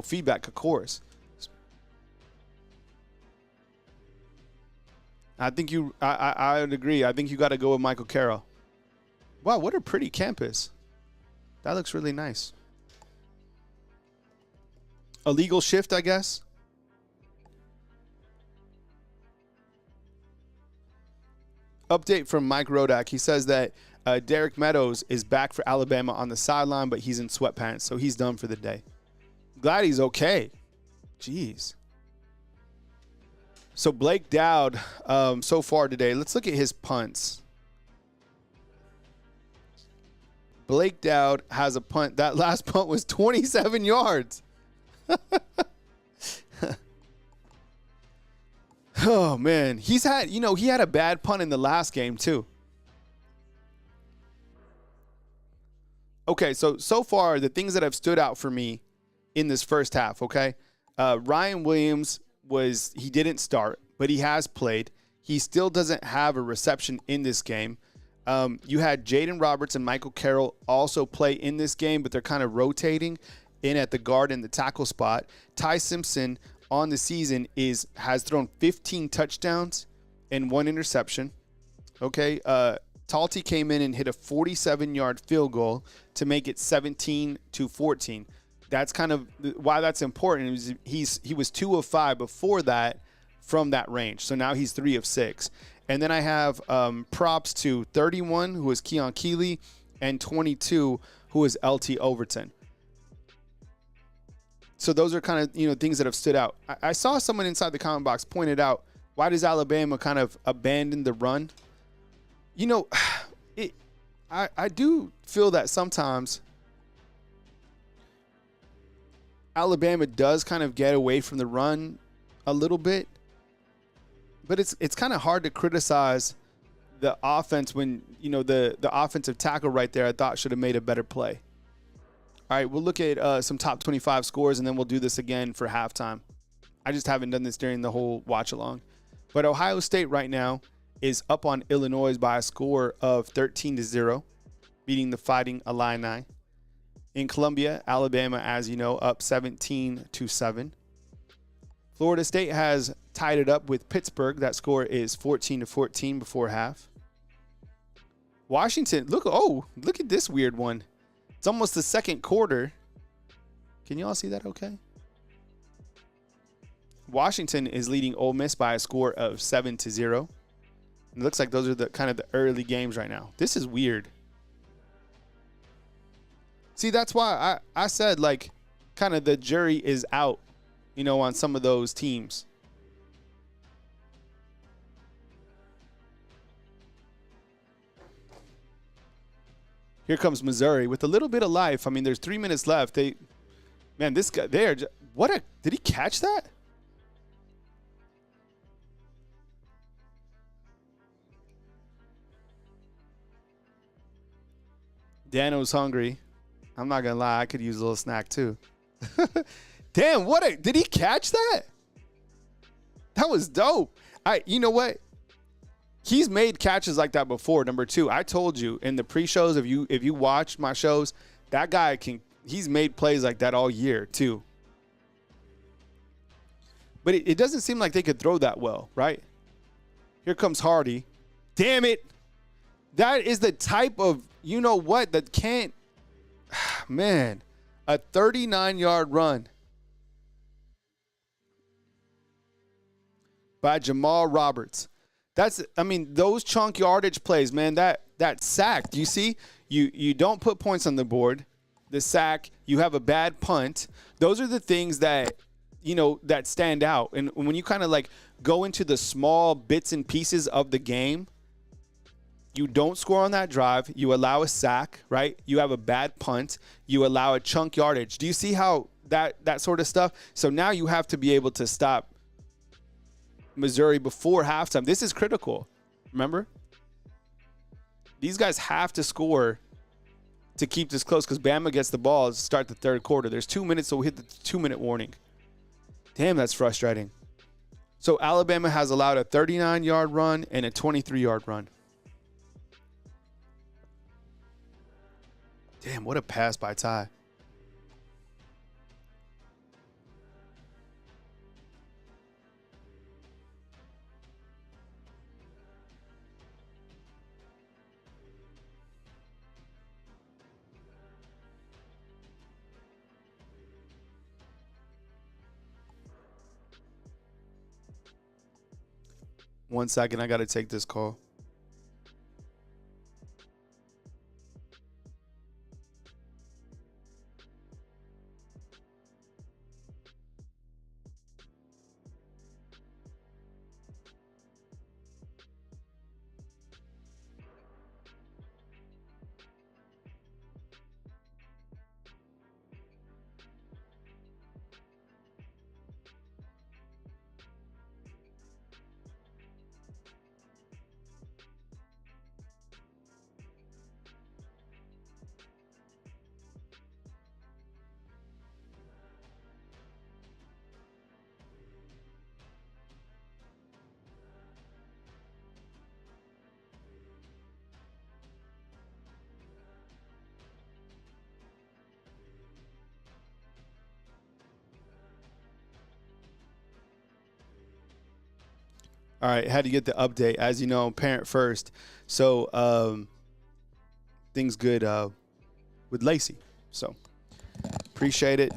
feedback, of course. I think I would agree. I think you got to go with Michael Carroll. Wow, what a pretty campus. That looks really nice. A legal shift, I guess. Update from Mike Rodak. He says that Derek Meadows is back for Alabama on the sideline, but he's in sweatpants, so he's done for the day. Glad he's okay. Jeez. So Blake Dowd, so far today, let's look at his punts. Blake Dowd has a punt. That last punt was 27 yards. Oh, man. He's had, he had a bad punt in the last game, too. Okay, so far, the things that have stood out for me in this first half, okay? Ryan Williams he didn't start, but he has played. He still doesn't have a reception in this game. You had Jaden Roberts and Michael Carroll also play in this game, but they're kind of rotating in at the guard and the tackle spot. Ty Simpson on the season has thrown 15 touchdowns and 1 interception. Okay, Talty came in and hit a 47-yard field goal to make it 17-14. That's kind of why that's important. He was 2 of 5 before that from that range. So now he's 3 of 6. And then I have props to 31, who is Keon Keeley, and 22, who is LT Overton. So those are kind of, things that have stood out. I saw someone inside the comment box pointed out, Why does Alabama kind of abandon the run? You know, I do feel that sometimes Alabama does kind of get away from the run a little bit, but it's kind of hard to criticize the offense when, you know, the offensive tackle right there I thought should have made a better play. All right, we'll look at some top 25 scores, and then we'll do this again for halftime. I just haven't done this during the whole watch along. But Ohio State right now is up on Illinois by a score of 13-0, beating the Fighting Illini. In Columbia, Alabama, as you know, up 17-7. Florida State has tied it up with Pittsburgh. That score is 14-14 before half. Washington, look at this weird one. It's almost the second quarter. Can you all see that okay? Washington is leading Ole Miss by a score of 7-0. It looks like those are the kind of the early games right now. This is weird. See, that's why I said, like, kind of the jury is out, you know, on some of those teams. Here comes Missouri with a little bit of life. I mean, there's 3 minutes left. This guy there, did he catch that? Dano's hungry. I'm not going to lie. I could use a little snack too. Damn, did he catch that? That was dope. You know what? He's made catches like that before. Number 2, I told you in the pre-shows, if you watch my shows, that guy he's made plays like that all year too. But it doesn't seem like they could throw that well, right? Here comes Hardy. Damn it. That is the type of, you know what, that can't, man, a 39-yard run by Jamal Roberts. Those chunk yardage plays, man, that sack, do you see? You don't put points on the board. The sack, you have a bad punt. Those are the things that, you know, that stand out. And when you kind of like go into the small bits and pieces of the game, you don't score on that drive. You allow a sack, right? You have a bad punt. You allow a chunk yardage. Do you see how that sort of stuff? So now you have to be able to stop Missouri before halftime. This is critical. Remember? These guys have to score to keep this close because Bama gets the ball to start the third quarter. There's 2 minutes, so we hit the 2-minute warning. Damn, that's frustrating. So Alabama has allowed a 39-yard run and a 23-yard run. Damn, what a pass by Ty. One second, I got to take this call. All right, had to get the update. As you know, parent first. So things good with Lacey. So appreciate it.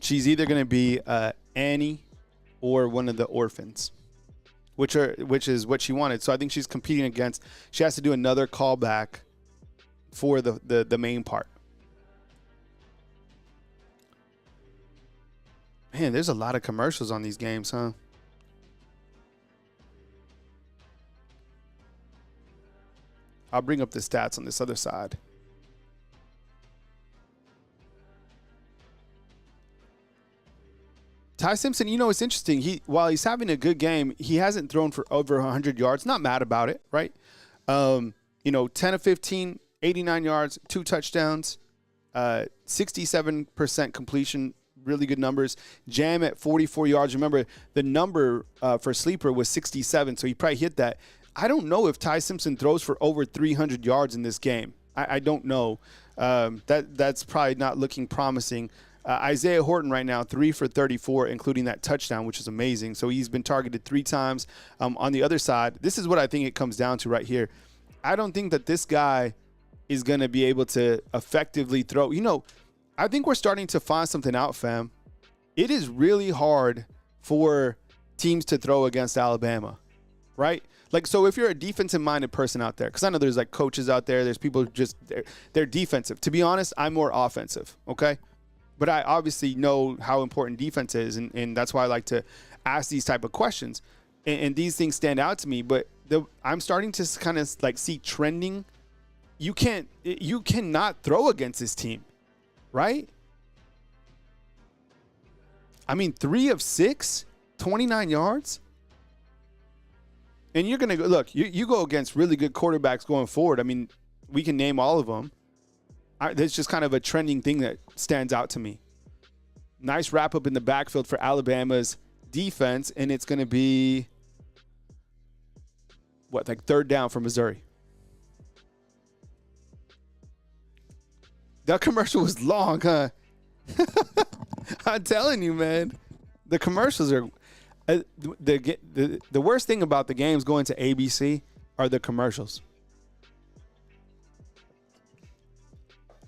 She's either going to be Annie or one of the orphans, which is what she wanted. So I think she's competing against. She has to do another callback for the main part. Man, there's a lot of commercials on these games, huh? I'll bring up the stats on this other side. Ty Simpson, you know, it's interesting. While he's having a good game, he hasn't thrown for over 100 yards. Not mad about it, right? 10 of 15, 89 yards, 2 touchdowns, 67% completion, really good numbers. Jam at 44 yards. Remember, the number for Sleeper was 67, so he probably hit that. I don't know if Ty Simpson throws for over 300 yards in this game. I don't know. That's probably not looking promising. Isaiah Horton right now, 3 for 34, including that touchdown, which is amazing. So he's been targeted 3 times. On the other side, this is what I think it comes down to right here. I don't think that this guy is going to be able to effectively throw. You know, I think we're starting to find something out, fam. It is really hard for teams to throw against Alabama, right? Like, so if you're a defensive-minded person out there, because I know there's, like, coaches out there, there's people who just, they're defensive. To be honest, I'm more offensive, okay? But I obviously know how important defense is, and that's why I like to ask these type of questions. And these things stand out to me, but I'm starting to kind of, like, see trending. You cannot throw against this team, right? I mean, 3 of 6, 29 yards. And you're going to go, look, you go against really good quarterbacks going forward. I mean, we can name all of them. There's just kind of a trending thing that stands out to me. Nice wrap up in the backfield for Alabama's defense, and it's going to be, like 3rd down for Missouri. That commercial was long, huh? I'm telling you, man. The commercials are the worst thing about the games going to ABC are the commercials.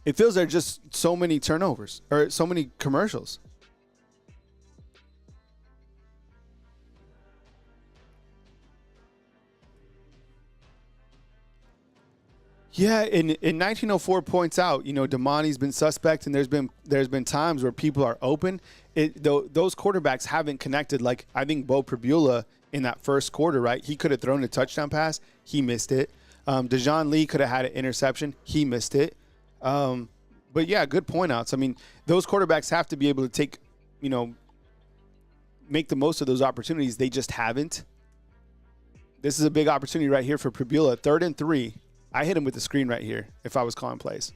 It feels there are just so many turnovers or so many commercials. Yeah, in 1904 points out, you know, Damani's been suspect, and there's been times where people are open. Those quarterbacks haven't connected. Like, I think Bo Pribula in that first quarter, right? He could have thrown a touchdown pass. He missed it. Dejon Lee could have had an interception. He missed it. But yeah, good point outs. I mean, those quarterbacks have to be able to take, you know, make the most of those opportunities. They just haven't. This is a big opportunity right here for Pribula. 3rd and 3. I hit him with the screen right here if I was calling plays.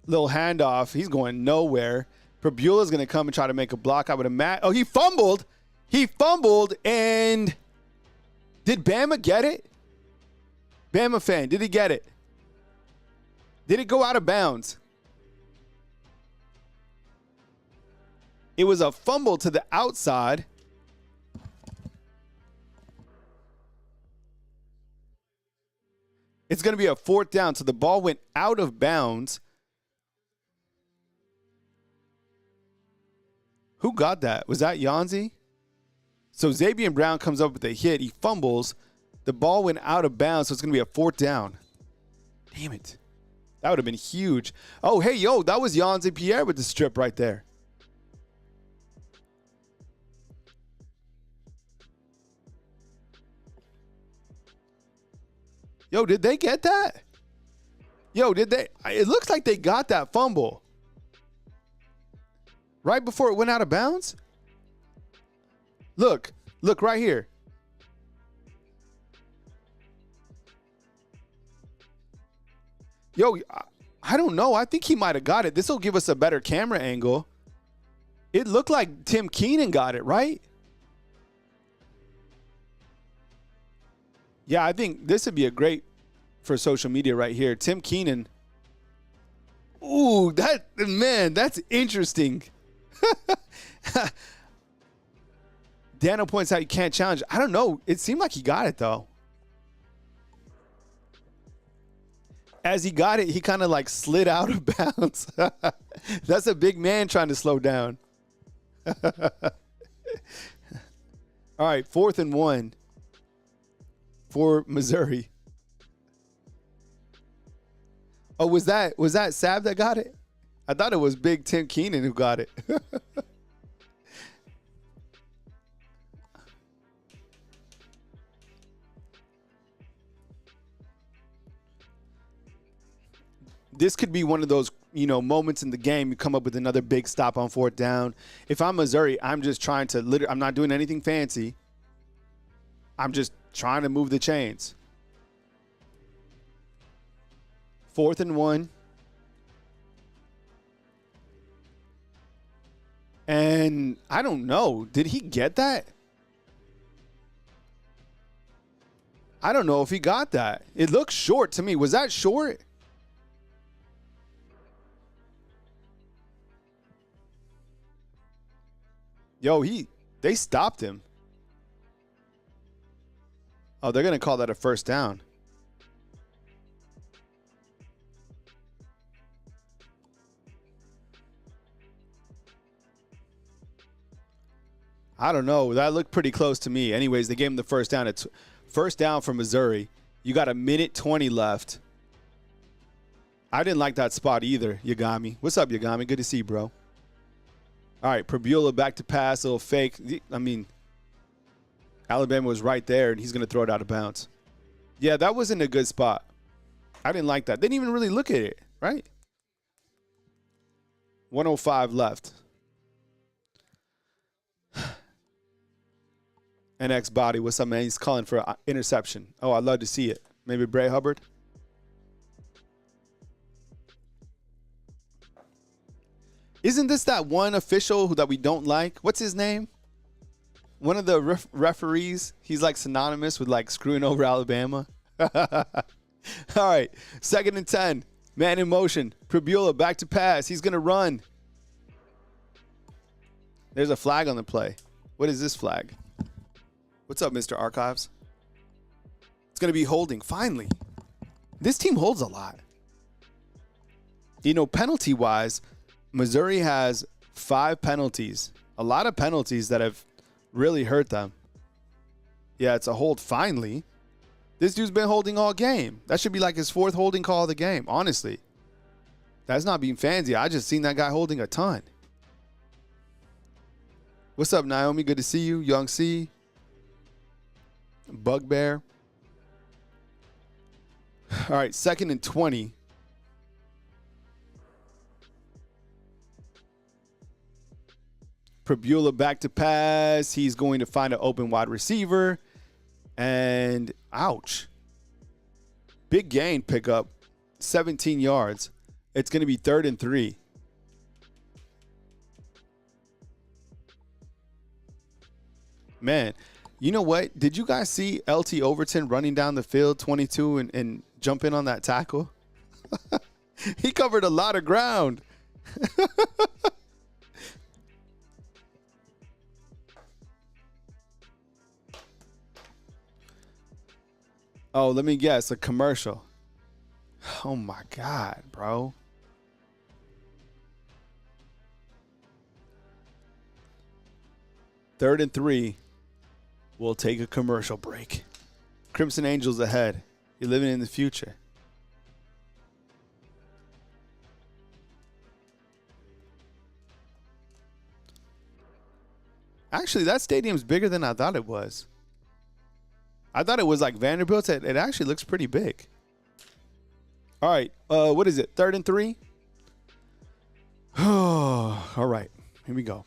Little handoff. He's going nowhere. Pribula's going to come and try to make a block. I would imagine. Oh, he fumbled. He fumbled. And did Bama get it? Bama fan, did he get it? Did it go out of bounds? It was a fumble to the outside. It's going to be a 4th down. So the ball went out of bounds. Who got that? Was that Yanzi? So Xavier Brown comes up with a hit. He fumbles. The ball went out of bounds, so it's going to be a 4th down. Damn it. That would have been huge. Oh, hey, yo, that was Yanzi Pierre with the strip right there. Yo, did they get that? Yo, did they? It looks like they got that fumble. Right before it went out of bounds? Look right here. Yo, I don't know. I think he might have got it. This will give us a better camera angle. It looked like Tim Keenan got it, right? Yeah, I think this would be a great for social media right here. Tim Keenan. Ooh, that's interesting. Dano points out you can't challenge. I don't know. It seemed like he got it, though. As he got it, he kind of like slid out of bounds. That's a big man trying to slow down. All right, 4th and 1 for Missouri. Oh, was that Sab that got it? I thought it was Big Tim Keenan who got it. this could be one of those, moments in the game. You come up with another big stop on 4th down. If I'm Missouri, I'm just trying to I'm not doing anything fancy. I'm just trying to move the chains. 4th and 1. And I don't know. Did he get that? I don't know if he got that. It looks short to me. Was that short? Yo, they stopped him. Oh, they're going to call that a first down. I don't know. That looked pretty close to me. Anyways, they gave him the first down. It's first down for Missouri. You got 1:20 left. I didn't like that spot either, Yagami. What's up, Yagami? Good to see you, bro. All right, Prebula back to pass, a little fake. I mean, Alabama was right there, and he's going to throw it out of bounds. Yeah, that wasn't a good spot. I didn't like that. They didn't even really look at it, right? 1:05 left. NX Body, what's up, man? He's calling for an interception. Oh, I'd love to see it. Maybe Bray Hubbard? Isn't this that one official that we don't like? What's his name? One of the referees. He's like synonymous with like screwing over Alabama. All right, 2nd and 10. Man in motion. Prebula back to pass. He's going to run. There's a flag on the play. What is this flag? What's up, Mr. Archives? It's going to be holding. Finally. This team holds a lot. Penalty-wise, Missouri has 5 penalties. A lot of penalties that have really hurt them. Yeah, it's a hold finally. This dude's been holding all game. That should be like his 4th holding call of the game, honestly. That's not being fancy. I just seen that guy holding a ton. What's up, Naomi? Good to see you. Young C. Bugbear. All right, 2nd and 20. Prebula back to pass. He's going to find an open wide receiver. And ouch. Big gain pickup. 17 yards. It's going to be 3rd and 3. Man, you know what? Did you guys see LT Overton running down the field 22 and jump in on that tackle? He covered a lot of ground. Oh, let me guess. A commercial. Oh, my God, bro. Third and 3. We'll take a commercial break. Crimson Angels ahead. You're living in the future. Actually, that stadium's bigger than I thought it was. I thought it was like Vanderbilt's. It actually looks pretty big. All right. What is it? 3rd and 3? Oh, all right. Here we go.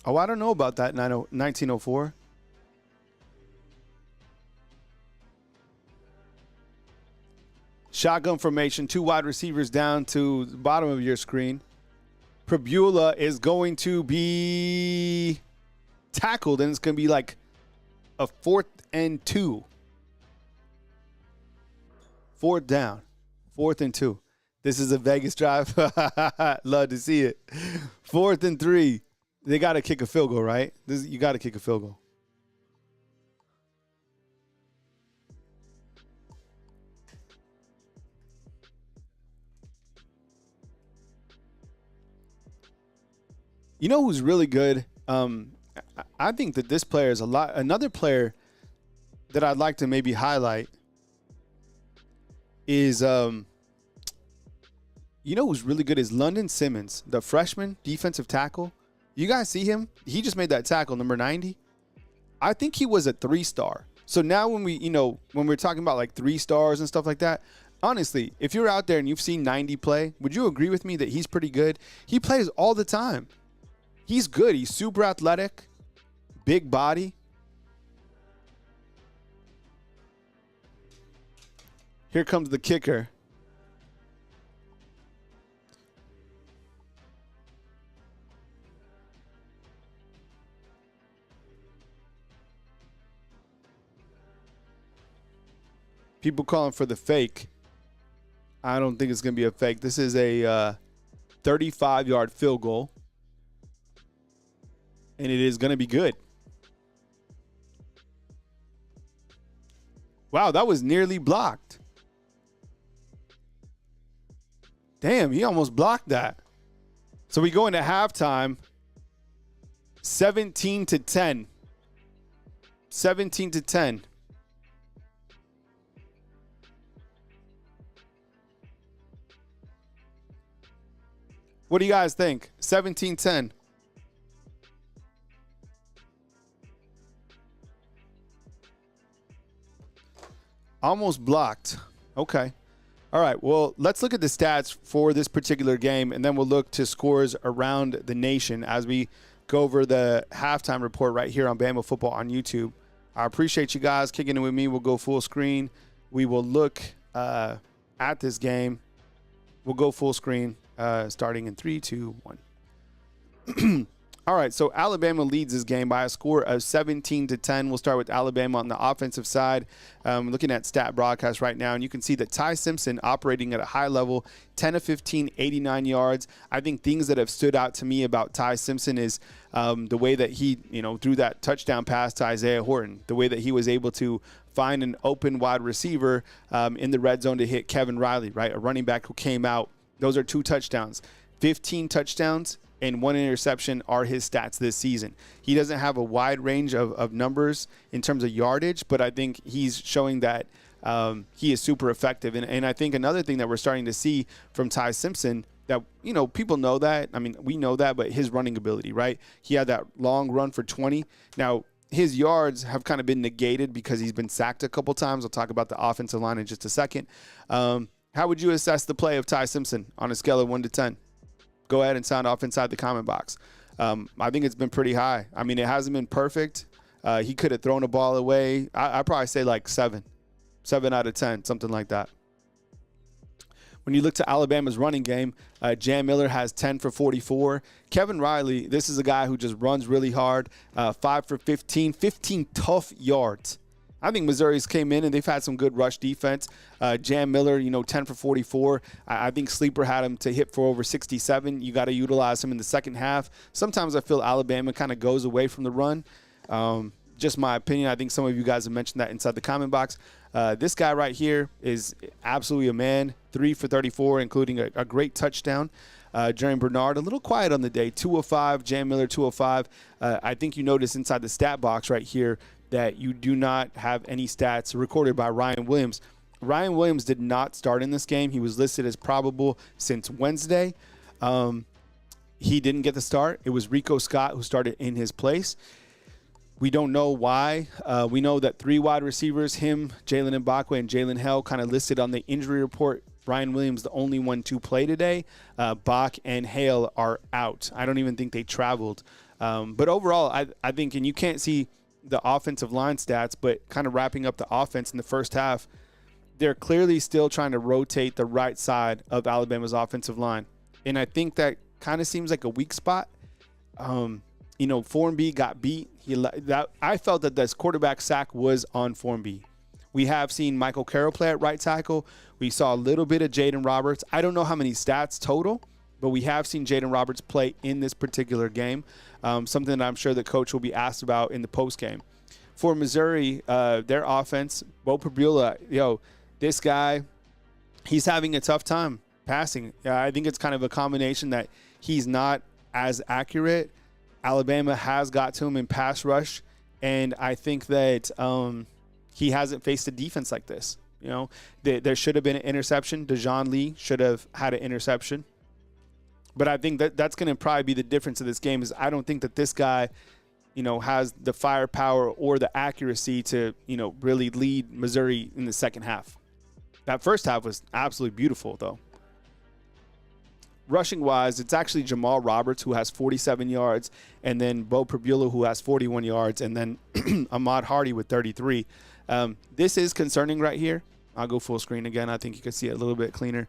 Oh, I don't know about that 1904. Shotgun formation, 2 wide receivers down to the bottom of your screen. Prebula is going to be tackled, and it's going to be like a 4th and 2. 4th down. 4th and 2. This is a Vegas drive. Love to see it. 4th and 3. They got to kick a field goal, right? You got to kick a field goal. You know who's really good? I think that this player is another player that I'd like to maybe highlight is, you know who's really good is London Simmons, the freshman defensive tackle. You guys see him? He just made that tackle, number 90. I think he was a 3-star. So now when when we're talking about like 3 stars and stuff like that, honestly, if you're out there and you've seen 90 play, would you agree with me that he's pretty good? He plays all the time. He's good. He's super athletic, big body. Here comes the kicker. People calling for the fake. I don't think it's going to be a fake. This is a 35-yard field goal. And it is going to be good. Wow, that was nearly blocked. Damn, he almost blocked that. So we go into halftime, 17-10. 17-10. What do you guys think? 17-10. Almost blocked. Okay. All right. Well, let's look at the stats for this particular game, and then we'll look to scores around the nation as we go over the halftime report right here on Bama Football on YouTube. I appreciate you guys kicking it with me. We'll go full screen. We will look at this game. We'll go full screen. Starting in 3, 2, 1. All right, so Alabama leads this game by a score of 17-10. We'll start with Alabama on the offensive side. Looking at stat broadcast right now, and you can see that Ty Simpson operating at a high level, 10 of 15, 89 yards. I think things that have stood out to me about Ty Simpson is the way that he, threw that touchdown pass to Isaiah Horton, the way that he was able to find an open wide receiver in the red zone to hit Kevin Riley, right, a running back who came out. Those are 2 touchdowns. 15 touchdowns and 1 interception are his stats this season. He doesn't have a wide range of numbers in terms of yardage, but I think he's showing that he is super effective. And I think another thing that we're starting to see from Ty Simpson that, people know that. I mean, we know that, but his running ability, right? He had that long run for 20. Now, his yards have kind of been negated because he's been sacked a couple times. I'll talk about the offensive line in just a second. How would you assess the play of Ty Simpson on a scale of 1 to 10? Go ahead and sound off inside the comment box. I think it's been pretty high. I mean, it hasn't been perfect. He could have thrown a ball away. I'd probably say like 7 out of 10, something like that. When you look to Alabama's running game, Jam Miller has 10 for 44. Kevin Riley, this is a guy who just runs really hard, 5 for 15, 15 tough yards. I think Missouri's came in and they've had some good rush defense. Jam Miller, 10 for 44. I think Sleeper had him to hit for over 67. You got to utilize him in the second half. Sometimes I feel Alabama kind of goes away from the run. Just my opinion. I think some of you guys have mentioned that inside the comment box. This guy right here is absolutely a man. 3 for 34, including a great touchdown. Jerry Bernard, a little quiet on the day. 205, Jam Miller 205. I think you notice inside the stat box right here that you do not have any stats recorded by Ryan Williams. Ryan Williams did not start in this game. He was listed as probable since Wednesday. He didn't get the start. It was Rico Scott who started in his place. We don't know why. We know that 3 wide receivers, him, Jalen Mbakwe, and Jalen Hell, kind of listed on the injury report. Ryan Williams, the only one to play today. Bach and Hale are out. I don't even think they traveled. But overall, I think, and you can't see the offensive line stats, but kind of wrapping up the offense in the first half, they're clearly still trying to rotate the right side of Alabama's offensive line. And I think that kind of seems like a weak spot. Formby got beat. I felt that this quarterback sack was on Formby. We have seen Michael Carroll play at right tackle. We saw a little bit of Jaden Roberts. I don't know how many stats total, but we have seen Jaden Roberts play in this particular game, something that I'm sure the coach will be asked about in the postgame. For Missouri, their offense, Bo Pribula, this guy, he's having a tough time passing. I think it's kind of a combination that he's not as accurate. Alabama has got to him in pass rush, and I think that he hasn't faced a defense like this. There should have been an interception. Dejon Lee should have had an interception. But I think that's going to probably be the difference of this game is I don't think that this guy has the firepower or the accuracy to, really lead Missouri in the second half. That first half was absolutely beautiful, though. Rushing-wise, it's actually Jamal Roberts, who has 47 yards, and then Bo Prabula, who has 41 yards, and then Ahmad Hardy with 33. This is concerning right here. I'll go full screen again. I think you can see it a little bit cleaner.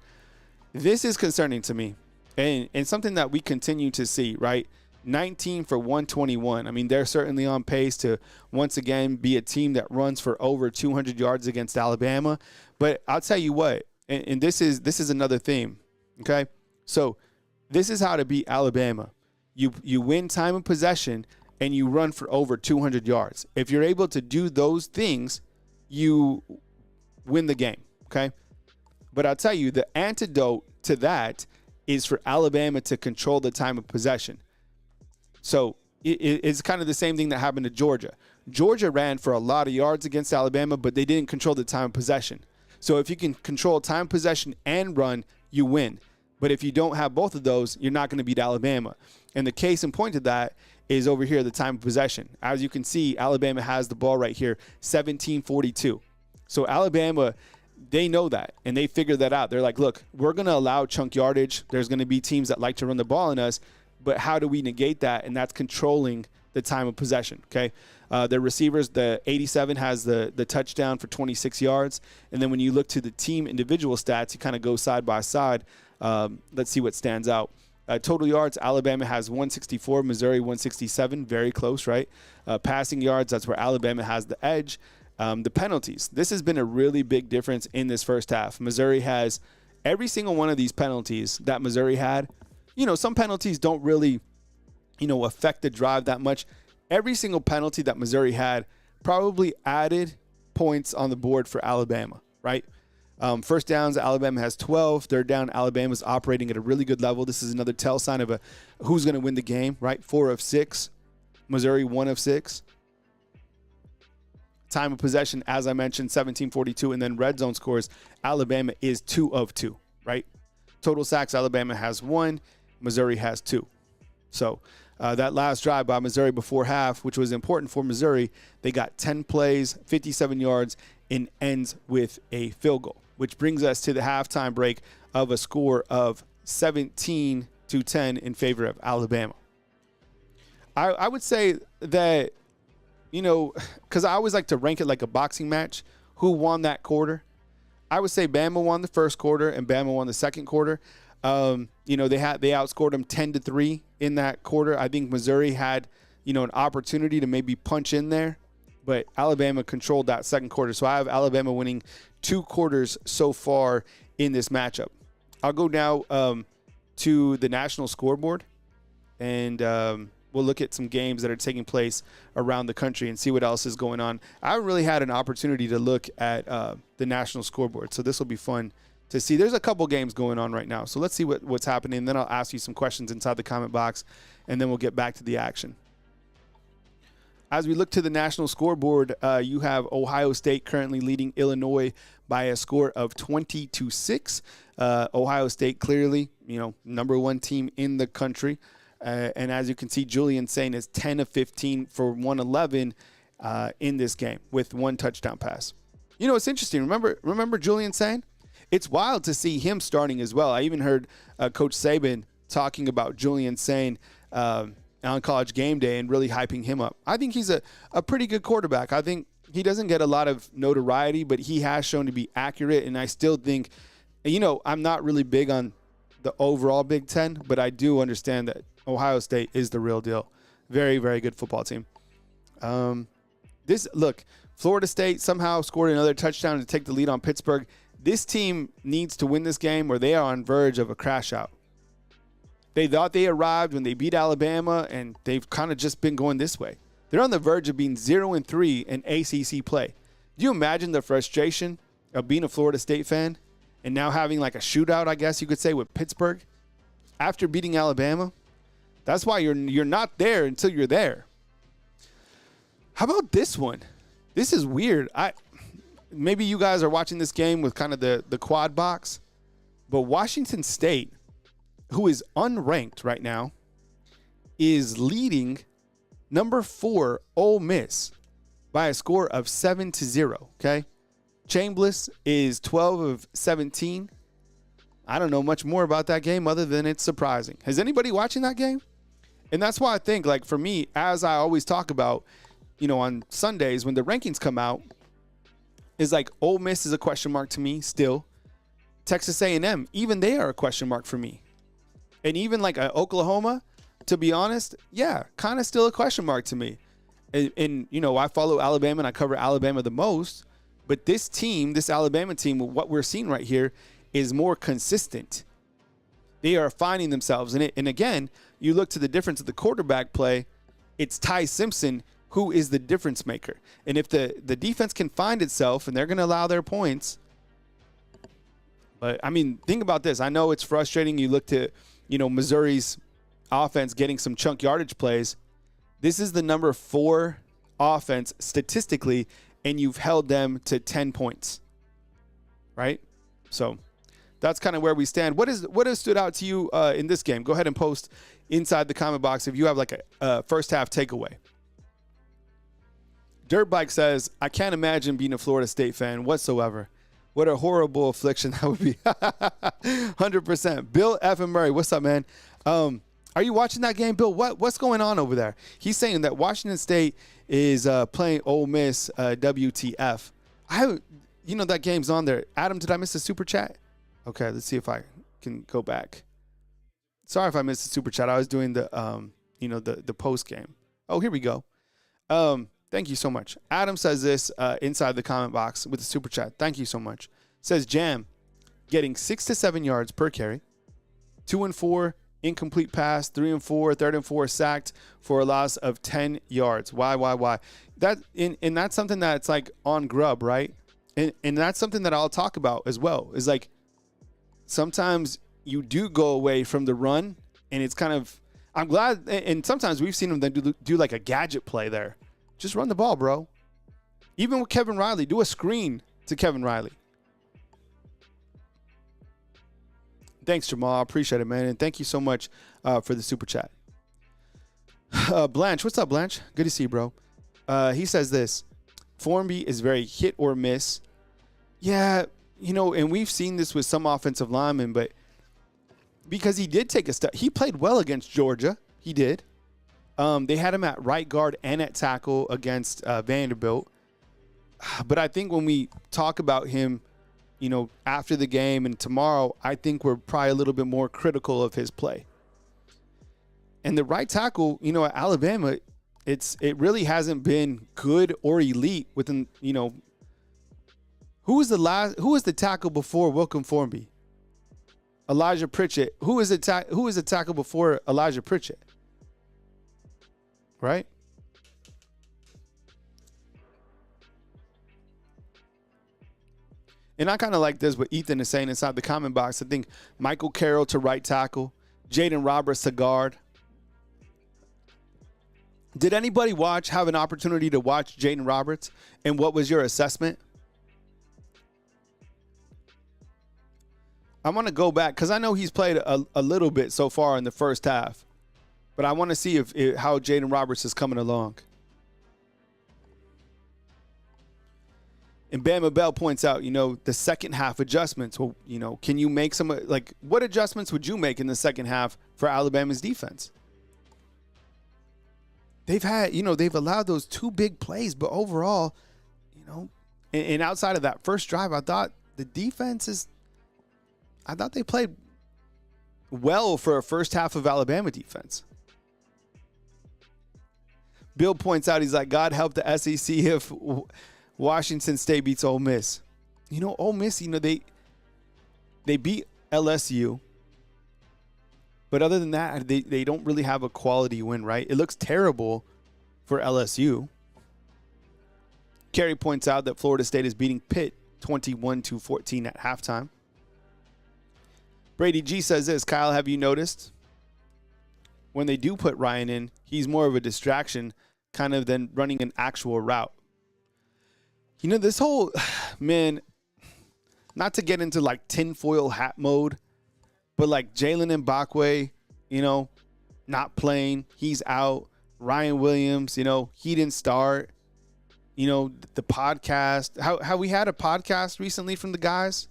This is concerning to me, and something that we continue to see, right? 19 for 121. I mean, they're certainly on pace to once again be a team that runs for over 200 yards against Alabama. But I'll tell you what, and this is another theme, okay? So this is how to beat Alabama. You win time of possession and you run for over 200 yards. If you're able to do those things, you win the game, okay? But I'll tell you, the antidote to that is for Alabama to control the time of possession. So it's kind of the same thing that happened to Georgia. Georgia ran for a lot of yards against Alabama, but they didn't control the time of possession. So if you can control time of possession and run, you win. But if you don't have both of those, you're not going to beat Alabama. And the case in point of that is over here, the time of possession. As you can see, Alabama has the ball right here, 17:42. So Alabama, they know that, and they figured that out. They're like, look, we're going to allow chunk yardage. There's going to be teams that like to run the ball on us, but how do we negate that? And that's controlling the time of possession, okay? The receivers, the 87 has the touchdown for 26 yards. And then when you look to the team individual stats, you kind of go side by side. Let's see what stands out. Total yards, Alabama has 164, Missouri 167, very close, right? Passing yards, that's where Alabama has the edge. The penalties, this has been a really big difference in this first half. Missouri has every single one of these penalties that Missouri had. Some penalties don't really, affect the drive that much. Every single penalty that Missouri had probably added points on the board for Alabama, right? First downs, Alabama has 12. Third down, Alabama's operating at a really good level. This is another tell sign of who's going to win the game, right? 4 of 6. Missouri, 1 of 6. Time of possession, as I mentioned, 17:42. And then red zone scores, Alabama is 2 of 2, right? Total sacks, Alabama has 1. Missouri has 2. So that last drive by Missouri before half, which was important for Missouri, they got 10 plays, 57 yards, and ends with a field goal, which brings us to the halftime break of a score of 17-10 in favor of Alabama. I would say that, because I always like to rank it like a boxing match, who won that quarter. I would say Bama won the first quarter and Bama won the second quarter. They outscored them 10-3 in that quarter. I think Missouri had, an opportunity to maybe punch in there, but Alabama controlled that second quarter. So I have Alabama winning 2 quarters so far in this matchup. I'll go now to the national scoreboard, and we'll look at some games that are taking place around the country and see what else is going on. I haven't really had an opportunity to look at the national scoreboard, so this will be fun to see. There's a couple games going on right now, so let's see what's happening. Then I'll ask you some questions inside the comment box, and then we'll get back to the action. As we look to the national scoreboard, you have Ohio State currently leading Illinois by a score of 20-6. Ohio State clearly, number 1 team in the country. And as you can see, Julian Sain is 10 of 15 for 111 in this game with 1 touchdown pass. It's interesting. Remember Julian Sain? It's wild to see him starting as well. I even heard Coach Saban talking about Julian Sain on College Game Day and really hyping him up. I think he's a pretty good quarterback. I think he doesn't get a lot of notoriety, but he has shown to be accurate. And I still think, I'm not really big on the overall Big Ten, but I do understand that Ohio State is the real deal. Very, very good football team. Florida State somehow scored another touchdown to take the lead on Pittsburgh. This team needs to win this game or they are on verge of a crash out. They thought they arrived when they beat Alabama, and they've kind of just been going this way. They're on the verge of being 0-3 in ACC play. Do you imagine the frustration of being a Florida State fan and now having like a shootout, I guess you could say, with Pittsburgh after beating Alabama? That's why you're not there until you're there. How about this one? This is weird. Maybe you guys are watching this game with kind of the quad box, but Washington State, who is unranked right now, is leading Number 4, Ole Miss by a score of 7-0, okay? Chambliss is 12 of 17. I don't know much more about that game other than it's surprising. Has anybody watching that game? And that's why I think, like, for me, as I always talk about, on Sundays when the rankings come out, is like Ole Miss is a question mark to me still. Texas A&M, even they are a question mark for me. And even like Oklahoma, to be honest, yeah, kind of still a question mark to me. And I follow Alabama and I cover Alabama the most. But this team, this Alabama team, what we're seeing right here is more consistent. They are finding themselves in it. And again, you look to the difference of the quarterback play, it's Ty Simpson who is the difference maker. And if the defense can find itself and they're going to allow their points. But, I mean, think about this. I know it's frustrating. You look to, Missouri's offense getting some chunk yardage plays. This is the number 4 offense statistically, and you've held them to 10 points, right? So that's kind of where we stand. What has stood out to you in this game? Go ahead and post inside the comment box if you have like a first half takeaway. Dirtbike says, I can't imagine being a Florida State fan whatsoever. What a horrible affliction that would be. 100%. Bill F. and Murray, what's up, man? Are you watching that game, Bill? What's going on over there? He's saying that Washington State is playing Ole Miss WTF. That game's on there. Adam, did I miss a super chat? Okay, let's see if I can go back. Sorry if I missed the super chat. I was doing the the post game. Oh, here we go. Thank you so much. Adam says this inside the comment box with the super chat. Thank you so much. Says Jam getting 6 to 7 yards per carry, 2 and 4 incomplete pass, 3 and 4, 3rd and 4 sacked for a loss of 10 yards. Why? And that's something that's like on Grub, right? And that's something that I'll talk about as well. Is like sometimes you do go away from the run, and it's kind of I'm glad. And sometimes we've seen them do like a gadget play there. Just run the ball, bro. Even with Kevin Riley, do a screen to Kevin Riley. Thanks, Jamal. I appreciate it, man. And thank you so much for the super chat. Blanche, what's up, Blanche? Good to see you, bro. He says this. Formby is very hit or miss. Yeah, and we've seen this with some offensive linemen, but because he did take a step. He played well against Georgia. He did. They had him at right guard and at tackle against Vanderbilt. But I think when we talk about him, after the game and tomorrow, I think we're probably a little bit more critical of his play. And the right tackle, at Alabama, it really hasn't been good or elite within, who was the tackle before Wilkin Formby? Elijah Pritchett. Who is the tackle before Elijah Pritchett? Right? And I kind of like this, what Ethan is saying inside the comment box. I think Michael Carroll to right tackle, Jaden Roberts to guard. Did anybody have an opportunity to watch Jaden Roberts? And what was your assessment? I want to go back because I know he's played a little bit so far in the first half. But I want to see how Jaden Roberts is coming along. And Bama Bell points out, the second half adjustments. Well, can you make some, what adjustments would you make in the second half for Alabama's defense? They've had, they've allowed those 2 big plays, but overall, and outside of that first drive, I thought the defense they played well for a first half of Alabama defense. Bill points out, he's like, God help the SEC if Washington State beats Ole Miss. Ole Miss, they beat LSU. But other than that, they don't really have a quality win, right? It looks terrible for LSU. Kerry points out that Florida State is beating Pitt 21-14 at halftime. Brady G says this, Kyle, have you noticed? When they do put Ryan in, he's more of a distraction kind of than running an actual route. This whole, man, not to get into like tinfoil hat mode, but like Jalen Mbakwe, not playing, he's out. Ryan Williams, he didn't start. The podcast. How we had a podcast recently from the guys.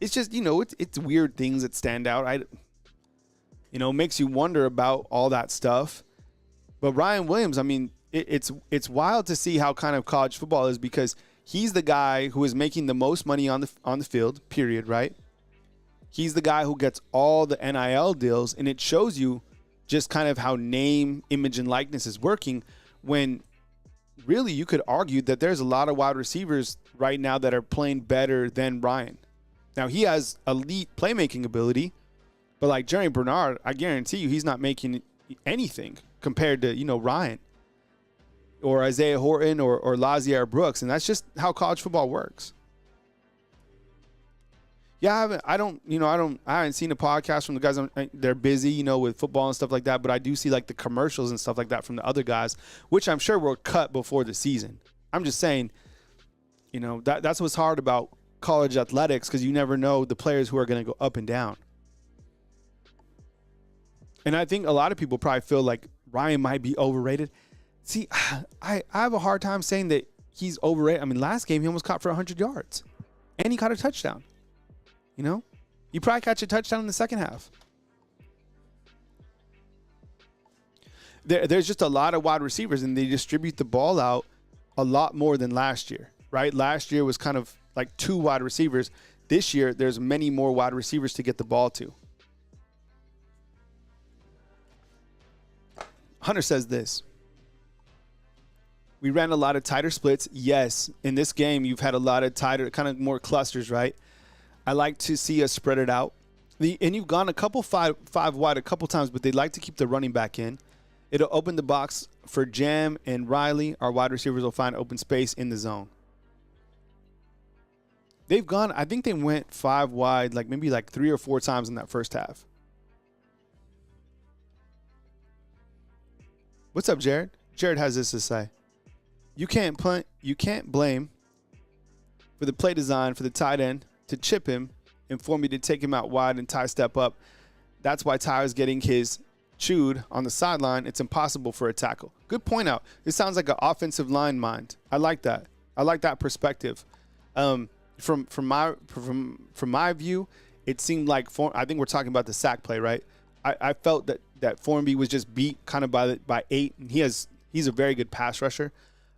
It's just, it's weird things that stand out. Makes you wonder about all that stuff. But Ryan Williams, I mean, it's wild to see how kind of college football is, because he's the guy who is making the most money on the field, period, right? He's the guy who gets all the NIL deals, and it shows you just kind of how name, image, and likeness is working, when really you could argue that there's a lot of wide receivers right now that are playing better than Ryan. Now, he has elite playmaking ability, but like Jerry Bernard, I guarantee you he's not making anything compared to, Ryan or Isaiah Horton or Lazier Brooks. And that's just how college football works. Yeah, I haven't seen a podcast from the guys. They're busy, with football and stuff like that. But I do see like the commercials and stuff like that from the other guys, which I'm sure were cut before the season. I'm just saying, that's what's hard about college athletics, because you never know the players who are going to go up and down. And I think a lot of people probably feel like Ryan might be overrated. See, I have a hard time saying that he's overrated. I mean, last game he almost caught for 100 yards, and he caught a touchdown. You probably catch a touchdown in the second half. There's just a lot of wide receivers, and they distribute the ball out a lot more than last year, right? Last year was kind of like 2 wide receivers. This year, there's many more wide receivers to get the ball to. Hunter says this: we ran a lot of tighter splits. Yes, in this game, you've had a lot of tighter, kind of more clusters, right? I like to see us spread it out. And you've gone a couple five wide a couple times, but they like to keep the running back in. It'll open the box for Jam and Riley. Our wide receivers will find open space in the zone. They've gone, I think they went 5 wide, maybe 3 or 4 times in that first half. What's up, Jared? Jared has this to say: you can't blame for the play design for the tight end to chip him and for me to take him out wide and Ty step up. That's why Ty is getting his chewed on the sideline. It's impossible for a tackle. Good point out. It sounds like an offensive line mind. I like that. I like that perspective. From my view, it seemed like I think we're talking about the sack play, right? I felt that Formby was just beat kind of by 8. And he's a very good pass rusher.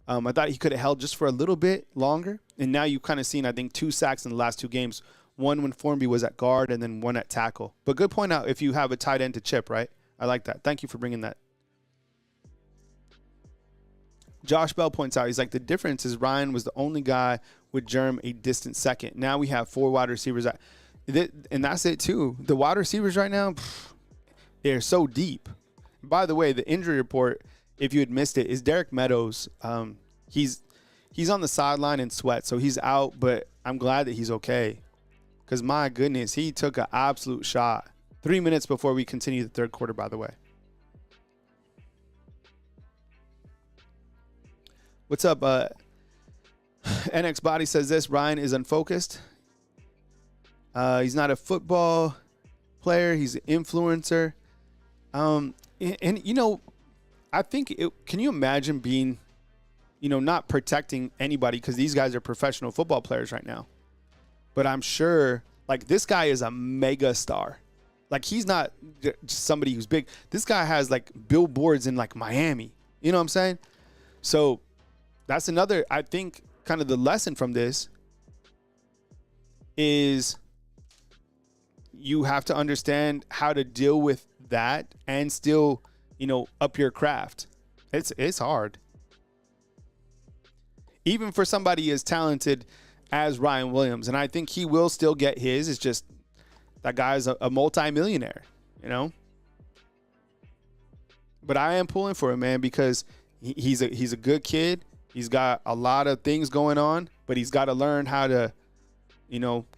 I thought he could have held just for a little bit longer. And now you've kind of seen, I think, 2 sacks in the last 2 games. One when Formby was at guard, and then one at tackle. But good point out if you have a tight end to chip, right? I like that. Thank you for bringing that. Josh Bell points out, he's like, the difference is Ryan was the only guy with Germ a distant second. Now we have 4 wide receivers. And that's it, too. The wide receivers right now, they're so deep. By the way, the injury report, if you had missed it, is Derek Meadows. He's on the sideline in sweat, so he's out, but I'm glad that he's okay. Because, my goodness, he took an absolute shot. 3 minutes before we continue the third quarter, by the way. What's up? NX Body says this: Ryan is unfocused. He's not a football player. He's an influencer. And I think can you imagine being, not protecting anybody, because these guys are professional football players right now. But I'm sure, this guy is a mega star. He's not just somebody who's big. This guy has, billboards in, Miami. You know what I'm saying? So that's another, I think, kind of the lesson from this is you have to understand how to deal with that and still, up your craft. It's hard. Even for somebody as talented as Ryan Williams. And I think he will still get his. It's just that guy's a multi-millionaire, But I am pulling for him, man, because he's a good kid. He's got a lot of things going on, but he's got to learn how to,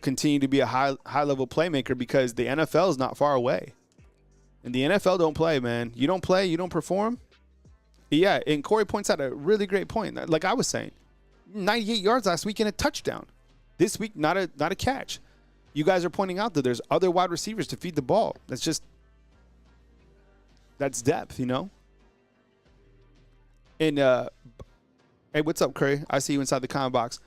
continue to be a high-level playmaker, because the NFL is not far away. And the NFL don't play, man. You don't play, you don't perform. Yeah, and Corey points out a really great point. Like I was saying, 98 yards last week and a touchdown. This week, not a catch. You guys are pointing out that there's other wide receivers to feed the ball. That's just that's depth, you know. And hey, what's up, Curry? I see you inside the comment box.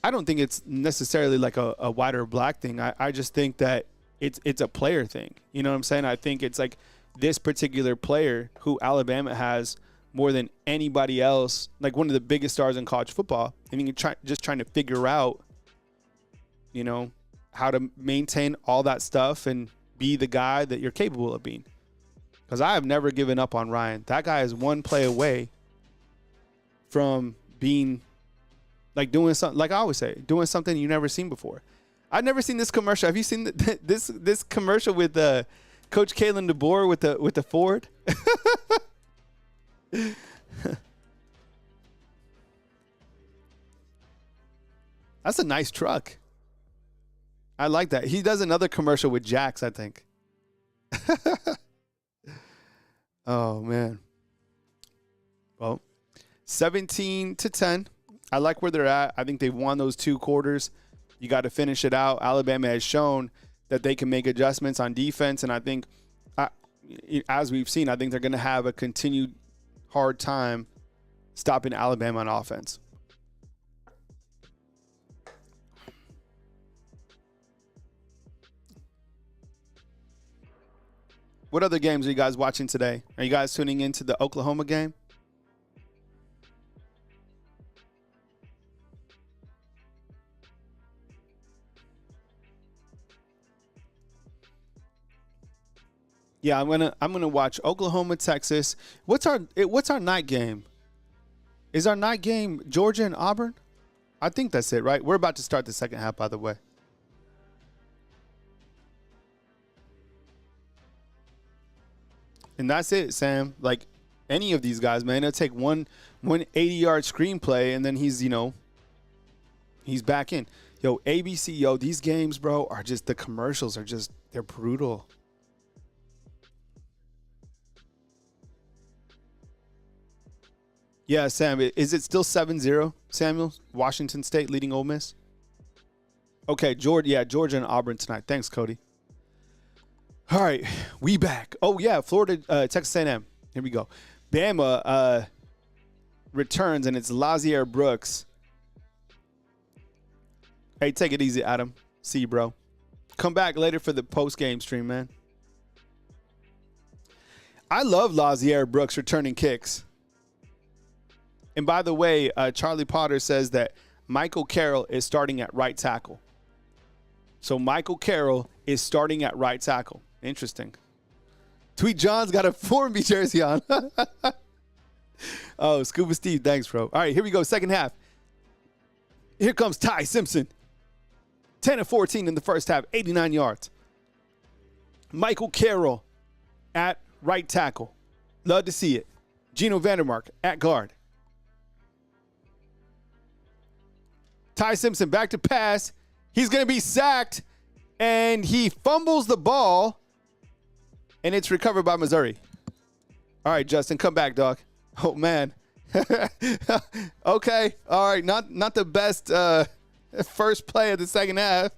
I don't think it's necessarily like a white or black thing. I just think that it's a player thing. You know what I'm saying? I think it's like this particular player who Alabama has more than anybody else, like one of the biggest stars in college football. I mean, just trying to figure out, you know, how to maintain all that stuff and be the guy that you're capable of being. Because I have never given up on Ryan. That guy is one play away from being like doing something, like I always say, doing something you've never seen before. I've never seen this commercial. Have you seen this commercial with Coach Kalen DeBoer with the Ford? That's a nice truck. I like that. He does another commercial with Jax, I think. Oh, man. Well, 17-10. I like where they're at. I think they've won those 2 quarters. You got to finish it out. Alabama has shown that they can make adjustments on defense, and I think, as we've seen, I think they're going to have a continued hard time stopping Alabama on offense. What other games are you guys watching today? Are you guys tuning into the Oklahoma game? Yeah, I'm gonna watch Oklahoma, Texas. What's our night game? Is our night game Georgia and Auburn? I think that's it, right? We're about to start the second half, by the way. And that's it, Sam. Like any of these guys, man, it'll take one 80-yard screenplay, and then he's back in. Yo, ABC, these games, bro, are just, the commercials are just, they're brutal. Yeah, Sam, is it still 7-0, Samuel? Washington State leading Ole Miss? Okay, Georgia and Auburn tonight. Thanks, Cody. All right, we back. Oh, yeah, Florida, Texas A&M. Here we go. Bama returns, and it's Lazier Brooks. Hey, take it easy, Adam. See you, bro. Come back later for the post-game stream, man. I love Lazier Brooks returning kicks. And by the way, Charlie Potter says that Michael Carroll is starting at right tackle. So Michael Carroll is starting at right tackle. Interesting. Tweet John's got a Formby jersey on. Oh, Scuba Steve, thanks, bro. All right, here we go, second half. Here comes Ty Simpson. 10-14 in the first half, 89 yards. Michael Carroll at right tackle. Love to see it. Geno Vandermark at guard. Ty Simpson back to pass. He's going to be sacked, and he fumbles the ball, and it's recovered by Missouri. All right, Justin, come back, dog. Oh, man. Okay. All right, not the best first play of the second half.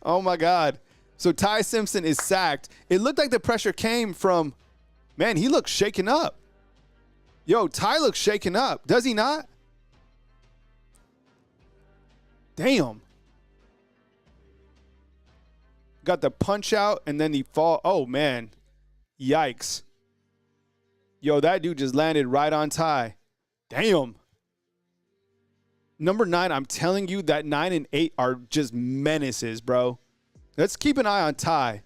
Oh, my God. So Ty Simpson is sacked. It looked like the pressure came from, man, he looks shaken up. Yo, Ty looks shaken up. Does he not? Damn. Got the punch out, and then he fall. Oh, man. Yikes. Yo, that dude just landed right on Ty. Damn. Number 9, I'm telling you that 9 and 8 are just menaces, bro. Let's keep an eye on Ty.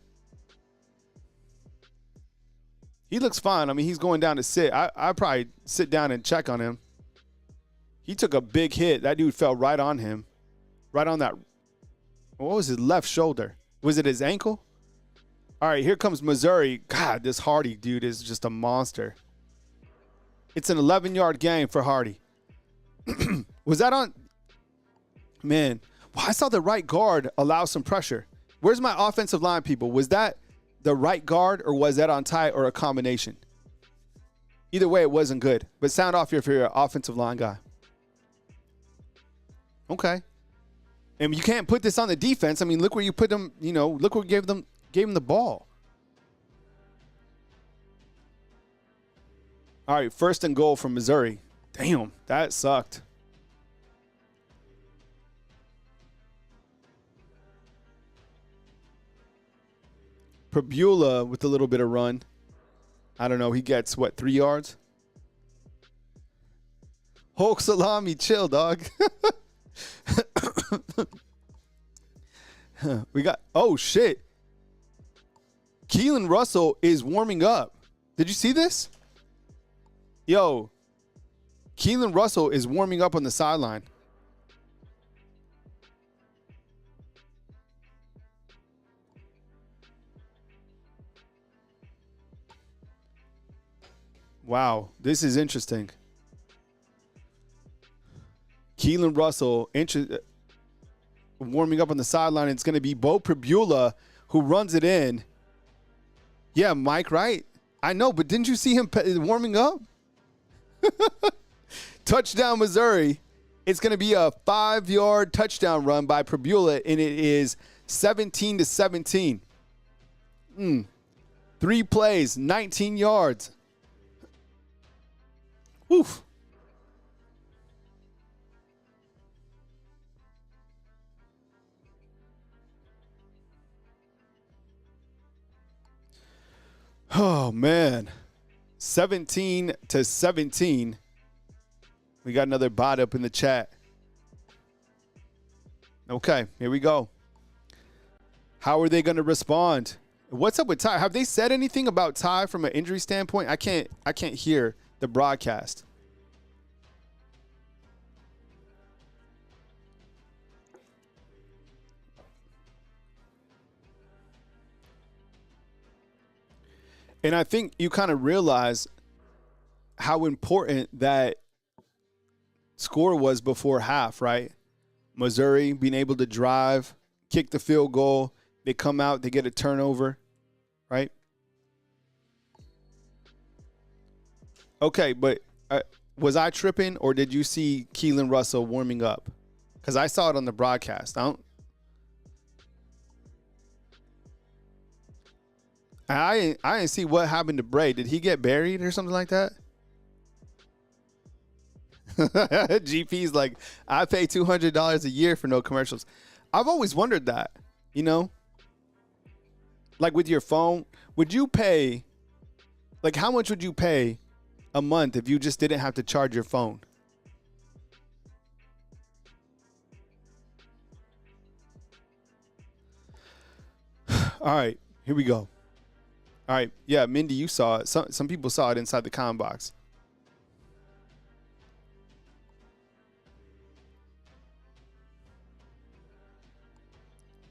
He looks fine. I mean, he's going down to sit. I probably sit down and check on him. He took a big hit. That dude fell right on him. Right on that. What was his left shoulder? Was it his ankle? All right, here comes Missouri. God, this Hardy dude is just a monster. It's an 11-yard game for Hardy. Was that on? Man, well, I saw the right guard allow some pressure. Where's my offensive line, people? Was that the right guard, or was that on Ty, or a combination? Either way, it wasn't good. But sound off here if you're an offensive line guy. Okay. And you can't put this on the defense. I mean, look where you put them, look where gave him the ball. All right, 1st and goal from Missouri. Damn, that sucked. Prebula with a little bit of run. I don't know. He gets, 3 yards? Hulk salami, chill, dog. We got, oh, shit. Keelan Russell is warming up. Did you see this? Yo, Keelan Russell is warming up on the sideline. Wow, this is interesting. Keelan Russell warming up on the sideline. It's going to be Bo Prebula who runs it in. Yeah, Mike, right? I know, but didn't you see him warming up? Touchdown, Missouri. It's going to be a 5-yard touchdown run by Prebula, and it is 17-17. 3 plays, 19 yards. Woof. Oh, man. 17-17. We got another bot up in the chat. Okay, here we go. How are they going to respond? What's up with Ty? Have they said anything about Ty from an injury standpoint? I can't hear the broadcast. And I think you kind of realize how important that score was before half, right? Missouri being able to drive, kick the field goal, they come out, they get a turnover, right? Okay, but was I tripping, or did you see Keelan Russell warming up? Because I saw it on the broadcast. I didn't see what happened to Bray. Did he get buried or something like that? GP's like, I pay $200 a year for no commercials. I've always wondered that, you know? Like with your phone, would you pay, like how much would you pay a month if you just didn't have to charge your phone? All right, here we go. All right, yeah, Mindy, you saw it. Some people saw it inside the comment box.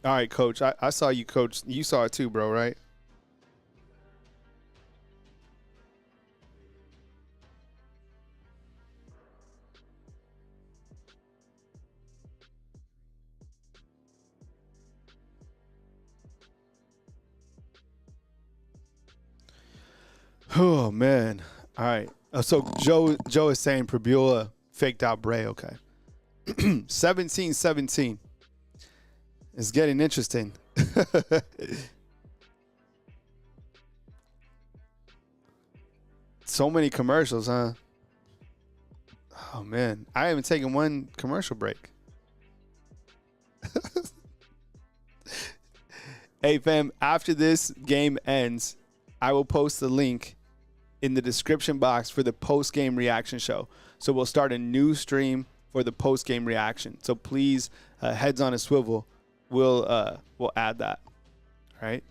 All right, Coach. I saw you, Coach. You saw it too, bro, right? Oh, man. All right. So Joe is saying Prebula faked out Bray. Okay. 17-17. It's getting interesting. So many commercials, huh? Oh, man. I haven't taken one commercial break. Hey, fam, after this game ends, I will post the link in the description box for the post-game reaction show. So we'll start a new stream for the post-game reaction. So please, heads on a swivel. We'll add that. All right.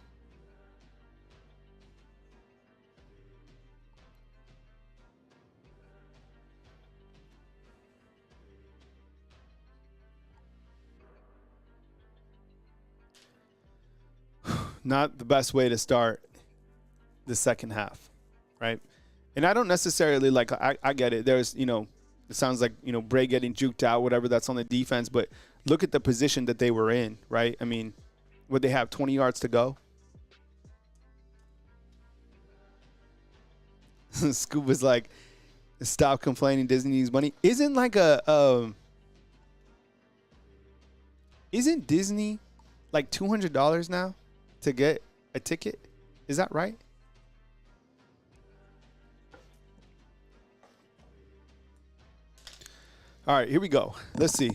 Not the best way to start the second half, right? And I don't necessarily like, I get it. There's, it sounds like, Bray getting juked out, whatever, that's on the defense, but look at the position that they were in, right? I mean, would they have 20 yards to go? Scoop was like, stop complaining, Disney needs money. Isn't Disney like $200 now to get a ticket? Is that right? All right, here we go. Let's see.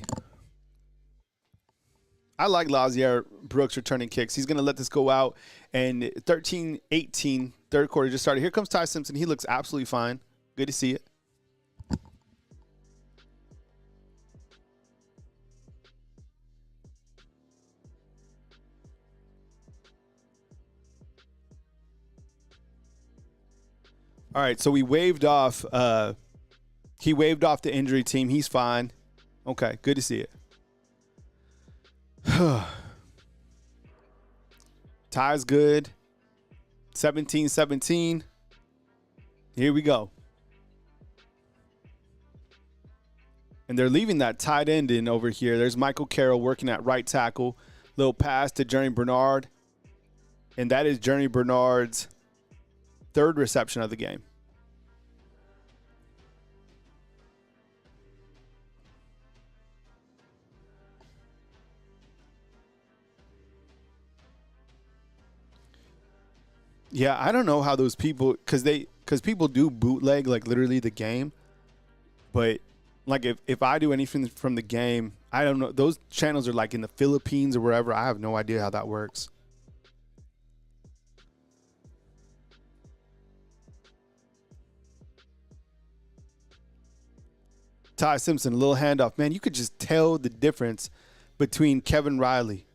I like Lazier Brooks returning kicks. He's going to let this go out. And 13-18, third quarter just started. Here comes Ty Simpson. He looks absolutely fine. Good to see it. All right, so we waved off. He waved off the injury team. He's fine. Okay, good to see it. Ty's good. 17-17. Here we go. And they're leaving that tight end in over here. There's Michael Carroll working at right tackle. Little pass to Journey Bernard. And that is Journey Bernard's third reception of the game. Yeah, I don't know how those people, because people do bootleg like literally the game, but like if I do anything from the game, I don't know. Those channels are like in the Philippines or wherever. I have no idea how that works. Ty Simpson, a little handoff. Man, you could just tell the difference between Kevin Riley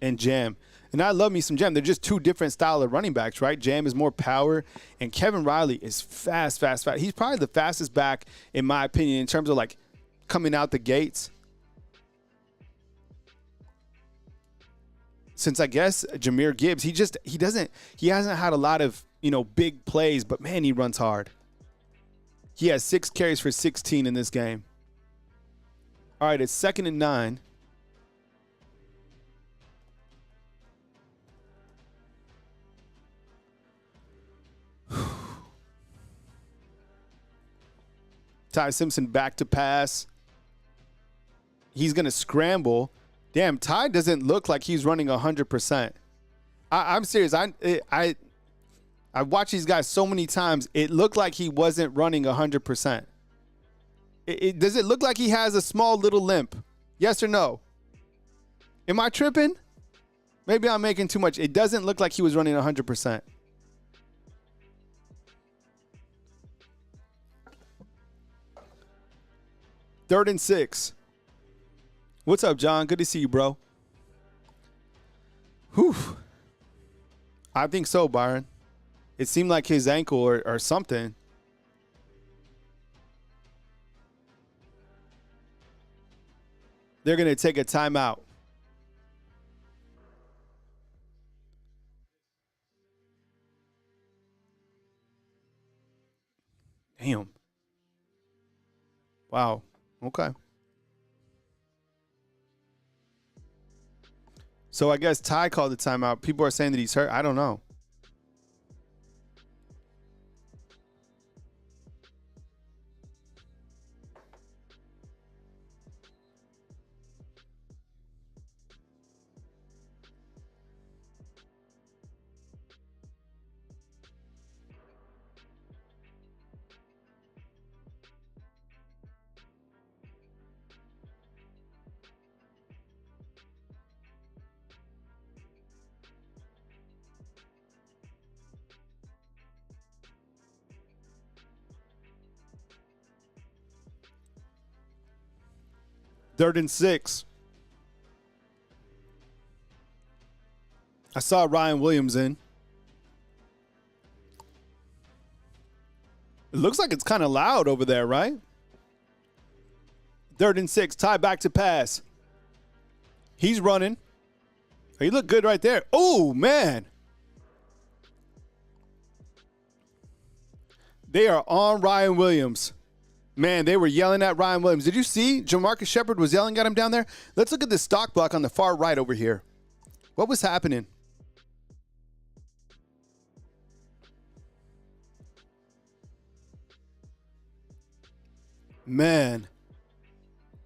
and Jam. And I love me some Jam. They're just two different style of running backs, right? Jam is more power, and Kevin Riley is fast. He's probably the fastest back, in my opinion, in terms of like coming out the gates. Since I guess Jahmyr Gibbs, he hasn't had a lot of, big plays, but man, he runs hard. He has 6 carries for 16 in this game. All right, it's 2nd and 9. Ty Simpson back to pass. He's going to scramble. Damn, Ty doesn't look like he's running 100%. I'm serious. I watched these guys so many times. It looked like he wasn't running 100%. Does it look like he has a small little limp? Yes or no? Am I tripping? Maybe I'm making too much. It doesn't look like he was running 100%. Third and 6. What's up, John? Good to see you, bro. Whew. I think so, Byron. It seemed like his ankle or something. They're going to take a timeout. Damn. Wow. Okay. So I guess Ty called the timeout. People are saying that he's hurt. I don't know. Third and 6. I saw Ryan Williams in. It looks like it's kind of loud over there, right? Third and 6. Ty back to pass. He's running. He looked good right there. Oh, man. They are on Ryan Williams. Man, they were yelling at Ryan Williams. Did you see Jamarcus Shepard was yelling at him down there? Let's look at the stock block on the far right over here. What was happening? Man,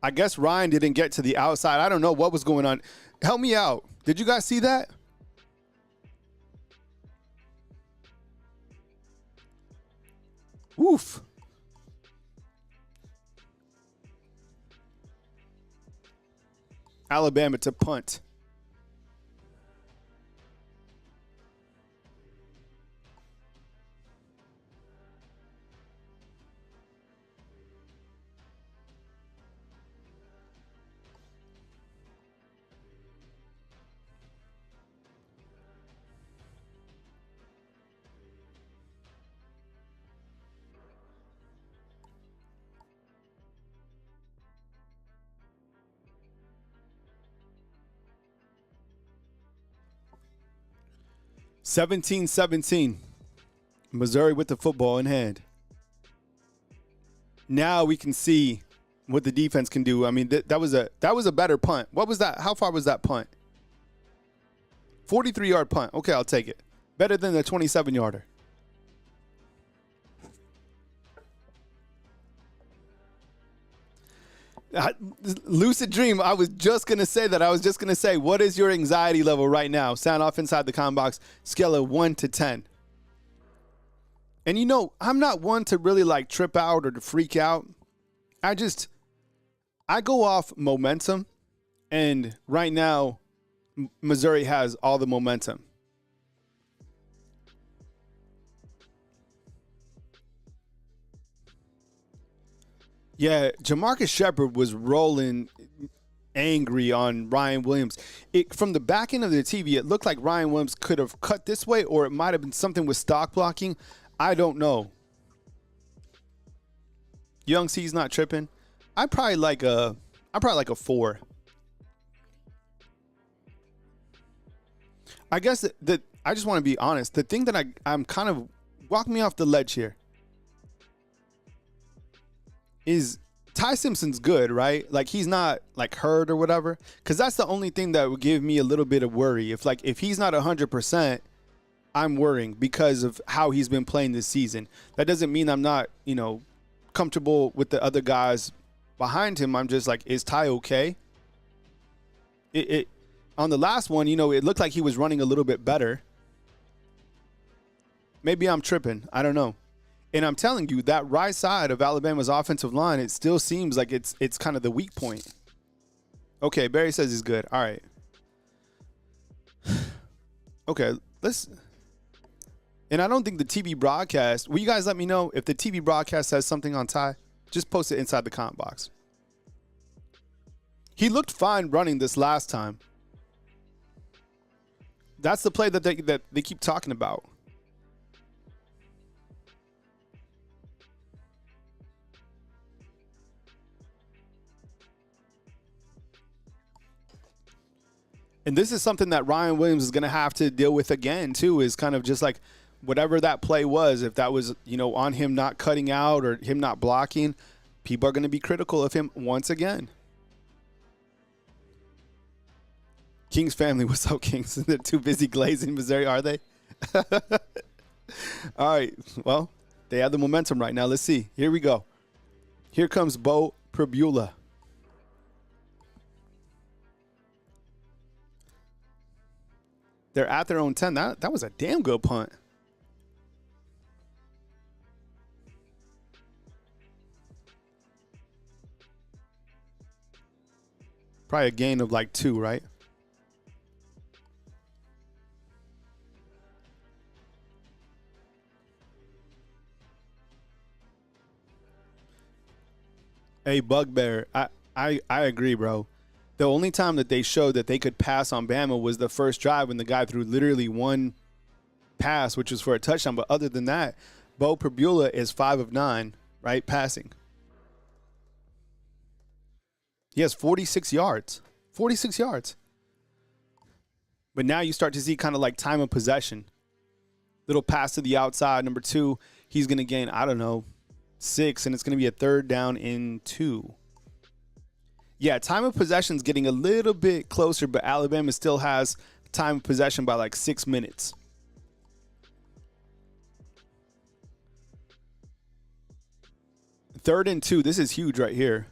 I guess Ryan didn't get to the outside. I don't know what was going on. Help me out. Did you guys see that? Woof. Alabama to punt. (17-17). Missouri with the football in hand. Now we can see what the defense can do. I mean, that was a better punt. What was that? How far was that punt? 43-yard punt. Okay, I'll take it. Better than the 27-yarder. Lucid dream. I was just going to say that. I was just going to say, what is your anxiety level right now? Sound off inside the comment box. Scale of 1 to 10. And you know, I'm not one to really like trip out or to freak out. I go off momentum. And right now, Missouri has all the momentum. Yeah, Jamarcus Shepard was rolling angry on Ryan Williams. From the back end of the TV, it looked like Ryan Williams could have cut this way, or it might have been something with stock blocking. I don't know. Young C's not tripping. I'm probably like a 4. I guess that I just want to be honest. The thing that I'm kind of walk me off the ledge here is Ty Simpson's good, right? Like he's not like hurt or whatever. Because that's the only thing that would give me a little bit of worry. If he's not 100%, I'm worrying because of how he's been playing this season. That doesn't mean I'm not, comfortable with the other guys behind him. I'm just like, is Ty okay? It on the last one, it looked like he was running a little bit better. Maybe I'm tripping. I don't know. And I'm telling you, that right side of Alabama's offensive line, it still seems like it's kind of the weak point. Okay, Barry says he's good. All right. Okay, and I don't think the TV broadcast, will you guys let me know if the TV broadcast has something on Ty? Just post it inside the comment box. He looked fine running this last time. That's the play that they keep talking about. And this is something that Ryan Williams is going to have to deal with again, too, is kind of just like whatever that play was, if that was, on him not cutting out or him not blocking, people are going to be critical of him once again. King's family, what's up, Kings? They're too busy glazing Missouri, are they? All right, well, they have the momentum right now. Let's see. Here we go. Here comes Bo Prabula. They're at their own 10. That was a damn good punt. Probably a gain of like 2, right? Hey, Bugbear, I agree, bro. The only time that they showed that they could pass on Bama was the first drive when the guy threw literally one pass, which was for a touchdown. But other than that, Bo Prabula is 5 of 9, right, passing. He has 46 yards. 46 yards. But now you start to see kind of like time of possession. Little pass to the outside. Number 2, he's going to gain, 6, and it's going to be a 3rd down and 2. Yeah, time of possession is getting a little bit closer, but Alabama still has time of possession by like 6 minutes. Third and 2. This is huge right here.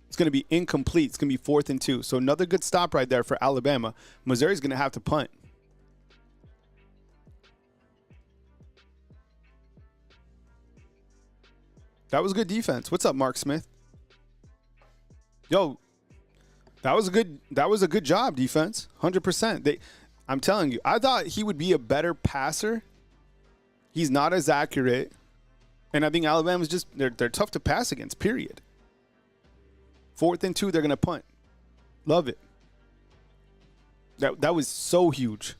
It's going to be incomplete. It's going to be 4th and 2. So another good stop right there for Alabama. Missouri's going to have to punt. That was good defense. What's up, Mark Smith? Yo, that was a good job, defense. 100%. I'm telling you, I thought he would be a better passer. He's not as accurate. And I think Alabama's just they're tough to pass against, period. 4th and 2, they're going to punt. Love it. That was so huge.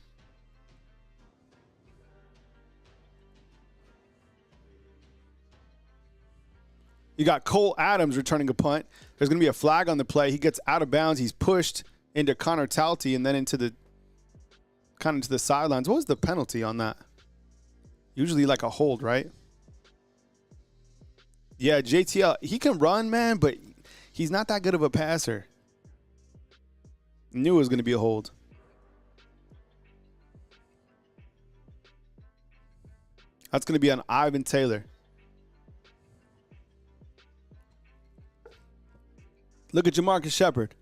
You got Cole Adams returning a punt. There's going to be a flag on the play. He gets out of bounds. He's pushed into Connor Talty and then into the sidelines. What was the penalty on that? Usually like a hold, right? Yeah, JTL, he can run, man, but he's not that good of a passer. Knew it was going to be a hold. That's going to be on Ivan Taylor. Look at Jamarcus Shepard.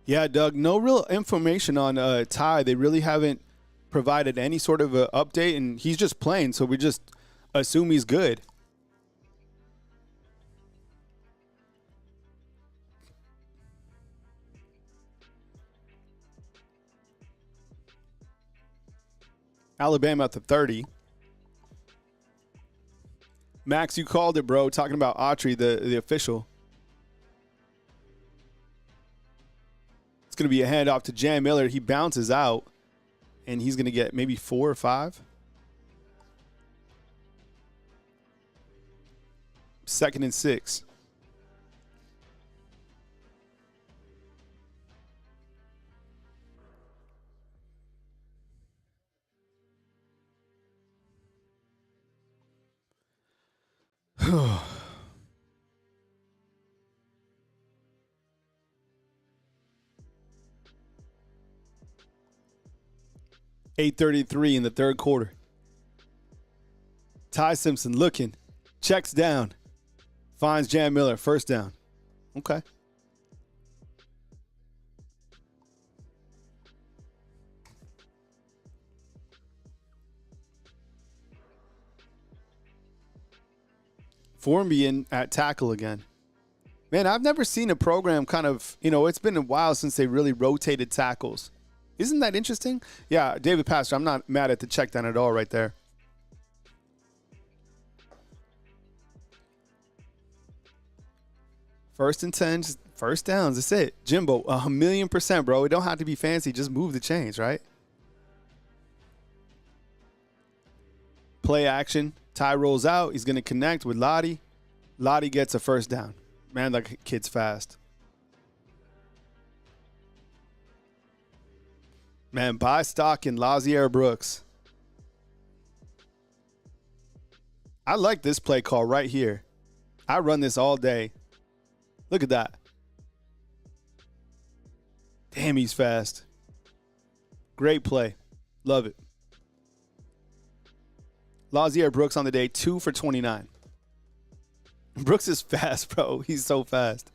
Yeah, Doug, no real information on Ty. They really haven't provided any sort of a update, and he's just playing, so we just assume he's good. Alabama at the 30. Max, you called it, bro, talking about Autry, the official. Going to be a handoff to Jam Miller. He bounces out, and he's going to get maybe 4 or 5. 2nd and 6. .833 in the third quarter. Ty Simpson looking, checks down, finds Jam Miller, first down. Okay. Formby in at tackle again. Man, I've never seen a program kind of, it's been a while since they really rotated tackles. Isn't that interesting? Yeah, David Pastor, I'm not mad at the check down at all right there. First and 10, just first downs, that's it. Jimbo, 1,000,000%, bro. It don't have to be fancy, just move the chains, right? Play action. Ty rolls out. He's going to connect with Lottie. Lottie gets a first down. Man, that kid's fast. Man, buy stock in Lazier Brooks. I like this play call right here. I run this all day. Look at that. Damn, he's fast. Great play. Love it. Lazier Brooks on the day, 2 for 29. Brooks is fast, bro. He's so fast.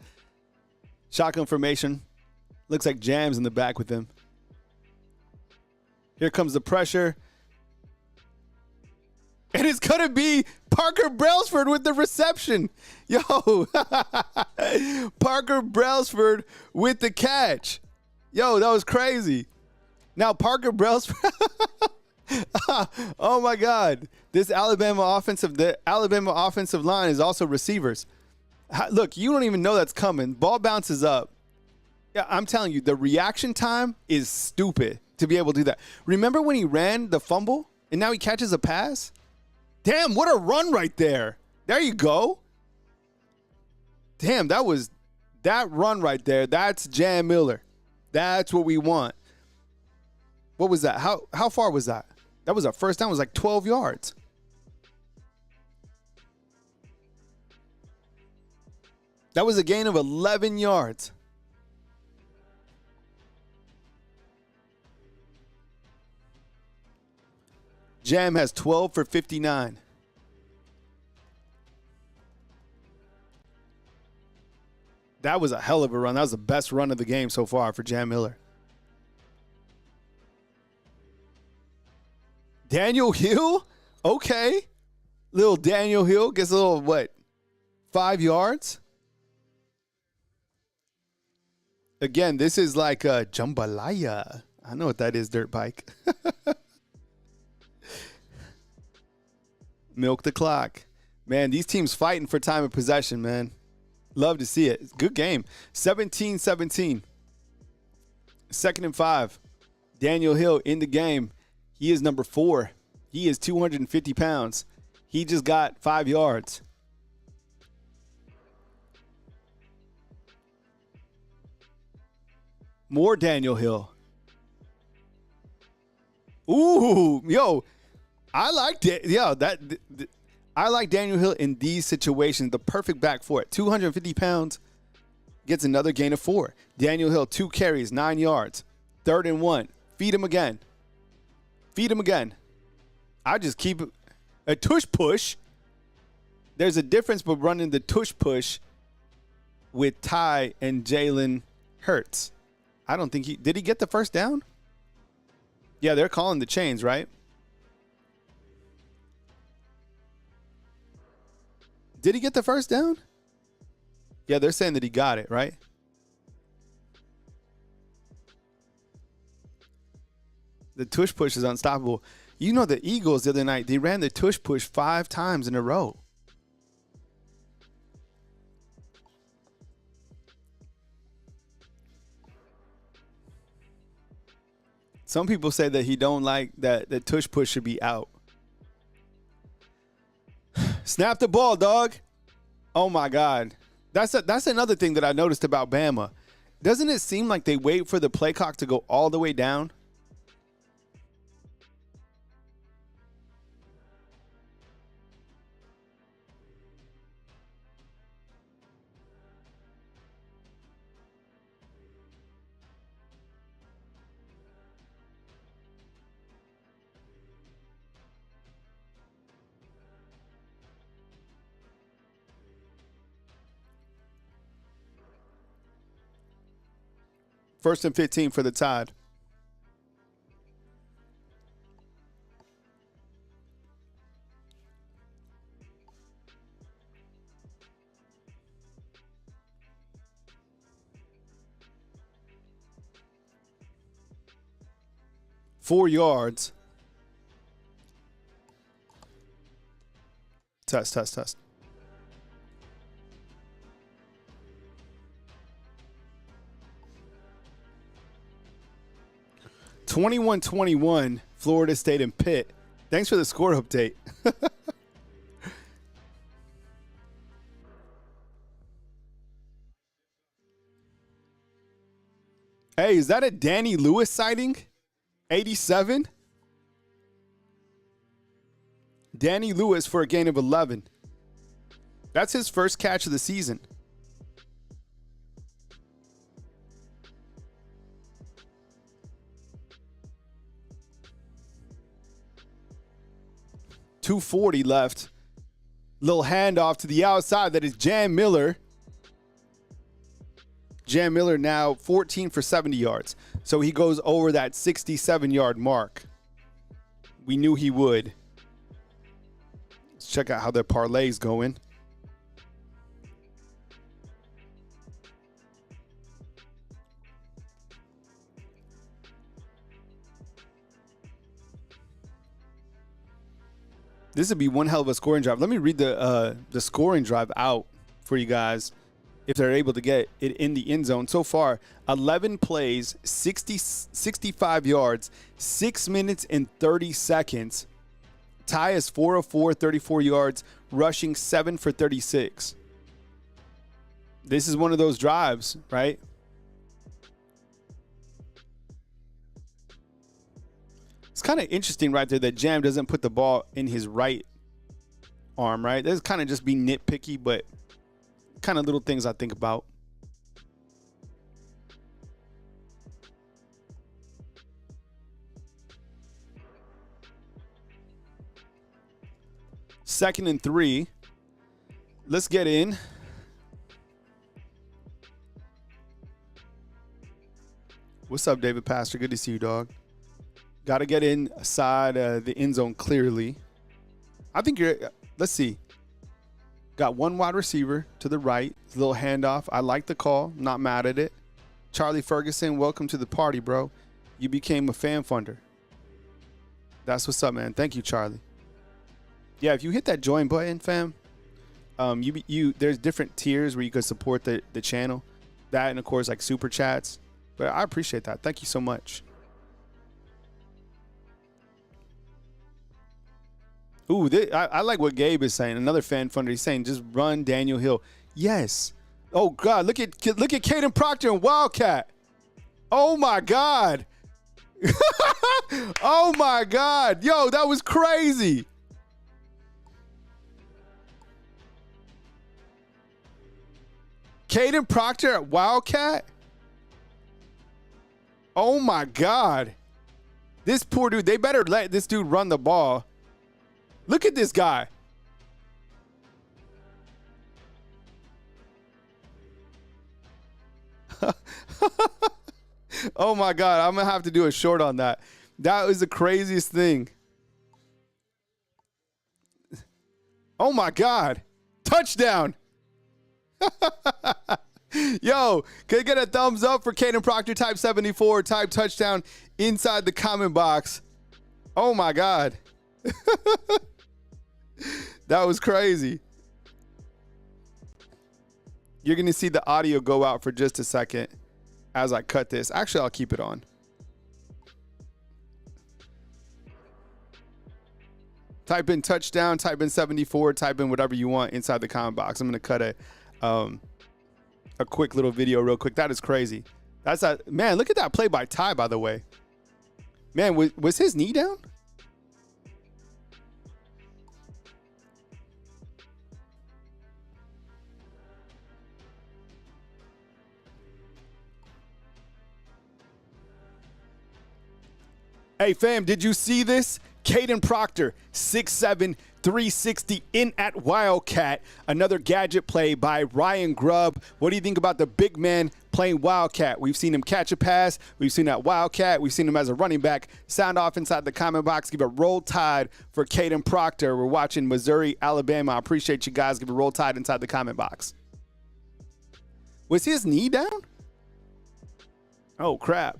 Shotgun formation. Looks like Jam's in the back with him. Here comes the pressure. And it's going to be Parker Brailsford with the reception. Yo. Parker Brailsford with the catch. Yo, that was crazy. Now, Parker Brailsford. Oh, my God. The Alabama offensive line is also receivers. Look, you don't even know that's coming. Ball bounces up. Yeah, I'm telling you, the reaction time is stupid to be able to do that. Remember when he ran the fumble and now he catches a pass? Damn, what a run right there. There you go. Damn, that run right there. That's Jam Miller. That's what we want. What was that? How far was that? That was our first down. It was like 12 yards. That was a gain of 11 yards. Jam has 12 for 59. That was a hell of a run. That was the best run of the game so far for Jam Miller. Daniel Hill? Okay. Little Daniel Hill gets a little, 5 yards? Again, this is like a jambalaya. I know what that is, dirt bike. Milk the clock. Man, these teams fighting for time of possession, man. Love to see it. Good game. 17-17. 2nd and 5. Daniel Hill in the game. He is number 4. He is 250 pounds. He just got 5 yards. More Daniel Hill. Ooh, yo, I like it. Yeah, I like Daniel Hill in these situations. The perfect back for it. 250 pounds, gets another gain of 4. Daniel Hill, 2 carries, 9 yards. 3rd and 1. Feed him again. Feed him again. I just keep a tush push. There's a difference between running the tush push with Ty and Jalen Hurts. I don't think did he get the first down? Yeah, they're calling the chains, right? Did he get the first down? Yeah, they're saying that he got it, right? The tush push is unstoppable. You know, the Eagles the other night, they ran the tush push 5 times in a row. Some people say that he don't like that the tush push should be out. Snap the ball, dog. Oh, my God. That's another thing that I noticed about Bama. Doesn't it seem like they wait for the play clock to go all the way down? First and 15 for the Tide. Four yards. Test. 21-21, Florida State and Pitt. Thanks for the score update. Hey, is that a Danny Lewis sighting? 87? Danny Lewis for a gain of 11. That's his first catch of the season. .240 left. Little handoff to the outside. That is Jam Miller. Jam Miller now 14 for 70 yards. So he goes over that 67-yard mark. We knew he would. Let's check out how their parlay's going. This would be one hell of a scoring drive. Let me read the scoring drive out for you guys if they're able to get it in the end zone. So far, 11 plays, 65 yards, 6 minutes and 30 seconds. Ty is 4 of 4, 34 yards, rushing 7 for 36. This is one of those drives, right? It's kind of interesting right there that Jam doesn't put the ball in his right arm, right? That's kind of just be nitpicky, but kind of little things I think about. 2nd and 3. Let's get in. What's up, David Pastor? Good to see you, dog. Got to get inside the end zone clearly. I think you're, let's see. Got one wide receiver to the right. A little handoff. I like the call. Not mad at it. Charlie Ferguson, welcome to the party, bro. You became a fan funder. That's what's up, man. Thank you, Charlie. Yeah, if you hit that join button, fam, there's different tiers where you could support the channel. That and, of course, like super chats. But I appreciate that. Thank you so much. Ooh, I like what Gabe is saying. Another fan funder. He's saying just run Daniel Hill. Yes. Oh, God. Look at Caden Proctor and Wildcat. Oh, my God. Oh, my God. Yo, that was crazy. Caden Proctor at Wildcat? Oh, my God. This poor dude. They better let this dude run the ball. Look at this guy. Oh, my God. I'm going to have to do a short on that. That was the craziest thing. Oh, my God. Touchdown. Yo, can I get a thumbs up for Caden Proctor? Type 74. Type touchdown inside the comment box. Oh, my God. That was crazy. You're going to see the audio go out for just a second as I cut this. Actually, I'll keep it on. Type in touchdown, type in 74, type in whatever you want inside the comment box. I'm going to cut a quick little video real quick. That is crazy. Man, look at that play by Ty, by the way. Man, was his knee down? Hey, fam, did you see this? Caden Proctor, 6'7", 360 in at Wildcat. Another gadget play by Ryan Grubb. What do you think about the big man playing Wildcat? We've seen him catch a pass. We've seen that Wildcat. We've seen him as a running back. Sound off inside the comment box. Give a roll tide for Caden Proctor. We're watching Missouri, Alabama. I appreciate you guys. Give a roll tide inside the comment box. Was his knee down? Oh, crap.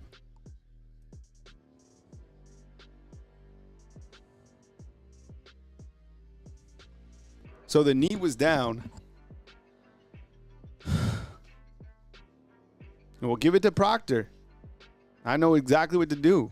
So the knee was down. And we'll give it to Proctor. I know exactly what to do.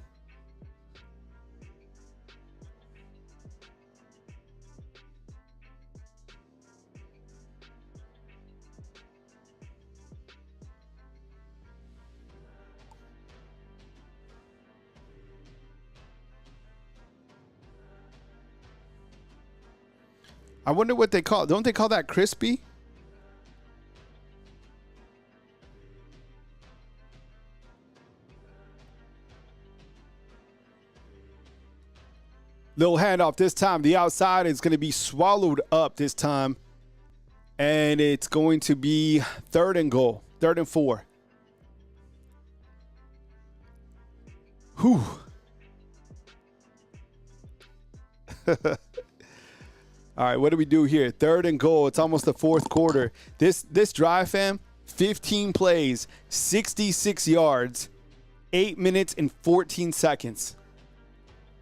I wonder what they call. Don't they call that crispy? Little handoff this time. The outside is going to be swallowed up this time. And it's going to be 3rd and goal. 3rd and 4. Whew. All right, what do we do here? 3rd and goal. It's almost the 4th quarter. This drive, fam, 15 plays, 66 yards, 8 minutes and 14 seconds.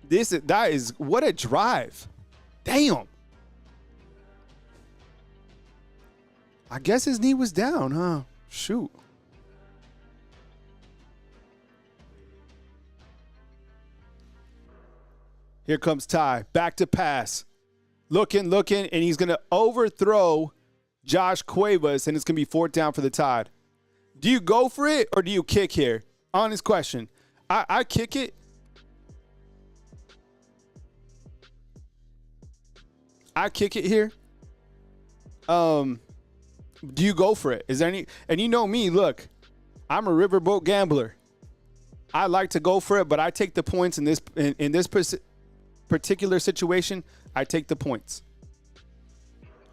That is what a drive. Damn. I guess his knee was down, huh? Shoot. Here comes Ty. Back to pass. Looking, and he's going to overthrow Josh Cuevas, and it's going to be 4th down for the Tide. Do you go for it or do you kick here? Honest question. I kick it. I kick it here. Do you go for it? Is there any? And you know me, look, I'm a riverboat gambler. I like to go for it, but I take the points in this particular situation. I take the points.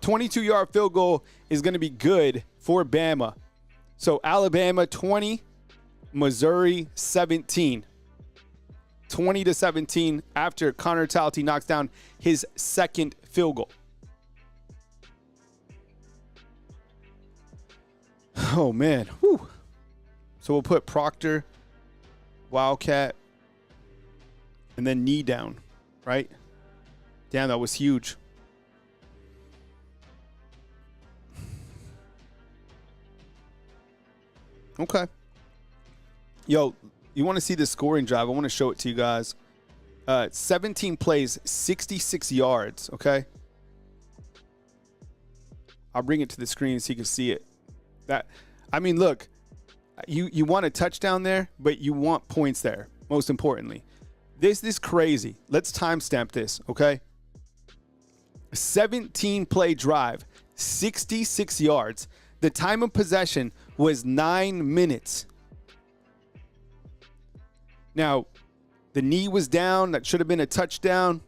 22-yard field goal is going to be good for Bama. So Alabama 20, Missouri 17. 20-17 after Connor Talty knocks down his second field goal. Oh, man. Whew. So we'll put Proctor, Wildcat, and then knee down, right? Damn, that was huge. Okay. Yo, you want to see the scoring drive? I want to show it to you guys. 17 plays, 66 yards, okay? I'll bring it to the screen so you can see it. Look, you want a touchdown there, but you want points there, most importantly. This is crazy. Let's timestamp this, okay? 17-play drive, 66 yards. The time of possession was 9 minutes. Now, the knee was down. That should have been a touchdown.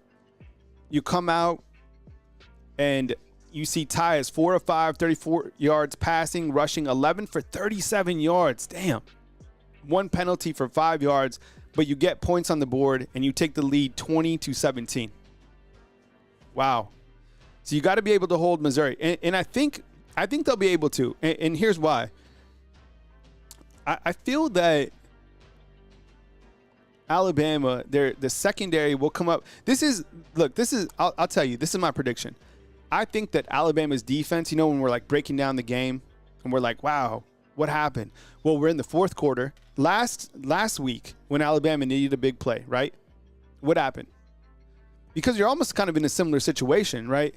You come out, and you see Ty is 4 of 5, 34 yards passing, rushing 11 for 37 yards. Damn. 1 penalty for 5 yards, but you get points on the board, and you take the lead 20-17. Wow. So you got to be able to hold Missouri. And I think they'll be able to. And here's why. I feel that Alabama, the secondary will come up. I'll tell you, this is my prediction. I think that Alabama's defense, when we're like breaking down the game and we're like, wow, what happened? Well, we're in the fourth quarter. Last week when Alabama needed a big play, right? What happened? Because you're almost kind of in a similar situation, right?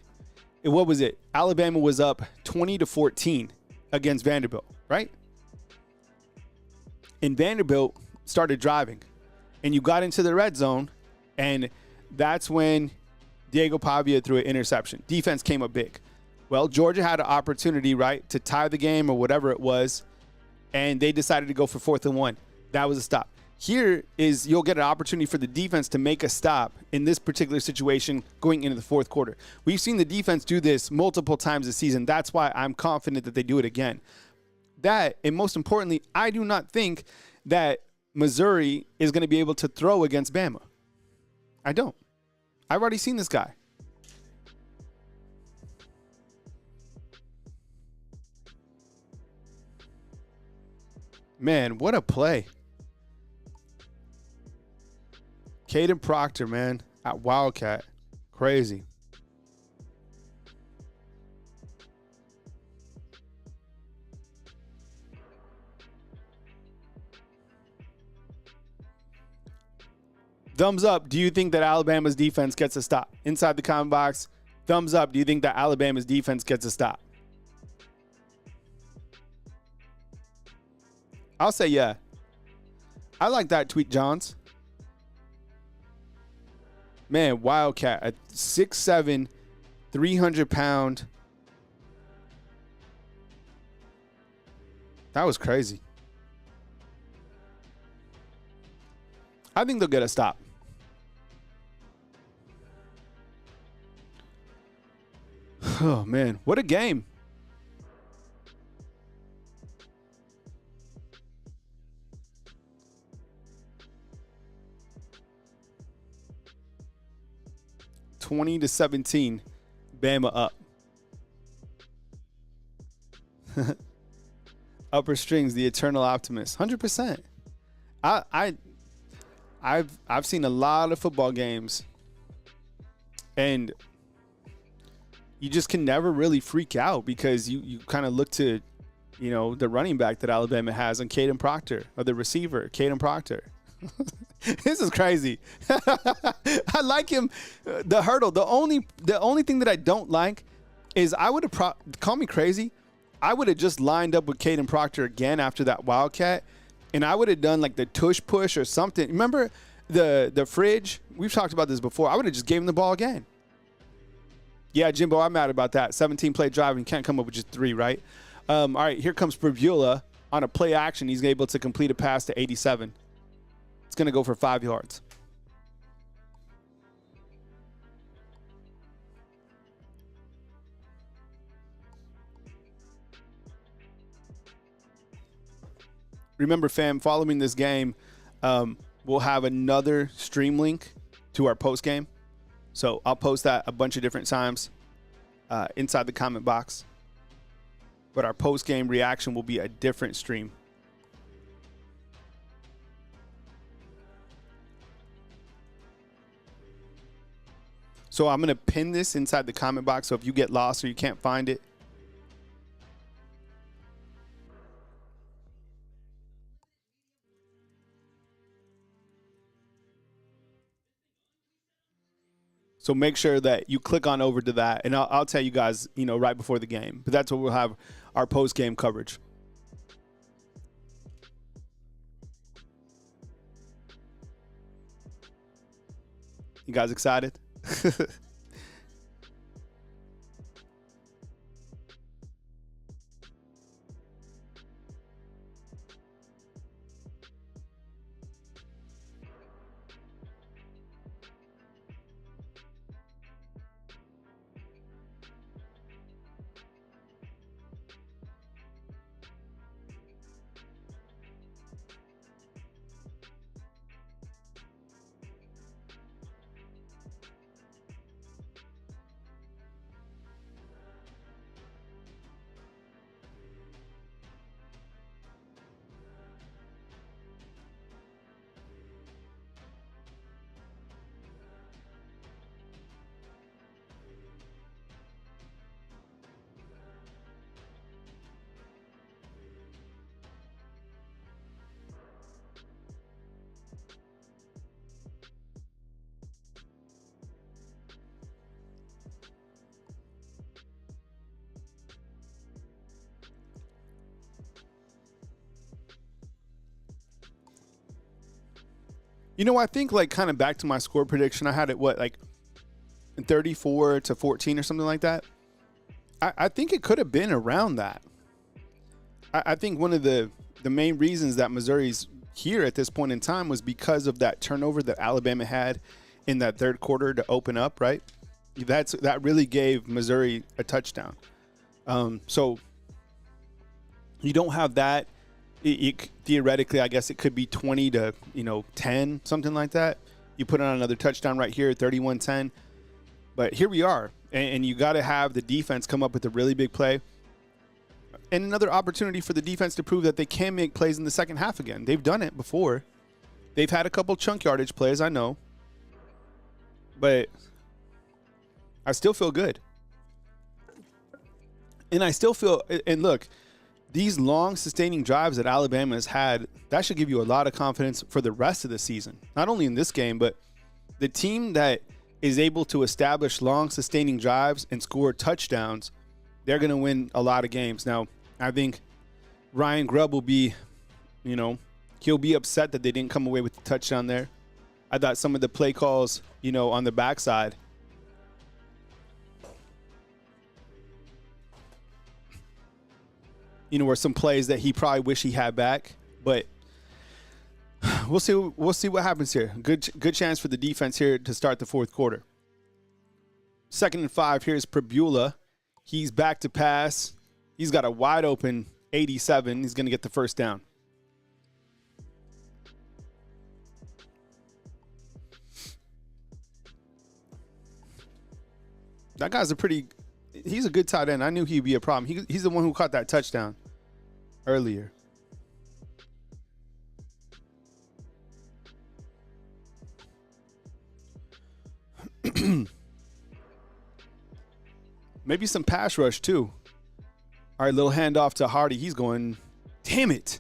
What was it? Alabama was up 20-14 against Vanderbilt, right? And Vanderbilt started driving. And you got into the red zone, and that's when Diego Pavia threw an interception. Defense came up big. Well, Georgia had an opportunity, right, to tie the game or whatever it was, and they decided to go for 4th and 1. That was a stop. Here is you'll get an opportunity for the defense to make a stop in this particular situation going into the fourth quarter. We've seen the defense do this multiple times this season. That's why I'm confident that they do it again. That, and most importantly, I do not think that Missouri is going to be able to throw against Bama. I don't. I've already seen this guy. Man, what a play. Caden Proctor, man, at Wildcat. Crazy. Thumbs up. Do you think that Alabama's defense gets a stop? Inside the comment box, thumbs up. Do you think that Alabama's defense gets a stop? I'll say yeah. I like that tweet, Johns. Man, Wildcat, a 6'7", 300-pound. That was crazy. I think they'll get a stop. Oh, man. What a game. (20-17), Bama up. Upper strings, the eternal optimist. 100%. I've seen a lot of football games, and you just can never really freak out because you kind of look to, the running back that Alabama has on Caden Proctor, or the receiver, Caden Proctor. This is crazy. I like him. The hurdle. The only thing that I don't like is I would have call me crazy. I would have just lined up with Caden Proctor again after that Wildcat, and I would have done like the tush push or something. Remember the fridge? We've talked about this before. I would have just gave him the ball again. Yeah, Jimbo, I'm mad about that. 17-play drive and can't come up with just 3, right? All right, here comes Prevula on a play action. He's able to complete a pass to 87. It's going to go for 5 yards. remember, fam, following this game, we'll have another stream link to our post game. So I'll post that a bunch of different times inside the comment box. But our post game reaction will be a different stream. So I'm going to pin this inside the comment box. So if you get lost or you can't find it, so make sure that you click on over to that, and I'll tell you guys, right before the game. But that's where we'll have our post-game coverage. You guys excited? I think kind of back to my score prediction, I had it 34-14 or something like that. I think it could have been around that. I think one of the main reasons that Missouri's here at this point in time was because of that turnover that Alabama had in that third quarter to open up, right? That really gave Missouri a touchdown. So you don't have that. Theoretically, I guess it could be 20-10, something like that. You put on another touchdown right here, 31-10. But here we are, and you got to have the defense come up with a really big play. And another opportunity for the defense to prove that they can make plays in the second half again. They've done it before. They've had a couple chunk yardage plays, I know. But I still feel good. And I still feel, and look, these long sustaining drives that Alabama has had, that should give you a lot of confidence for the rest of the season. Not only in this game, but the team that is able to establish long sustaining drives and score touchdowns, they're going to win a lot of games. Now, I think Ryan Grubb will be, he'll be upset that they didn't come away with the touchdown there. I thought some of the play calls, on the backside, were some plays that he probably wish he had back, but we'll see what happens here. Good chance for the defense here to start the fourth quarter. 2nd and 5. Here's Prabula. He's back to pass. He's got a wide open 87. He's going to get the first down. That guy's he's a good tight end. I knew he'd be a problem. He's the one who caught that touchdown earlier. Maybe some pass rush too. All right, little handoff to Hardy. He's going, damn it.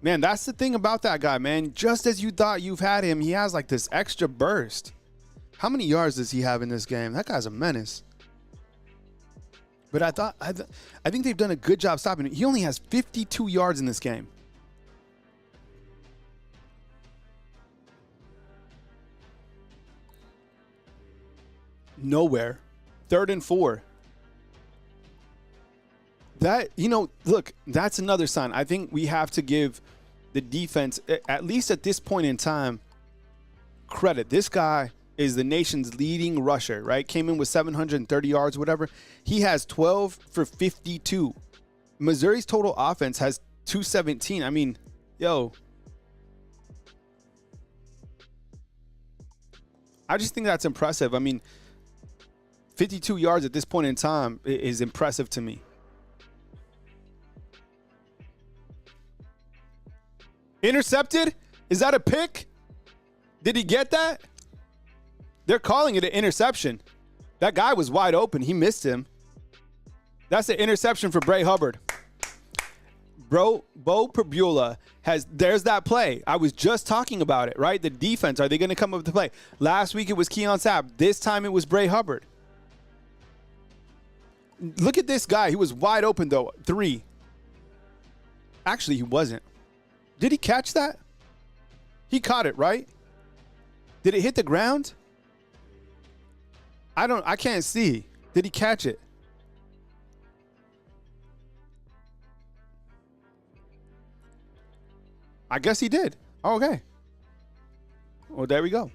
Man, that's the thing about that guy, man. Just as you thought you've had him, he has this extra burst. How many yards does he have in this game? That guy's a menace. But I think they've done a good job stopping him. He only has 52 yards in this game. Nowhere. 3rd and 4. That, look, that's another sign. I think we have to give the defense, at least at this point in time, credit. This guy is the nation's leading rusher, right? Came in with 730 yards, whatever. He has 12 for 52. Missouri's total offense has 217. I mean, yo. I just think that's impressive. I mean, 52 yards at this point in time is impressive to me. Intercepted? Is that a pick? Did he get that? They're calling it an interception. That guy was wide open. He missed him. That's an interception for Bray Hubbard. Bro, Bo Perbula there's that play. I was just talking about it, right? The defense, are they going to come up with the play? Last week it was Keon Sapp. This time it was Bray Hubbard. Look at this guy. He was wide open, though. 3. Actually, he wasn't. Did he catch that? He caught it, right? Did it hit the ground? I can't see. Did he catch it? I guess he did. Okay. Well, there we go.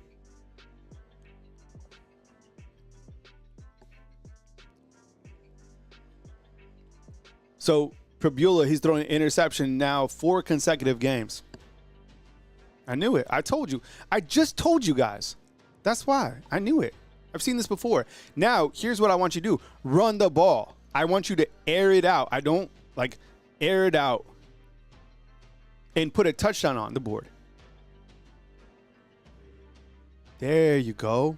So, Perbula, he's throwing an interception now 4 consecutive games. I knew it. I told you. I just told you guys. That's why. I knew it. I've seen this before. Now, here's what I want you to do. Run the ball. I want you to air it out. I don't, air it out and put a touchdown on the board. There you go.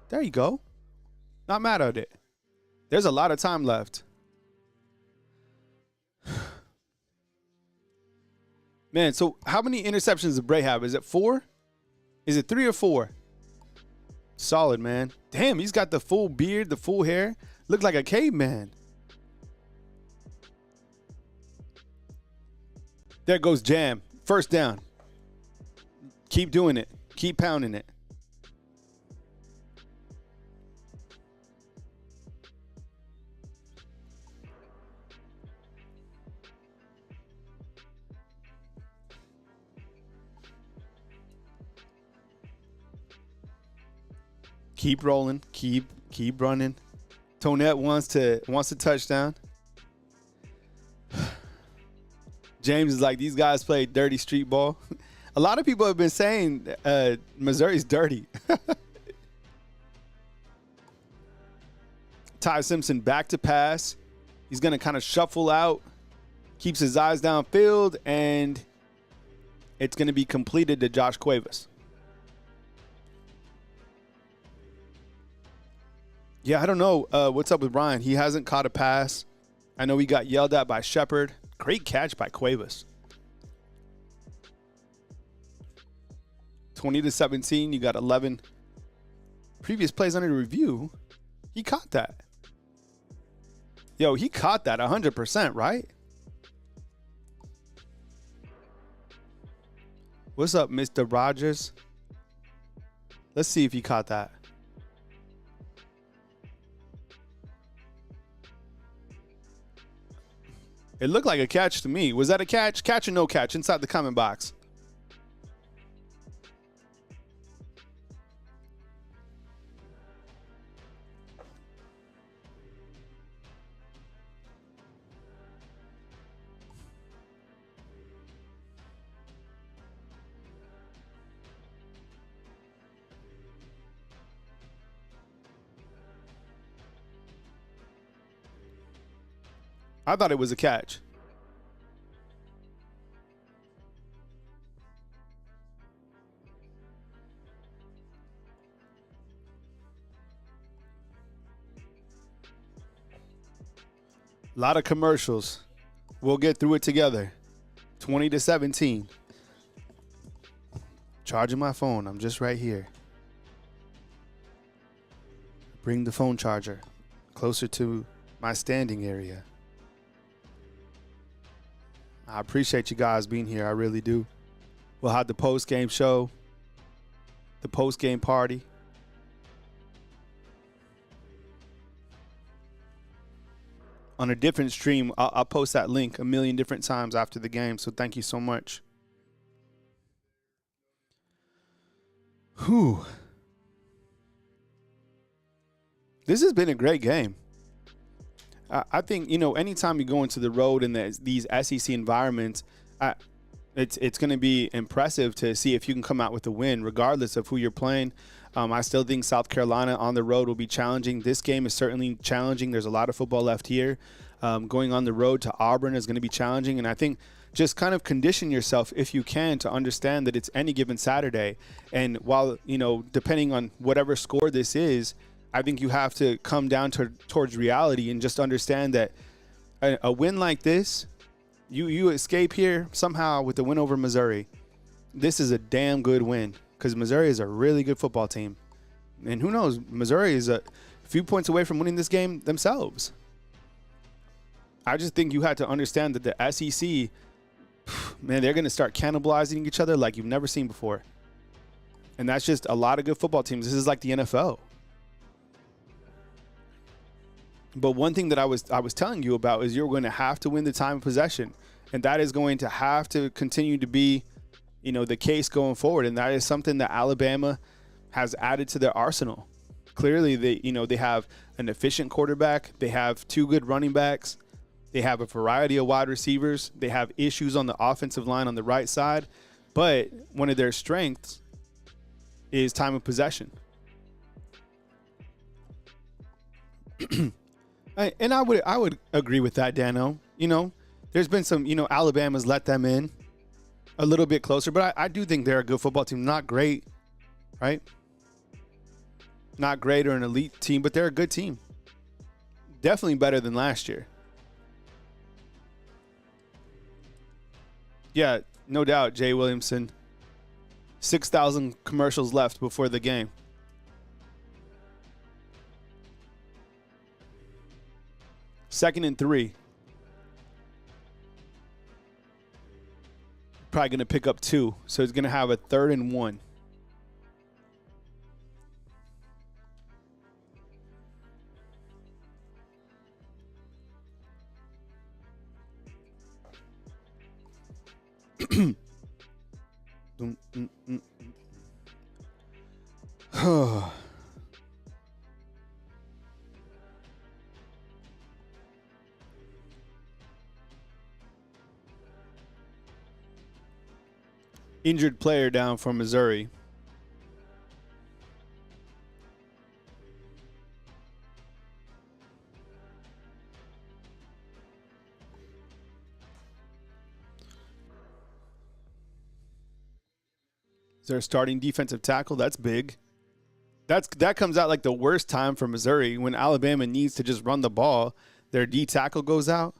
There you go. Not mad at it. There's a lot of time left. Man, so how many interceptions does Bray have? Is it 4? Is it 3 or 4? Solid, man. Damn, he's got the full beard, the full hair. Looked like a caveman. There goes Jam. First down. Keep doing it. Keep pounding it. Keep rolling. Keep running. Tonette wants to touchdown. James is like, these guys play dirty street ball. A lot of people have been saying Missouri's dirty. Ty Simpson back to pass. He's going to kind of shuffle out. Keeps his eyes downfield, and it's going to be completed to Josh Cuevas. Yeah, I don't know what's up with Brian. He hasn't caught a pass. I know he got yelled at by Shepard. Great catch by Cuevas. 20-17. You got 11 previous plays under review. He caught that. Yo, he caught that 100%, right? What's up, Mr. Rogers? Let's see if he caught that. It looked like a catch to me. Was that a catch? Catch or no catch? Inside the comment box. I thought it was a catch. A lot of commercials. We'll get through it together. 20-17. Charging my phone. I'm just right here. Bring the phone charger closer to my standing area. I appreciate you guys being here. I really do. We'll have the post-game show, the post-game party. On a different stream, I'll post that link a million different times after the game, so thank you so much. Whew. This has been a great game. I think, anytime you go into the road in these SEC environments, it's going to be impressive to see if you can come out with a win, regardless of who you're playing. I still think South Carolina on the road will be challenging. This game is certainly challenging. There's a lot of football left here. Going on the road to Auburn is going to be challenging. And I think just kind of condition yourself, if you can, to understand that it's any given Saturday. And while, depending on whatever score this is, I think you have to come down towards reality and just understand that a win like this, you escape here somehow with the win over Missouri. This is a damn good win because Missouri is a really good football team. And who knows, Missouri is a few points away from winning this game themselves. I just think you had to understand that the SEC, man, they're going to start cannibalizing each other like you've never seen before. And that's just a lot of good football teams. This is like the NFL. But one thing that I was telling you about is you're going to have to win the time of possession. And that is going to have to continue to be, the case going forward. And that is something that Alabama has added to their arsenal. Clearly, they have an efficient quarterback. They have 2 good running backs. They have a variety of wide receivers. They have issues on the offensive line on the right side. But one of their strengths is time of possession. And I would agree with that, Dano. There's been some, Alabama's let them in a little bit closer, but I do think they're a good football team. Not great, right? Not great or an elite team, but they're a good team. Definitely better than last year. Yeah, no doubt, Jay Williamson. 6,000 commercials left before the game. Second and 3. Probably going to pick up 2. So he's going to have a 3rd and 1. Injured player down for Missouri. Is there a starting defensive tackle? That's big. That comes out like the worst time for Missouri when Alabama needs to just run the ball. Their D tackle goes out.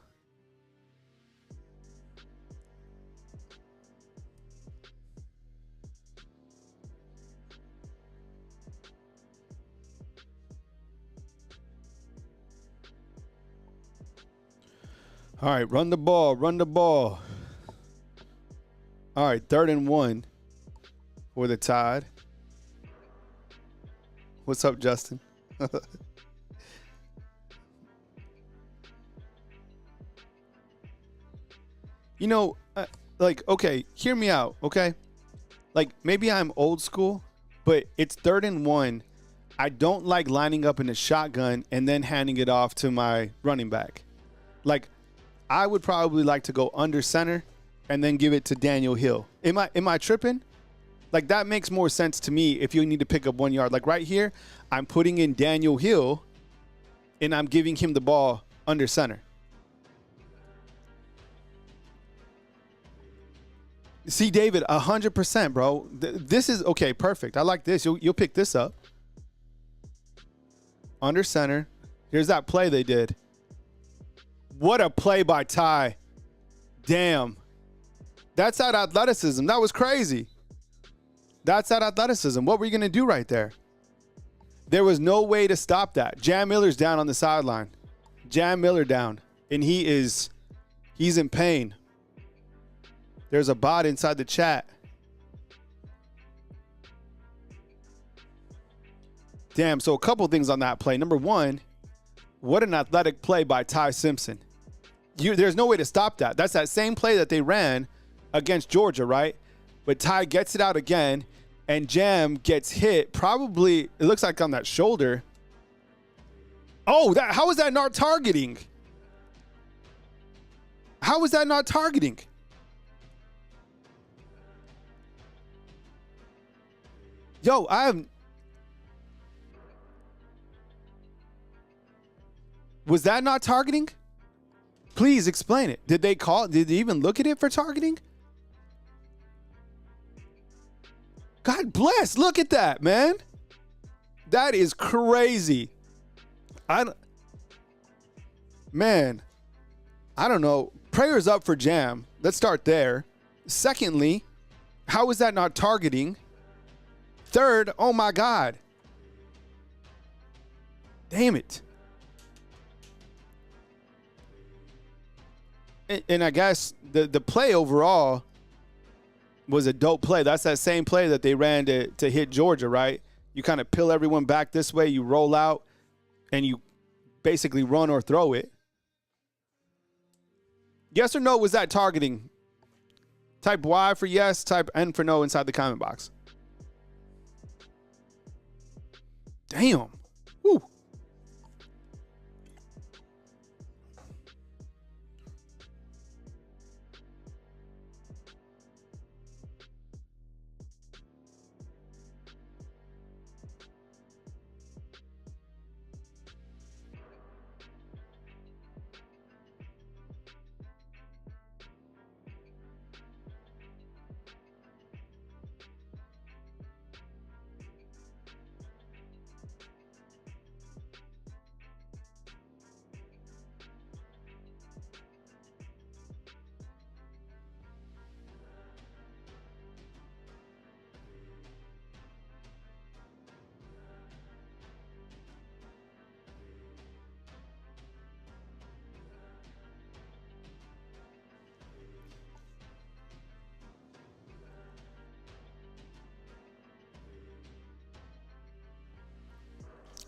All right, run the ball, run the ball. All right, 3rd and 1 for the Tide. What's up, Justin? Okay, hear me out, okay? Like, maybe I'm old school, but it's 3rd and 1. I don't like lining up in a shotgun and then handing it off to my running back. Like, I would probably like to go under center and then give it to Daniel Hill. Am I tripping? Like, that makes more sense to me if you need to pick up 1 yard. Like, right here, I'm putting in Daniel Hill and I'm giving him the ball under center. See, David, 100%, bro. This is okay. Perfect. I like this. You'll pick this up. Under center. Here's that play they did. What a play by Ty. Damn. That's that athleticism. That was crazy. That's that athleticism. What were you going to do right there? There was no way to stop that. Jam Miller's down on the sideline. Jam Miller down. And he's in pain. There's a bot inside the chat. Damn, so a couple things on that play. Number one, what an athletic play by Ty Simpson. There's no way to stop that. That's that same play that they ran against Georgia, right? But Ty gets it out again, and Jam gets hit. Probably, it looks like on that shoulder. Oh, how is that not targeting? How was that not targeting? Yo, was that not targeting? Please explain it. Did they even look at it for targeting? God bless. Look at that, man. That is crazy. I don't know. Prayers up for Jam. Let's start there. Secondly, how is that not targeting? Third, oh my God. Damn it. And I guess the play overall was a dope play. That's that same play that they ran to hit Georgia, right? You kind of peel everyone back this way, you roll out, and you basically run or throw it. Yes or no, was that targeting? Type Y for yes, type N for no inside the comment box. Damn. Woo.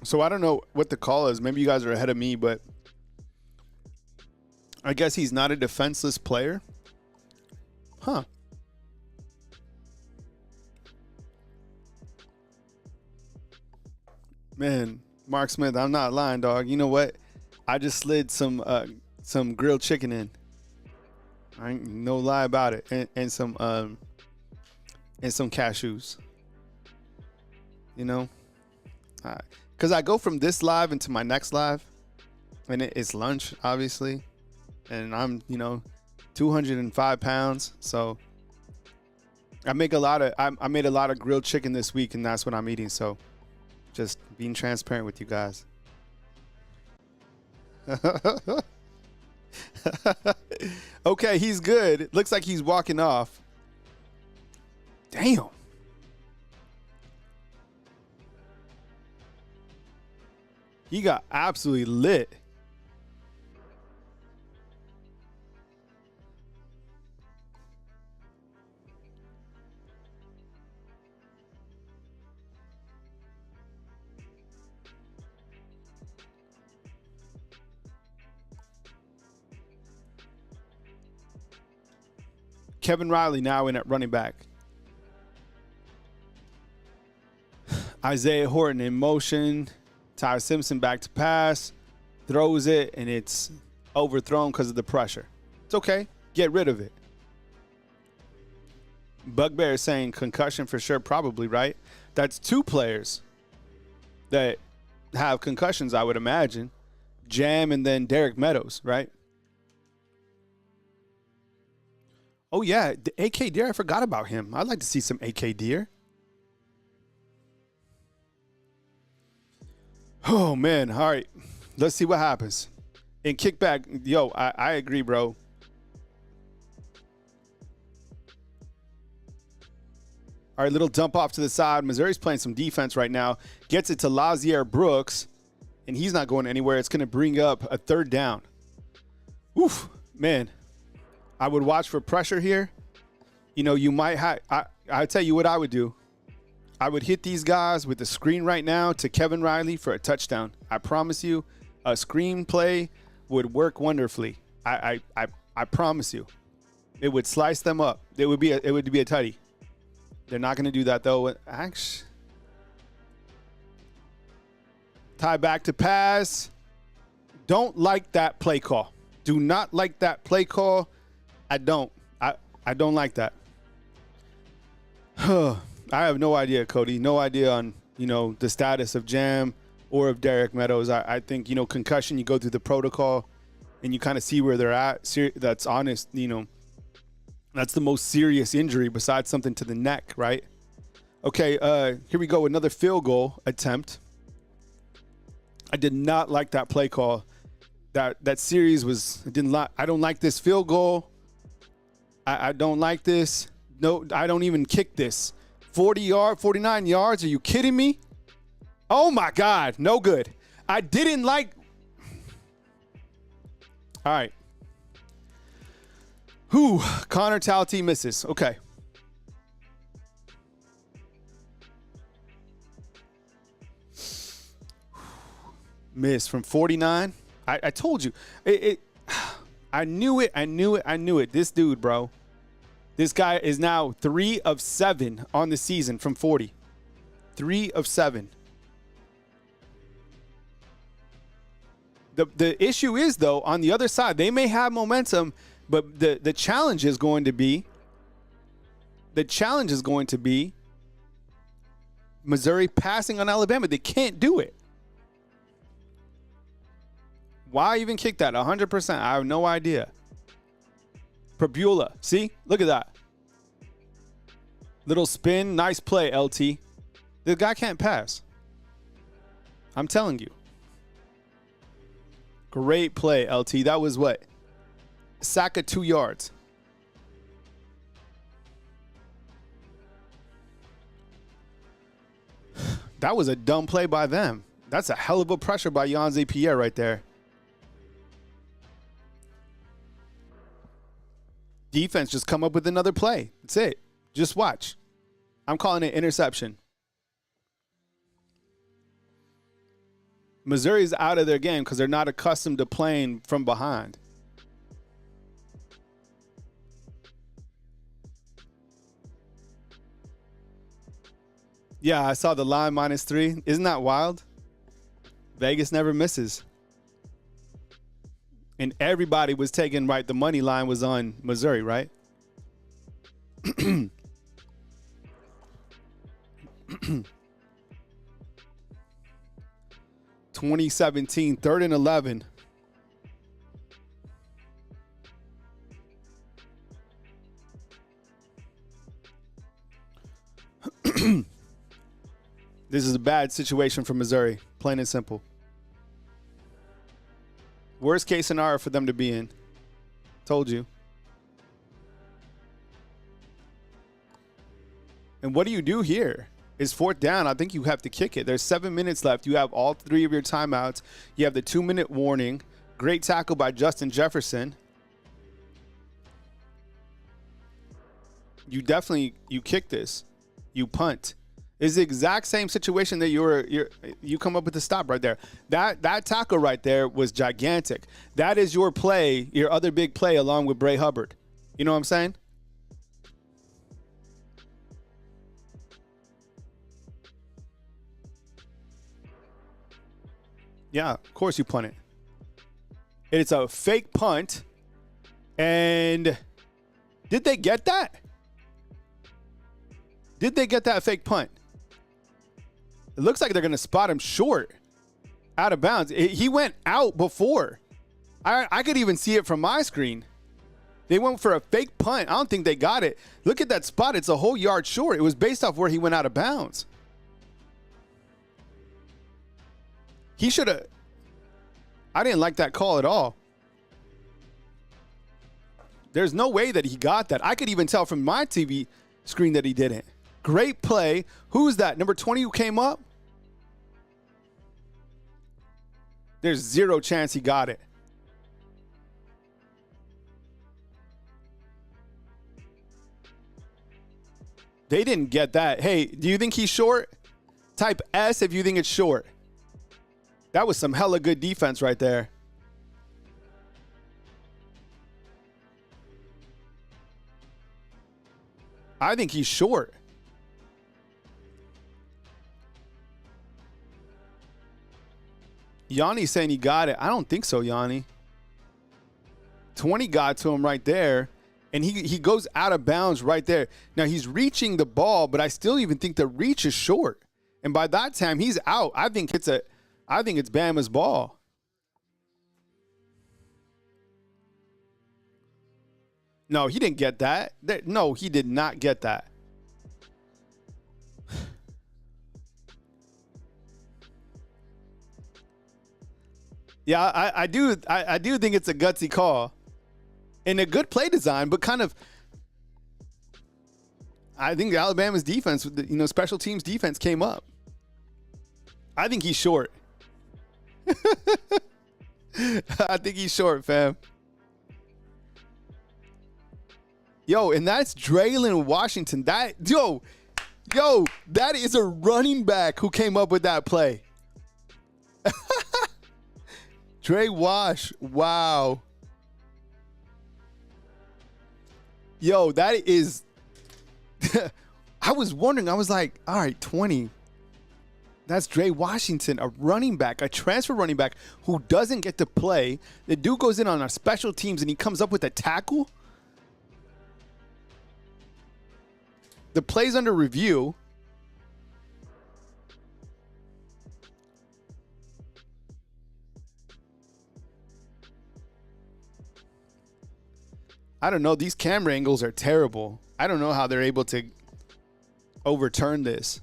So I don't know what the call is. Maybe you guys are ahead of me, but I guess he's not a defenseless player. Huh. Man, Mark Smith, I'm not lying, dog. You know what? I just slid some grilled chicken in. I ain't no lie about it, and some cashews. You know, because I go from this live into my next live, and it's lunch, obviously, and I'm 205 pounds, so I made a lot of grilled chicken this week, and that's what I'm eating. So just being transparent with you guys. Okay, he's good. Looks like he's walking off. Damn. He got absolutely lit. Kevin Riley now in at running back. Isaiah Horton in motion. Ty Simpson back to pass. Throws it, and it's overthrown because of the pressure. It's okay. Get rid of it. Bugbear is saying concussion for sure, probably, right? That's two players that have concussions, I would imagine. Jam and then Derek Meadows, right? Oh, yeah, the AK Deer, I forgot about him. I'd like to see some AK Deer. Oh, man. All right. Let's see what happens. And kickback, yo, I agree, bro. All right, little dump off to the side. Missouri's playing some defense right now. Gets it to Lazier Brooks, and he's not going anywhere. It's going to bring up a third down. Oof, man. I would watch for pressure here. You might have – I tell you what I would do. I would hit these guys with the screen right now to Kevin Riley for a touchdown. I promise you, a screen play would work wonderfully. I promise you. It would slice them up. It would be a tutty. They're not going to do that, though. Actually, tie back to pass. Don't like that play call. Do not like that play call. I don't like that. I have no idea, Cody. No idea on, the status of Jam or of Derek Meadows. I think, concussion, you go through the protocol and you kind of see where they're at. That's honest, that's the most serious injury besides something to the neck, right? Okay, here we go. Another field goal attempt. I did not like that play call. That series I don't like this field goal. I don't like this. No, I don't even kick this. 49 yards. Are you kidding me? Oh my God. No good. I didn't like. All right. Connor Talty misses. Okay. Miss from 49. I told you. I knew it. This dude, bro. This guy is now 3 of 7 on the season from 40. 3 of 7. The issue is, though, on the other side, they may have momentum, but the challenge is going to be Missouri passing on Alabama. They can't do it. Why even kick that? 100%. I have no idea. Prabula. See? Look at that. Little spin. Nice play, LT. The guy can't pass. I'm telling you. Great play, LT. That was what? Sack of 2 yards. That was a dumb play by them. That's a hell of a pressure by Yanze Pierre right there. Defense just come up with another play. That's it. Just watch. I'm calling it interception. Missouri's out of their game because they're not accustomed to playing from behind. Yeah, I saw the line -3. Isn't that wild? Vegas never misses. And everybody was taking, right, the money line was on Missouri, right? 2017, 3rd and 11. This is a bad situation for Missouri, plain and simple. Worst case scenario for them to be in. Told you. And what do you do here? It's 4th down. I think you have to kick it. There's 7 minutes left. You have all 3 of your timeouts. You have the 2-minute warning. Great tackle by Justin Jefferson. You kick this. You punt. It's the exact same situation that you come up with the stop right there. That tackle right there was gigantic. That is your play, your other big play along with Bray Hubbard. You know what I'm saying? Yeah, of course you punt it. It's a fake punt. And did they get that? Did they get that fake punt? It looks like they're going to spot him short, out of bounds. He went out before. I could even see it from my screen. They went for a fake punt. I don't think they got it. Look at that spot. It's a whole yard short. It was based off where he went out of bounds. He should have. I didn't like that call at all. There's no way that he got that. I could even tell from my TV screen that he didn't. Great play. Who's that? Number 20 who came up? There's zero chance he got it. They didn't get that. Hey, do you think he's short? Type S if you think it's short. That was some hella good defense right there. I think he's short. Yanni's saying he got it. I don't think so, Yanni. 20 got to him right there, and he goes out of bounds right there. Now, he's reaching the ball, but I still even think the reach is short. And by that time, he's out. I think it's Bama's ball. No, he didn't get that. No, he did not get that. Yeah, I do think it's a gutsy call and a good play design, but kind of, I think Alabama's defense, special teams defense came up. I think he's short. I think he's short, fam. Yo, and that's Draylon Washington. That is a running back who came up with that play. Dre Wash, wow. Yo, that is, I was wondering, I was like, all right, 20. That's Dre Washington, a running back, a transfer running back who doesn't get to play. The dude goes in on our special teams and he comes up with a tackle. The play's under review. I don't know. These camera angles are terrible. I don't know how they're able to overturn this.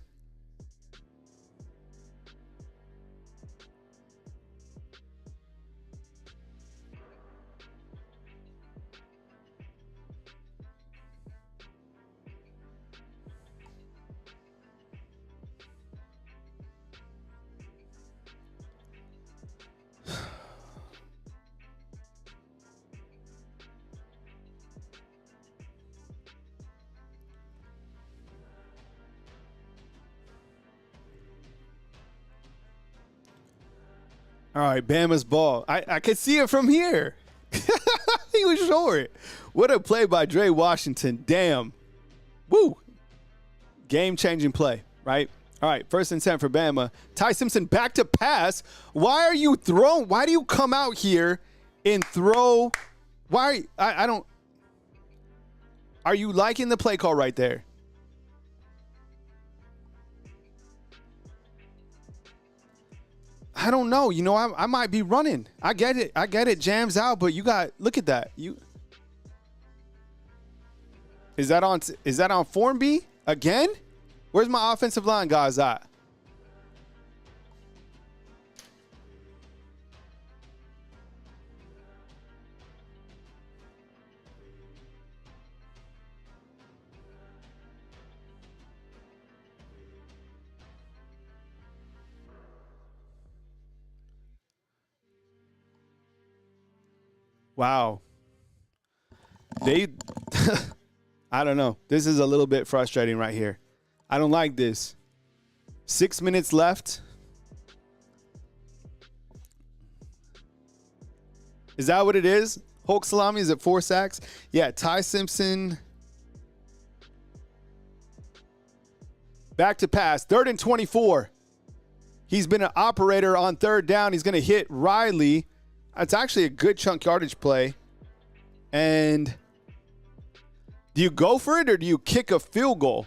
All right, Bama's ball. I could see it from here. He was short. What a play by Dre Washington. Damn. Woo. Game-changing play, right? All right, 1st and 10 for Bama. Ty Simpson back to pass. Why are you throwing? Why do you come out here and throw? Why? I don't. Are you liking the play call right there? I don't know. I might be running. I get it. Jams out, but look at that. Is that on Form B again? Where's my offensive line guys at? Wow. I don't know. This is a little bit frustrating right here. I don't like this. 6 minutes left. Is that what it is? Hulk Salami is at 4 sacks. Yeah, Ty Simpson. Back to pass. 3rd and 24. He's been an operator on 3rd down. He's going to hit Riley. It's actually a good chunk yardage play. And do you go for it or do you kick a field goal?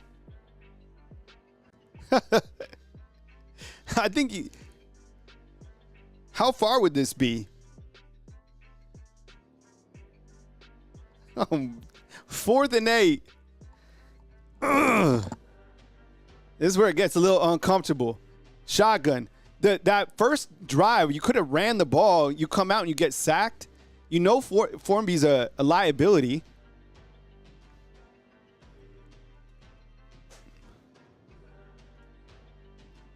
I think how far would this be? 4th and 8. Ugh. This is where it gets a little uncomfortable. Shotgun. That first drive, you could have ran the ball. You come out and you get sacked. Formby's a liability.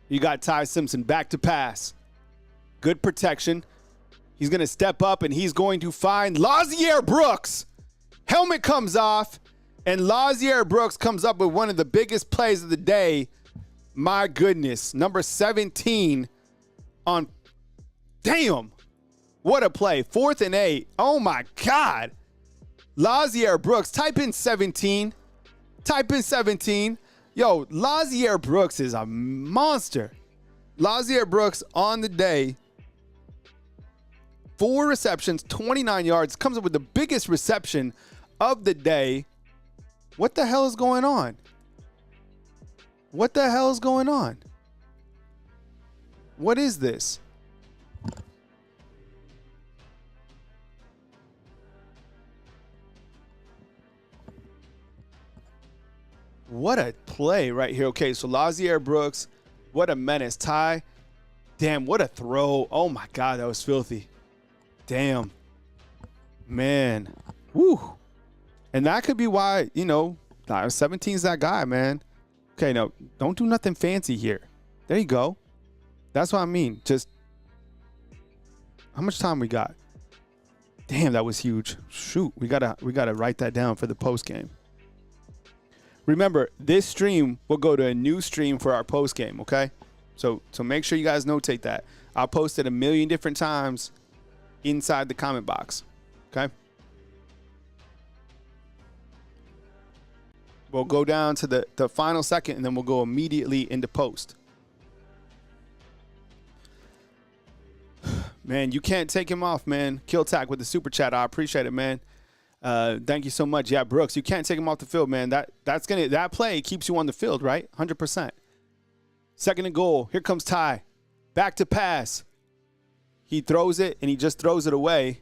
You got Ty Simpson back to pass. Good protection. He's going to step up and he's going to find Lazier Brooks. Helmet comes off and Lazier Brooks comes up with one of the biggest plays of the day. My goodness. Number 17 on. Damn. What a play. 4th and 8. Oh my God. Lazier Brooks. Type in 17. Type in 17. Yo, Lazier Brooks is a monster. Lazier Brooks on the day. 4 receptions, 29 yards, comes up with the biggest reception of the day. What the hell is going on? What the hell is going on? What is this? What a play right here. Okay, so Lazier Brooks, what a menace. Ty, damn, what a throw. Oh, my God, that was filthy. Damn. Man. Woo. And that could be why, 17's that guy, man. Okay, no, don't do nothing fancy here. There you go. That's what I mean. Just, how much time we got? Damn, that was huge. Shoot, we gotta write that down for the post game. Remember, this stream will go to a new stream for our post game, okay? So make sure you guys notate that. I'll post it a million different times inside the comment box, okay? We'll go down to the final second, and then we'll go immediately into post. Man, you can't take him off, man. Kill Tack with the super chat. I appreciate it, man. Thank you so much. Yeah, Brooks, you can't take him off the field, man. That play keeps you on the field, right? 100%. Second and goal. Here comes Ty. Back to pass. He throws it, and he just throws it away.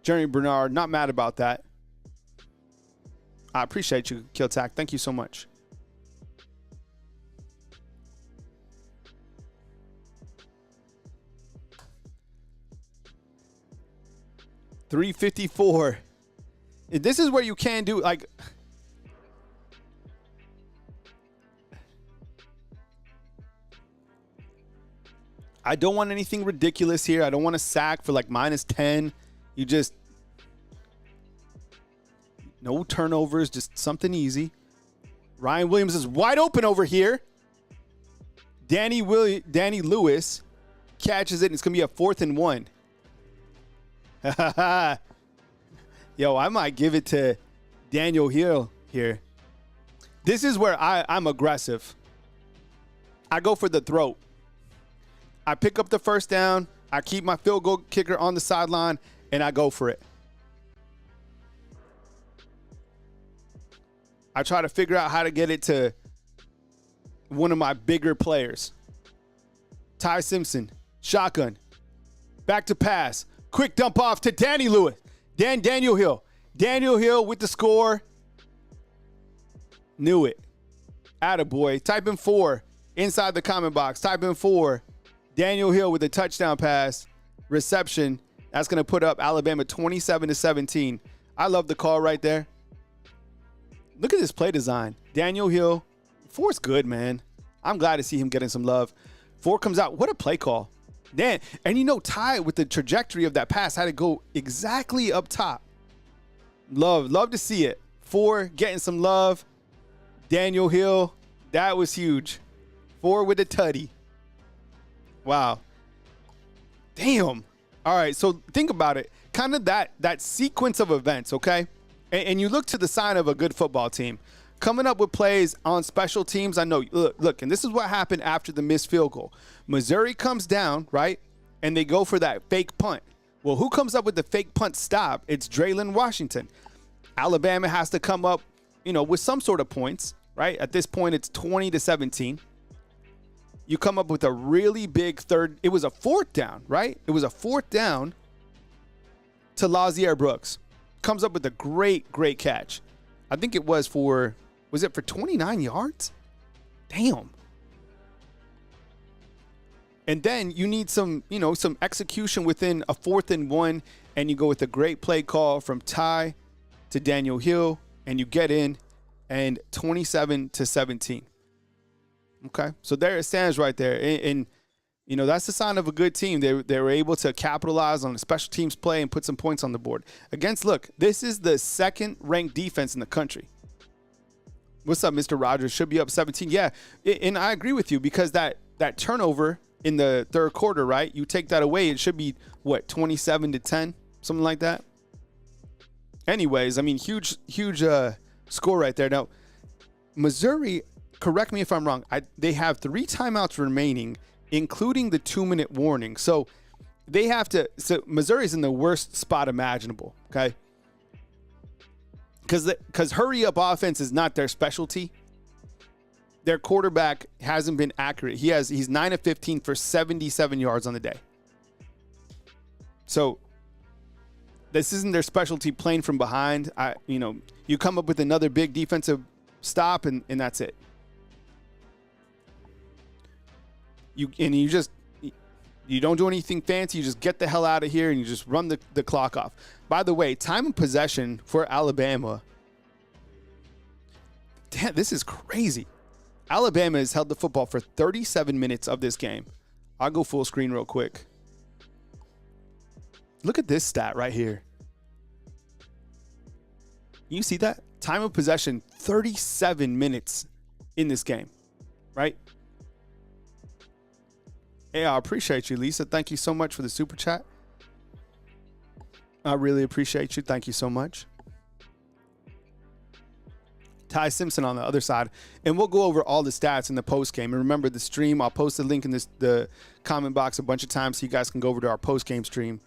Jeremy Bernard, not mad about that. I appreciate you, Kill Tack. Thank you so much. $354. This is where you can do, like, I don't want anything ridiculous here. I don't want a sack for like -10. You just, no turnovers, just something easy. Ryan Williams is wide open over here. Danny Lewis catches it, and it's going to be a 4th and 1. Yo, I might give it to Daniel Hill here. This is where I'm aggressive. I go for the throat. I pick up the first down. I keep my field goal kicker on the sideline, and I go for it. I try to figure out how to get it to one of my bigger players. Ty Simpson, shotgun, back to pass. Quick dump off to Danny Lewis. Daniel Hill. Daniel Hill with the score. Knew it. Attaboy. Type in 4 inside the comment box. Type in 4. Daniel Hill with a touchdown pass. Reception. That's going to put up Alabama 27-17. I love the call right there. Look at this play design. Daniel Hill. 4's good, man. I'm glad to see him getting some love. 4 comes out. What a play call. Man, and Ty, with the trajectory of that pass, had to go exactly up top. Love to see it. 4 getting some love. Daniel Hill, that was huge. 4 with a tutty. Wow. Damn. All right, so think about it. Kind of that sequence of events, okay? And you look to the sign of a good football team. Coming up with plays on special teams. I know, look, and this is what happened after the missed field goal. Missouri comes down, right? And they go for that fake punt. Well, who comes up with the fake punt stop? It's Draylon Washington. Alabama has to come up, with some sort of points, right? At this point, it's 20-17. You come up with a really big third. It was a 4th down, right? It was a 4th down to Lazier Brooks. Comes up with a great catch. I think it was for 29 yards? Damn. And then you need some execution within a 4th and 1, and you go with a great play call from Ty to Daniel Hill, and you get in, and 27-17. Okay, so there it stands right there, and that's the sign of a good team. They were able to capitalize on a special teams play and put some points on the board. Look, this is the 2nd-ranked defense in the country. What's up, Mr. Rogers? Should be up 17. Yeah, and I agree with you, because that turnover in the 3rd quarter, right? You take that away, it should be, 27-10? Something like that? Anyways, I mean, huge score right there. Now, Missouri, correct me if I'm wrong, they have 3 timeouts remaining, including the 2-minute warning. So they have to. So Missouri's in the worst spot imaginable. Okay, because hurry up offense is not their specialty. Their quarterback hasn't been accurate. He's 9 of 15 for 77 yards on the day. So this isn't their specialty, playing from behind. You come up with another big defensive stop and that's it. You don't do anything fancy. You just get the hell out of here and you just run the clock off. By the way, time of possession for Alabama. Damn, this is crazy. Alabama has held the football for 37 minutes of this game. I'll go full screen real quick. Look at this stat right here. You see that? Time of possession, 37 minutes in this game, right? Hey, I appreciate you, Lisa. Thank you so much for the super chat. I really appreciate you. Thank you so much. Ty Simpson on the other side. And we'll go over all the stats in the post game. And remember the stream, I'll post a link in the comment box a bunch of times so you guys can go over to our post game stream.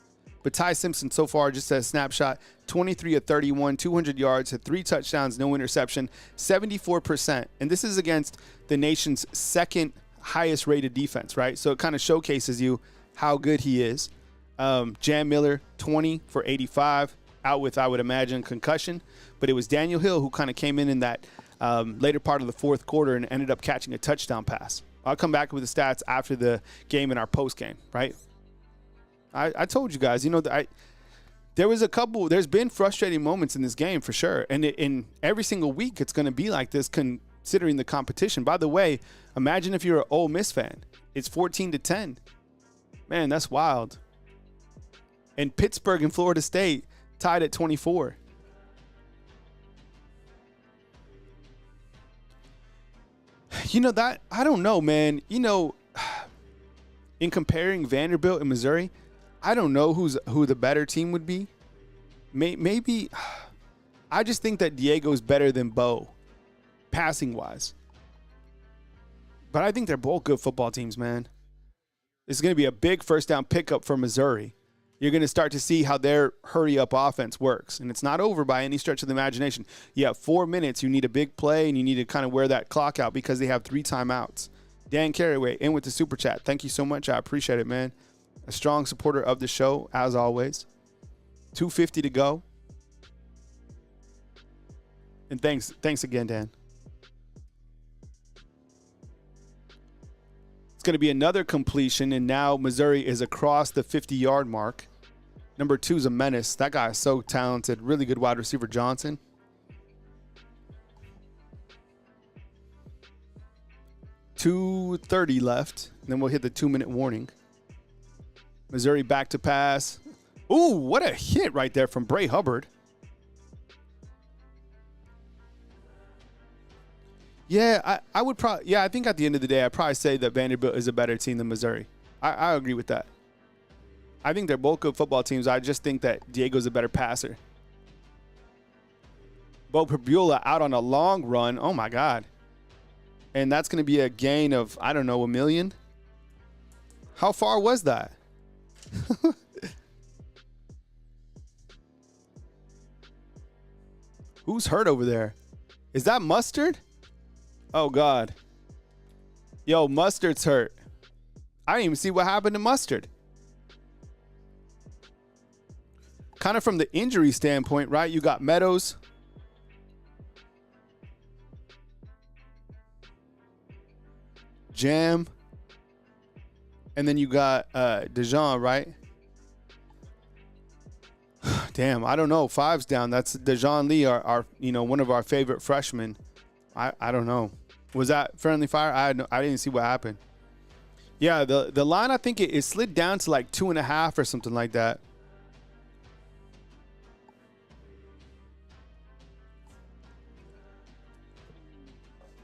But Ty Simpson so far, just a snapshot, 23 of 31, 200 yards, had 3 touchdowns, no interception, 74%. And this is against the nation's second highest rated defense, right? So it kind of showcases you how good he is. Jam Miller, 20 for 85, out with, I would imagine, concussion. But it was Daniel Hill who kind of came in that later part of the fourth quarter and ended up catching a touchdown pass. I'll come back with the stats after the game in our post game, right? I told you guys, there's been frustrating moments in this game for sure. And in every single week, it's going to be like this considering the competition. By the way, imagine if you're an Ole Miss fan. It's 14-10. Man, that's wild. And Pittsburgh and Florida State tied at 24. That, I don't know, man. In comparing Vanderbilt and Missouri, I don't know who the better team would be. Maybe I just think that Diego's better than Bo, passing wise. But I think they're both good football teams, man. This is going to be a big first down pickup for Missouri. You're going to start to see how their hurry up offense works. And it's not over by any stretch of the imagination. You have 4 minutes. You need a big play, and you need to kind of wear that clock out because they have 3 timeouts. Dan Carraway in with the super chat. Thank you so much. I appreciate it, man. A strong supporter of the show, as always. 2:50 to go. And thanks again, Dan. It's going to be another completion, and now Missouri is across the 50-yard mark. Number 2 is a menace. That guy is so talented. Really good wide receiver, Johnson. .230 left, and then we'll hit the 2-minute warning. Missouri back to pass. Ooh, what a hit right there from Bray Hubbard. Yeah, I would probably, yeah, I think at the end of the day, I'd probably say that Vanderbilt is a better team than Missouri. I agree with that. I think they're both good football teams. I just think that Diego's a better passer. Bo Pribula out on a long run. Oh, my God. And that's going to be a gain of, I don't know, 1 million. How far was that? Who's hurt over there? Is that Mustard? Oh, God. Yo, Mustard's hurt. I didn't even see what happened to Mustard. Kind of from the injury standpoint, right? You got Meadows. Jam. And then you got Dejan, right? Damn, I don't know. 5's down. That's Dejan Lee, our one of our favorite freshmen. I don't know. Was that friendly fire? I didn't see what happened. Yeah, the line, I think it slid down to like 2.5 or something like that.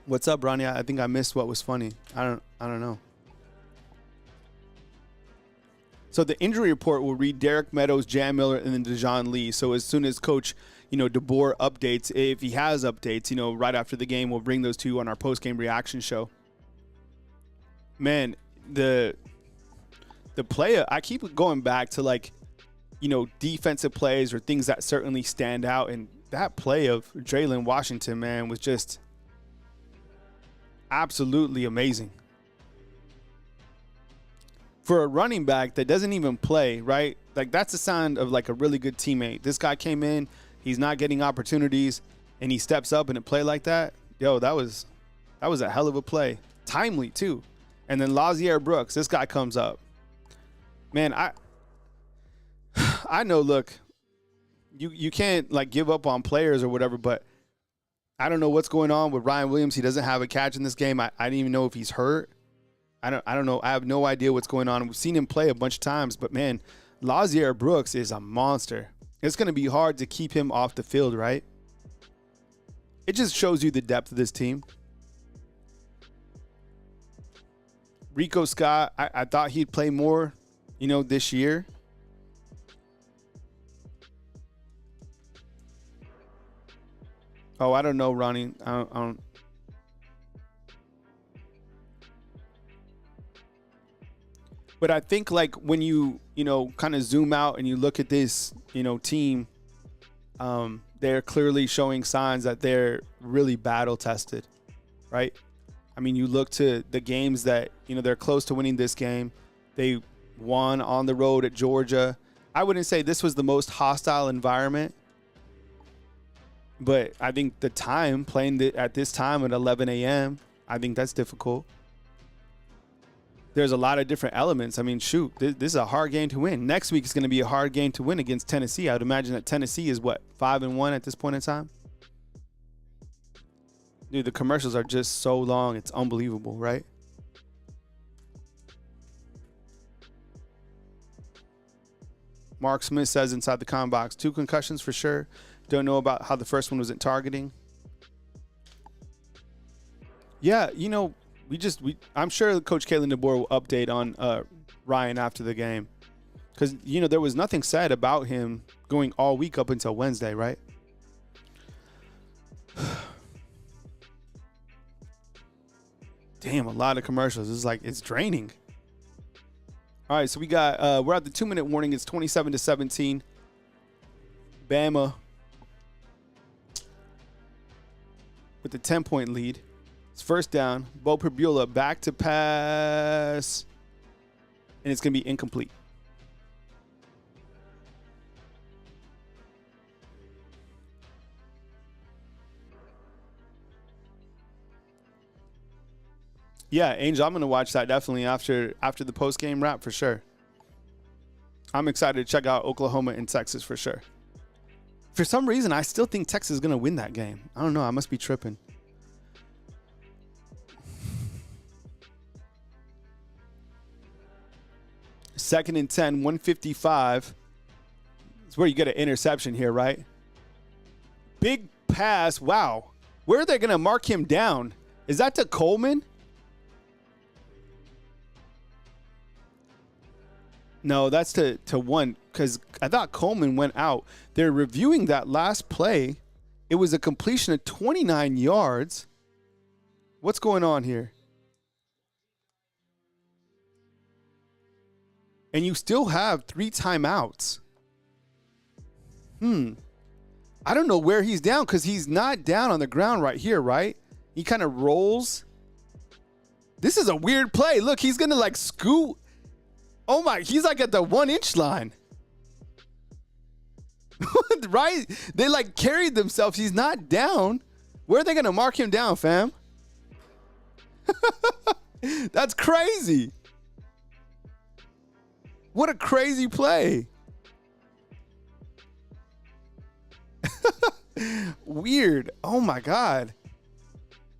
What's up, Ronnie? I think I missed what was funny. I don't know. So the injury report will read Derek Meadows, Jam Miller, and then Dejan Lee. So as soon as Coach, DeBoer updates, if he has updates, right after the game, we'll bring those to you on our post-game reaction show. Man, the the play, I keep going back to like, defensive plays or things that certainly stand out. And that play of Jalen Washington, man, was just absolutely amazing. For a running back that doesn't even play, right? Like, that's a sign of like a really good teammate. This guy came in, he's not getting opportunities, and he steps up in a play like that. Yo, that was a hell of a play. Timely too. And then Lazier Brooks, this guy comes up. Man, I know, look, you can't like give up on players or whatever, but I don't know what's going on with Ryan Williams. He doesn't have a catch in this game. I didn't even know if he's hurt. I don't know. I have no idea what's going on. We've seen him play a bunch of times, but man, Lazier Brooks is a monster. It's going to be hard to keep him off the field, right? It just shows you the depth of this team. Rico Scott, I thought he'd play more, this year. Oh, I don't know, Ronnie. I don't. But I think like when you kind of zoom out and you look at this, team, they're clearly showing signs that they're really battle tested, right? I mean, you look to the games that, they're close to winning this game. They won on the road at Georgia. I wouldn't say this was the most hostile environment, but I think the time playing at this time at 11 a.m., I think that's difficult. There's a lot of different elements. I mean, shoot, this is a hard game to win. Next week is going to be a hard game to win against Tennessee. I would imagine that Tennessee is 5-1 at this point in time. Dude, the commercials are just so long. It's unbelievable, right? Mark Smith says inside the comment box, 2 concussions for sure. Don't know about how the first one wasn't targeting. Yeah, I'm sure Coach Kalen DeBoer will update on Ryan after the game. Because, there was nothing said about him going all week up until Wednesday, right? Damn, a lot of commercials. It's draining. All right, so we got, we're at the 2-minute warning. It's 27-17. Bama with the 10-point lead. It's first down. Bo Perbula back to pass. And it's going to be incomplete. Yeah, Angel, I'm going to watch that definitely after the post-game wrap for sure. I'm excited to check out Oklahoma and Texas for sure. For some reason, I still think Texas is going to win that game. I don't know. I must be tripping. Second and 10, 155. It's where you get an interception here, right? Big pass. Wow. Where are they going to mark him down? Is that to Coleman? No, that's to one, because I thought Coleman went out. They're reviewing that last play. It was a completion of 29 yards. What's going on here? And you still have 3 timeouts. I don't know where he's down, because he's not down on the ground right here, right? He kind of rolls. This is a weird play. Look, he's going to like scoot. Oh my, he's like at the 1-inch line. Right? They like carried themselves. He's not down. Where are they going to mark him down, fam? That's crazy. What a crazy play. Weird. Oh my God.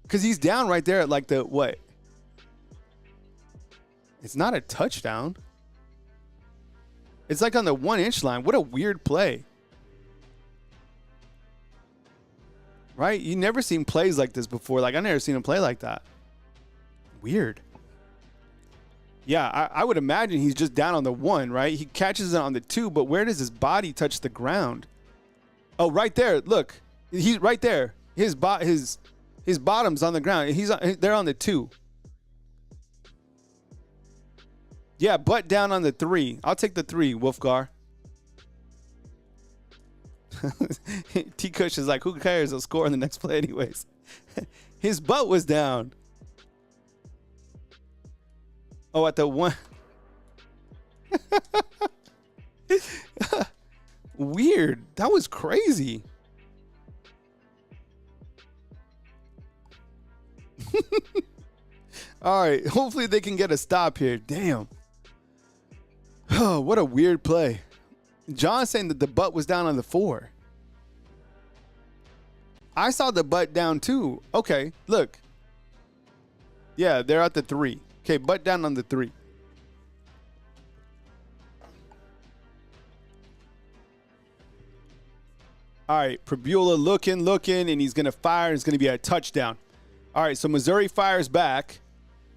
Because he's down right there at like the what? It's not a touchdown. It's like on the 1-inch line. What a weird play. Right? You never seen plays like this before. Like, I never seen a play like that. Weird. Yeah, I would imagine he's just down on the 1, right? He catches it on the 2, but where does his body touch the ground? Oh, right there. Look. He's right there. His bottom's on the ground. They're on the 2. Yeah, butt down on the 3. I'll take the 3, Wolfgar. T. Kush is like, who cares? He'll score in the next play anyways. His butt was down. Oh, at the 1. Weird. That was crazy. All right. Hopefully they can get a stop here. Damn. Oh, what a weird play. John saying that the butt was down on the 4. I saw the butt down too. Okay, look. Yeah, they're at the 3. Okay, butt down on the 3. All right, Prabula looking, and he's going to fire. It's going to be a touchdown. All right, so Missouri fires back,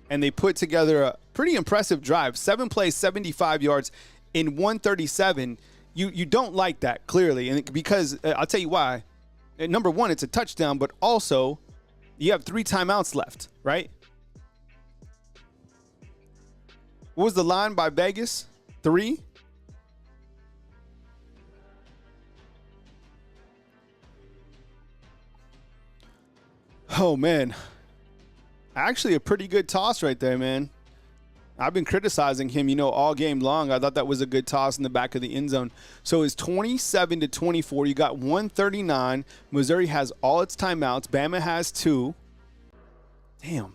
and they put together a pretty impressive drive. 7 plays, 75 yards in 137. You don't like that, clearly, and because I'll tell you why. Number one, it's a touchdown, but also you have 3 timeouts left, right? What was the line by Vegas? 3? Oh, man. Actually, a pretty good toss right there, man. I've been criticizing him, all game long. I thought that was a good toss in the back of the end zone. So it's 27-24. You got 139. Missouri has all its timeouts. Bama has 2. Damn.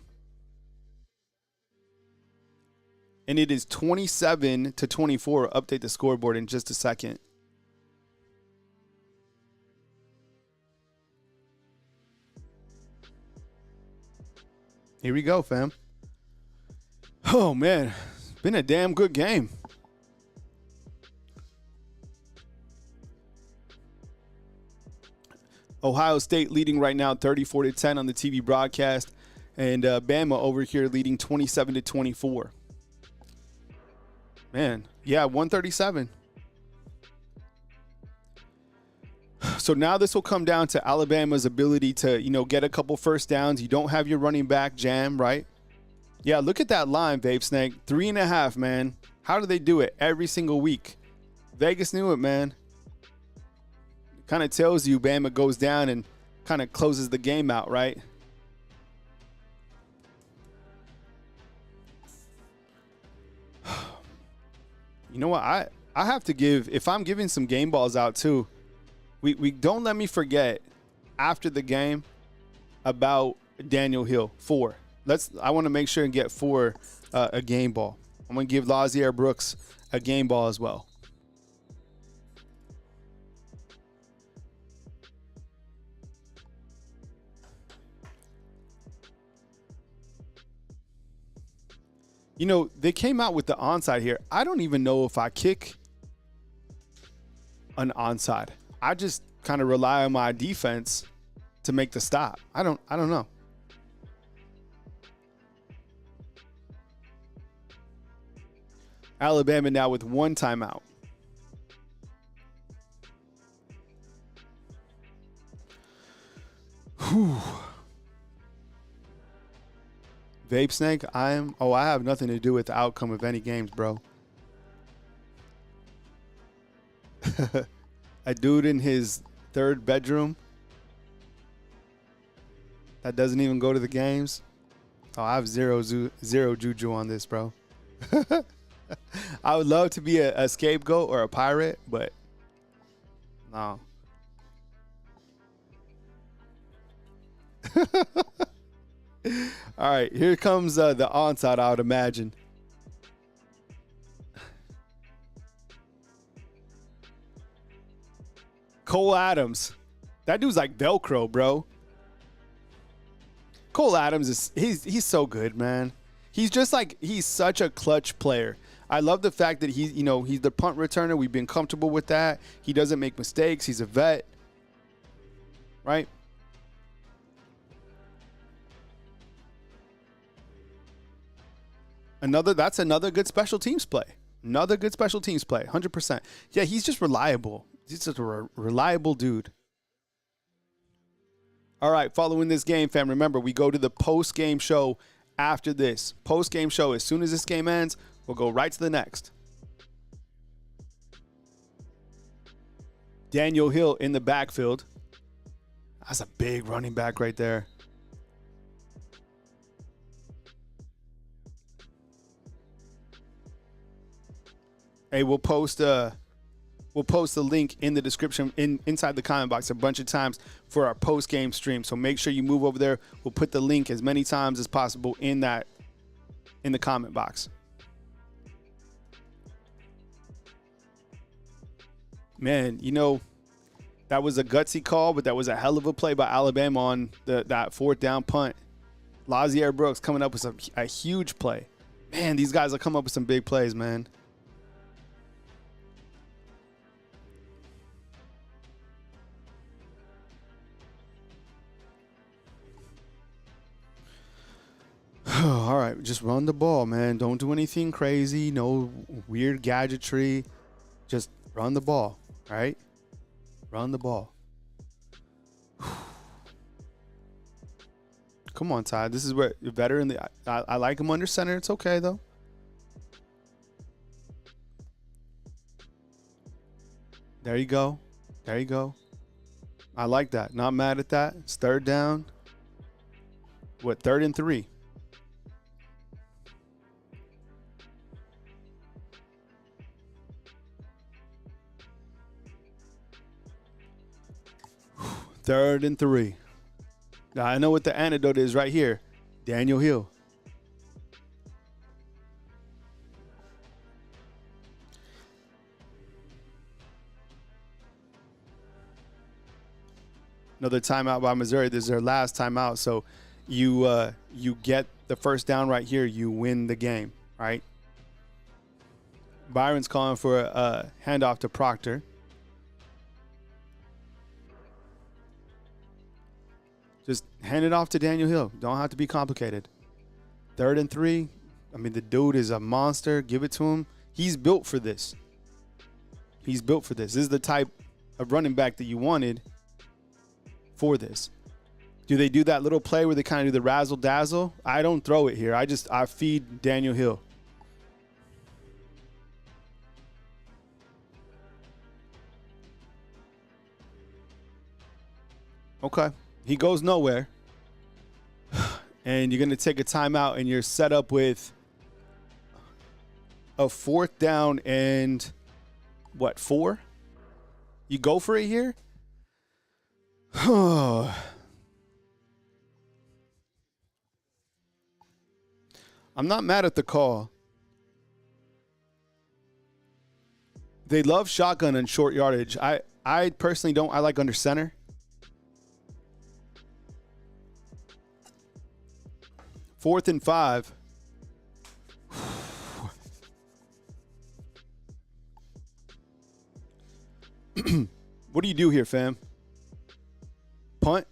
And it is 27-24. Update the scoreboard in just a second. Here we go, fam. Oh, man. It's been a damn good game. Ohio State leading right now 34-10 on the TV broadcast. And Bama over here leading 27-24. Man, yeah, 137. So now this will come down to Alabama's ability to, get a couple first downs. You don't have your running back jam, right? Yeah, look at that line, Vape Snake. 3.5, man. How do they do it every single week? Vegas knew it, man. Kind of tells you Bama goes down and kind of closes the game out, right? You know what? I have to give, if I'm giving some game balls out too, we don't let me forget after the game about Daniel Hill, 4. I want to make sure and get 4 a game ball. I'm going to give Lazier Brooks a game ball as well. They came out with the onside here. I don't even know if I kick an onside. I just kind of rely on my defense to make the stop. I don't know. Alabama now with 1 timeout. Whew. Vape Snake, I have nothing to do with the outcome of any games, bro. A dude in his 3rd bedroom that doesn't even go to the games. Oh, I have zero juju on this, bro. I would love to be a scapegoat or a pirate, but no. All right, here comes the onside, I would imagine. Cole Adams. That dude's like Velcro, bro. Cole Adams he's so good, man. He's such a clutch player. I love the fact that he's the punt returner. We've been comfortable with that. He doesn't make mistakes. He's a vet. Right? That's another good special teams play. Another good special teams play. 100%. Yeah, he's just reliable. He's just a reliable dude. All right, following this game, fam, remember, we go to the post-game show after this. Post-game show, as soon as this game ends, We'll go right to the next. Daniel Hill in the backfield. That's a big running back right there. Hey, we'll post the link in the description inside the comment box a bunch of times for our post-game stream. So make sure you move over there. We'll put the link as many times as possible in the comment box. Man, you know, that was a gutsy call, but that was a hell of a play by Alabama on that fourth down punt. Lazier Brooks coming up with a huge play. Man, these guys will come up with some big plays, man. All right, just run the ball, man. Don't do anything crazy. No weird gadgetry. Just run the ball, all right? Run the ball. Come on, Ty. This is where you're better in the. I like him under center. It's okay, though. There you go. There you go. I like that. Not mad at that. It's third down. What, 3rd and 3? Third and 3. Now, I know what the antidote is right here. Daniel Hill. Another timeout by Missouri. This is their last timeout. So you get the first down right here. You win the game, right? Byron's calling for a handoff to Proctor. Just hand it off to Daniel Hill. Don't have to be complicated. 3rd and 3. I mean, the dude is a monster. Give it to him. He's built for this. He's built for this. This is the type of running back that you wanted for this. Do they do that little play where they kind of do the razzle dazzle? I don't throw it here. I feed Daniel Hill. Okay. He goes nowhere. And you're going to take a timeout and you're set up with a 4th down and what, 4? You go for it here? I'm not mad at the call. They love shotgun and short yardage. I personally don't. I like under center. 4th and 5. What do you do here, fam? Punt?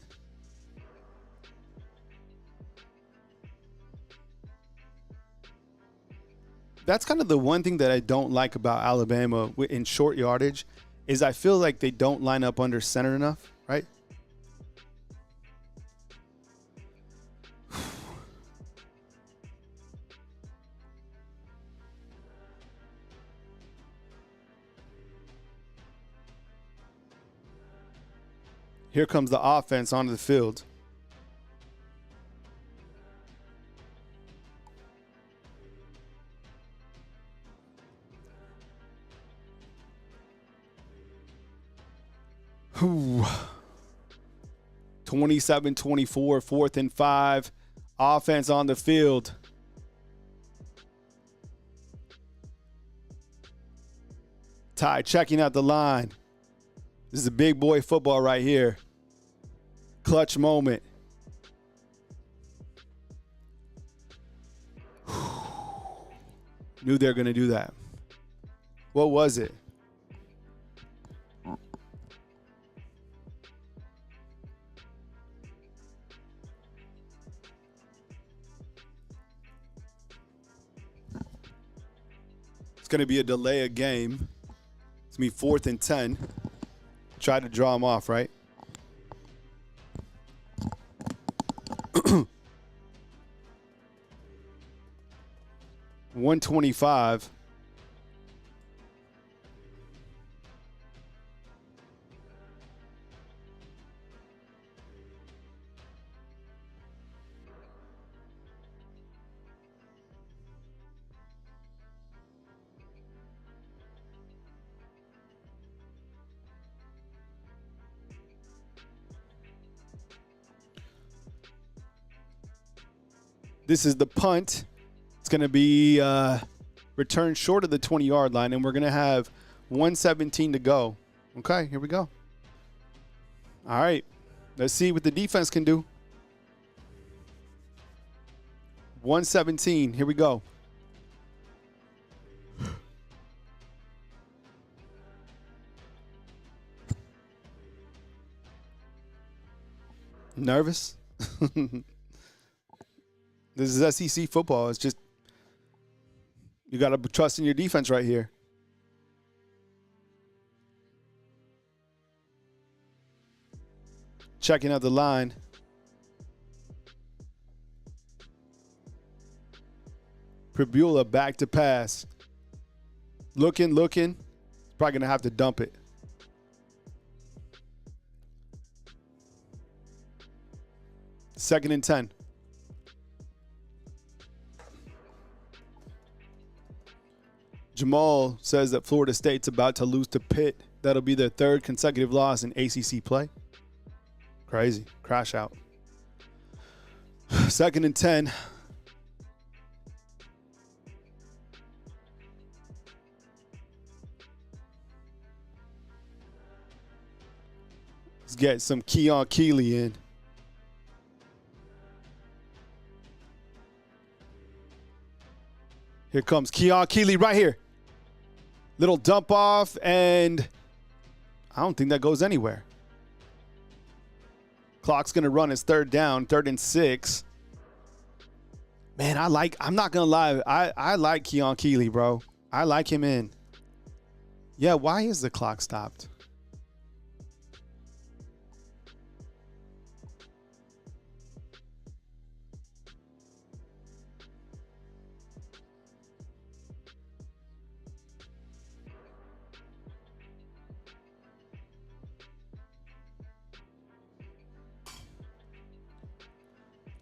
That's kind of the one thing that I don't like about Alabama in short yardage is I feel like they don't line up under center enough, right? Here comes the offense onto the field. Whew. 27-24, 4th and 5. Offense on the field. Ty checking out the line. This is a big boy football right here. Clutch moment. Knew they were going to do that. What was it? It's going to be a delay of game. It's going to be 4th and 10. Try to draw him off, right? 125. This is the punt. It's going to be returned short of the 20-yard line, and we're going to have 1:17 to go. Okay, here we go. All right, let's see what the defense can do. 1:17, here we go. Nervous? This is SEC football. It's just, you got to trust in your defense right here. Checking out the line. Prebula back to pass. Looking. Probably going to have to dump it. Second and 10. Jamal says that Florida State's about to lose to Pitt. That'll be their third consecutive loss in ACC play. Crazy. Crash out. Second and 10. Let's get some Keon Keeley in. Here comes Keon Keeley right here. Little dump off, and I don't think that goes anywhere. Clock's going to run as third down, 3rd and 6. Man, I'm not going to lie. I like Keon Keeley, bro. I like him in. Yeah, why is the clock stopped?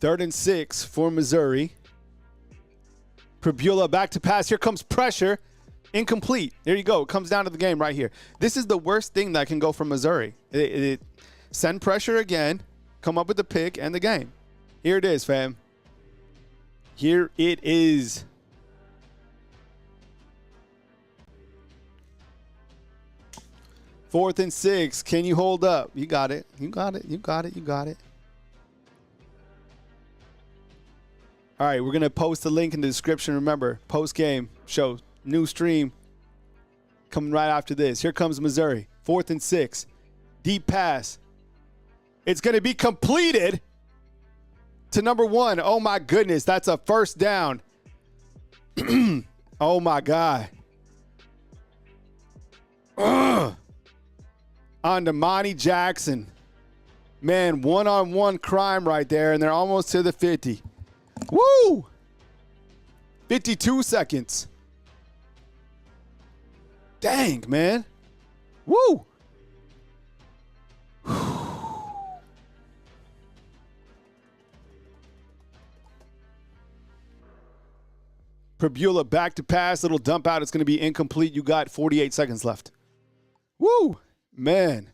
Third and 6 for Missouri. Prebula back to pass. Here comes pressure. Incomplete. There you go. It comes down to the game right here. This is the worst thing that can go from Missouri. Send pressure again, come up with the pick, and the game. Here it is, fam. Here it is. Fourth and 6. Can you hold up? You got it. You got it. You got it. You got it. All right, we're going to post the link in the description. Remember, post-game show, new stream coming right after this. Here comes Missouri. 4th and 6. Deep pass. It's going to be completed to number 1. Oh, my goodness. That's a first down. Oh, my God. Ugh. On to Monty Jackson. Man, one-on-one crime right there, and they're almost to the 50. Woo! 52 seconds. Dang, man. Woo! Prebula back to pass. Little dump out. It's going to be incomplete. You got 48 seconds left. Woo! Man.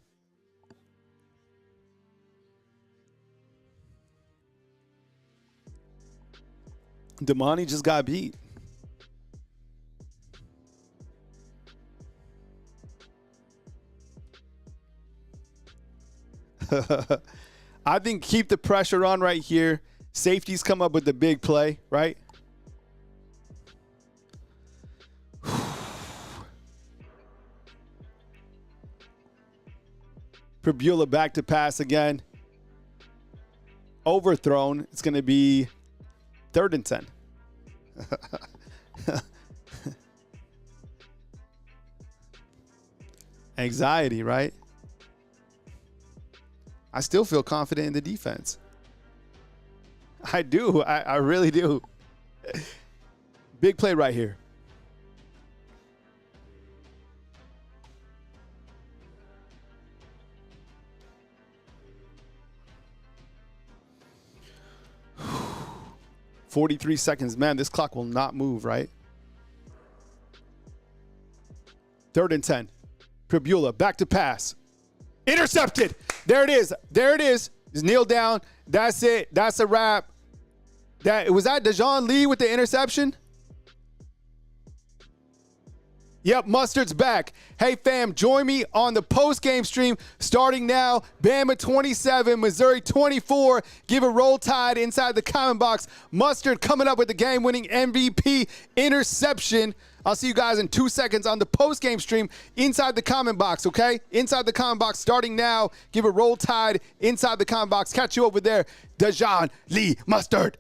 Damani just got beat. I think keep the pressure on right here. Safeties come up with the big play, right? Prebula back to pass again. Overthrown. It's going to be 3rd and 10. Anxiety, right? I still feel confident in the defense. I do. I really do. Big play right here. "43 seconds." Man, this clock will not move, right? 3rd and 10. Pribula, back to pass. Intercepted. There it is. There it is. Just kneel down. That's it. That's a wrap. Was that Dejon Lee with the interception? Yep, Mustard's back. Hey, fam, join me on the post-game stream starting now. Bama 27, Missouri 24. Give a Roll Tide inside the comment box. Mustard coming up with the game-winning MVP interception. I'll see you guys in 2 seconds on the post-game stream inside the comment box, okay? Inside the comment box starting now. Give a Roll Tide inside the comment box. Catch you over there. Dejon Lee Mustard.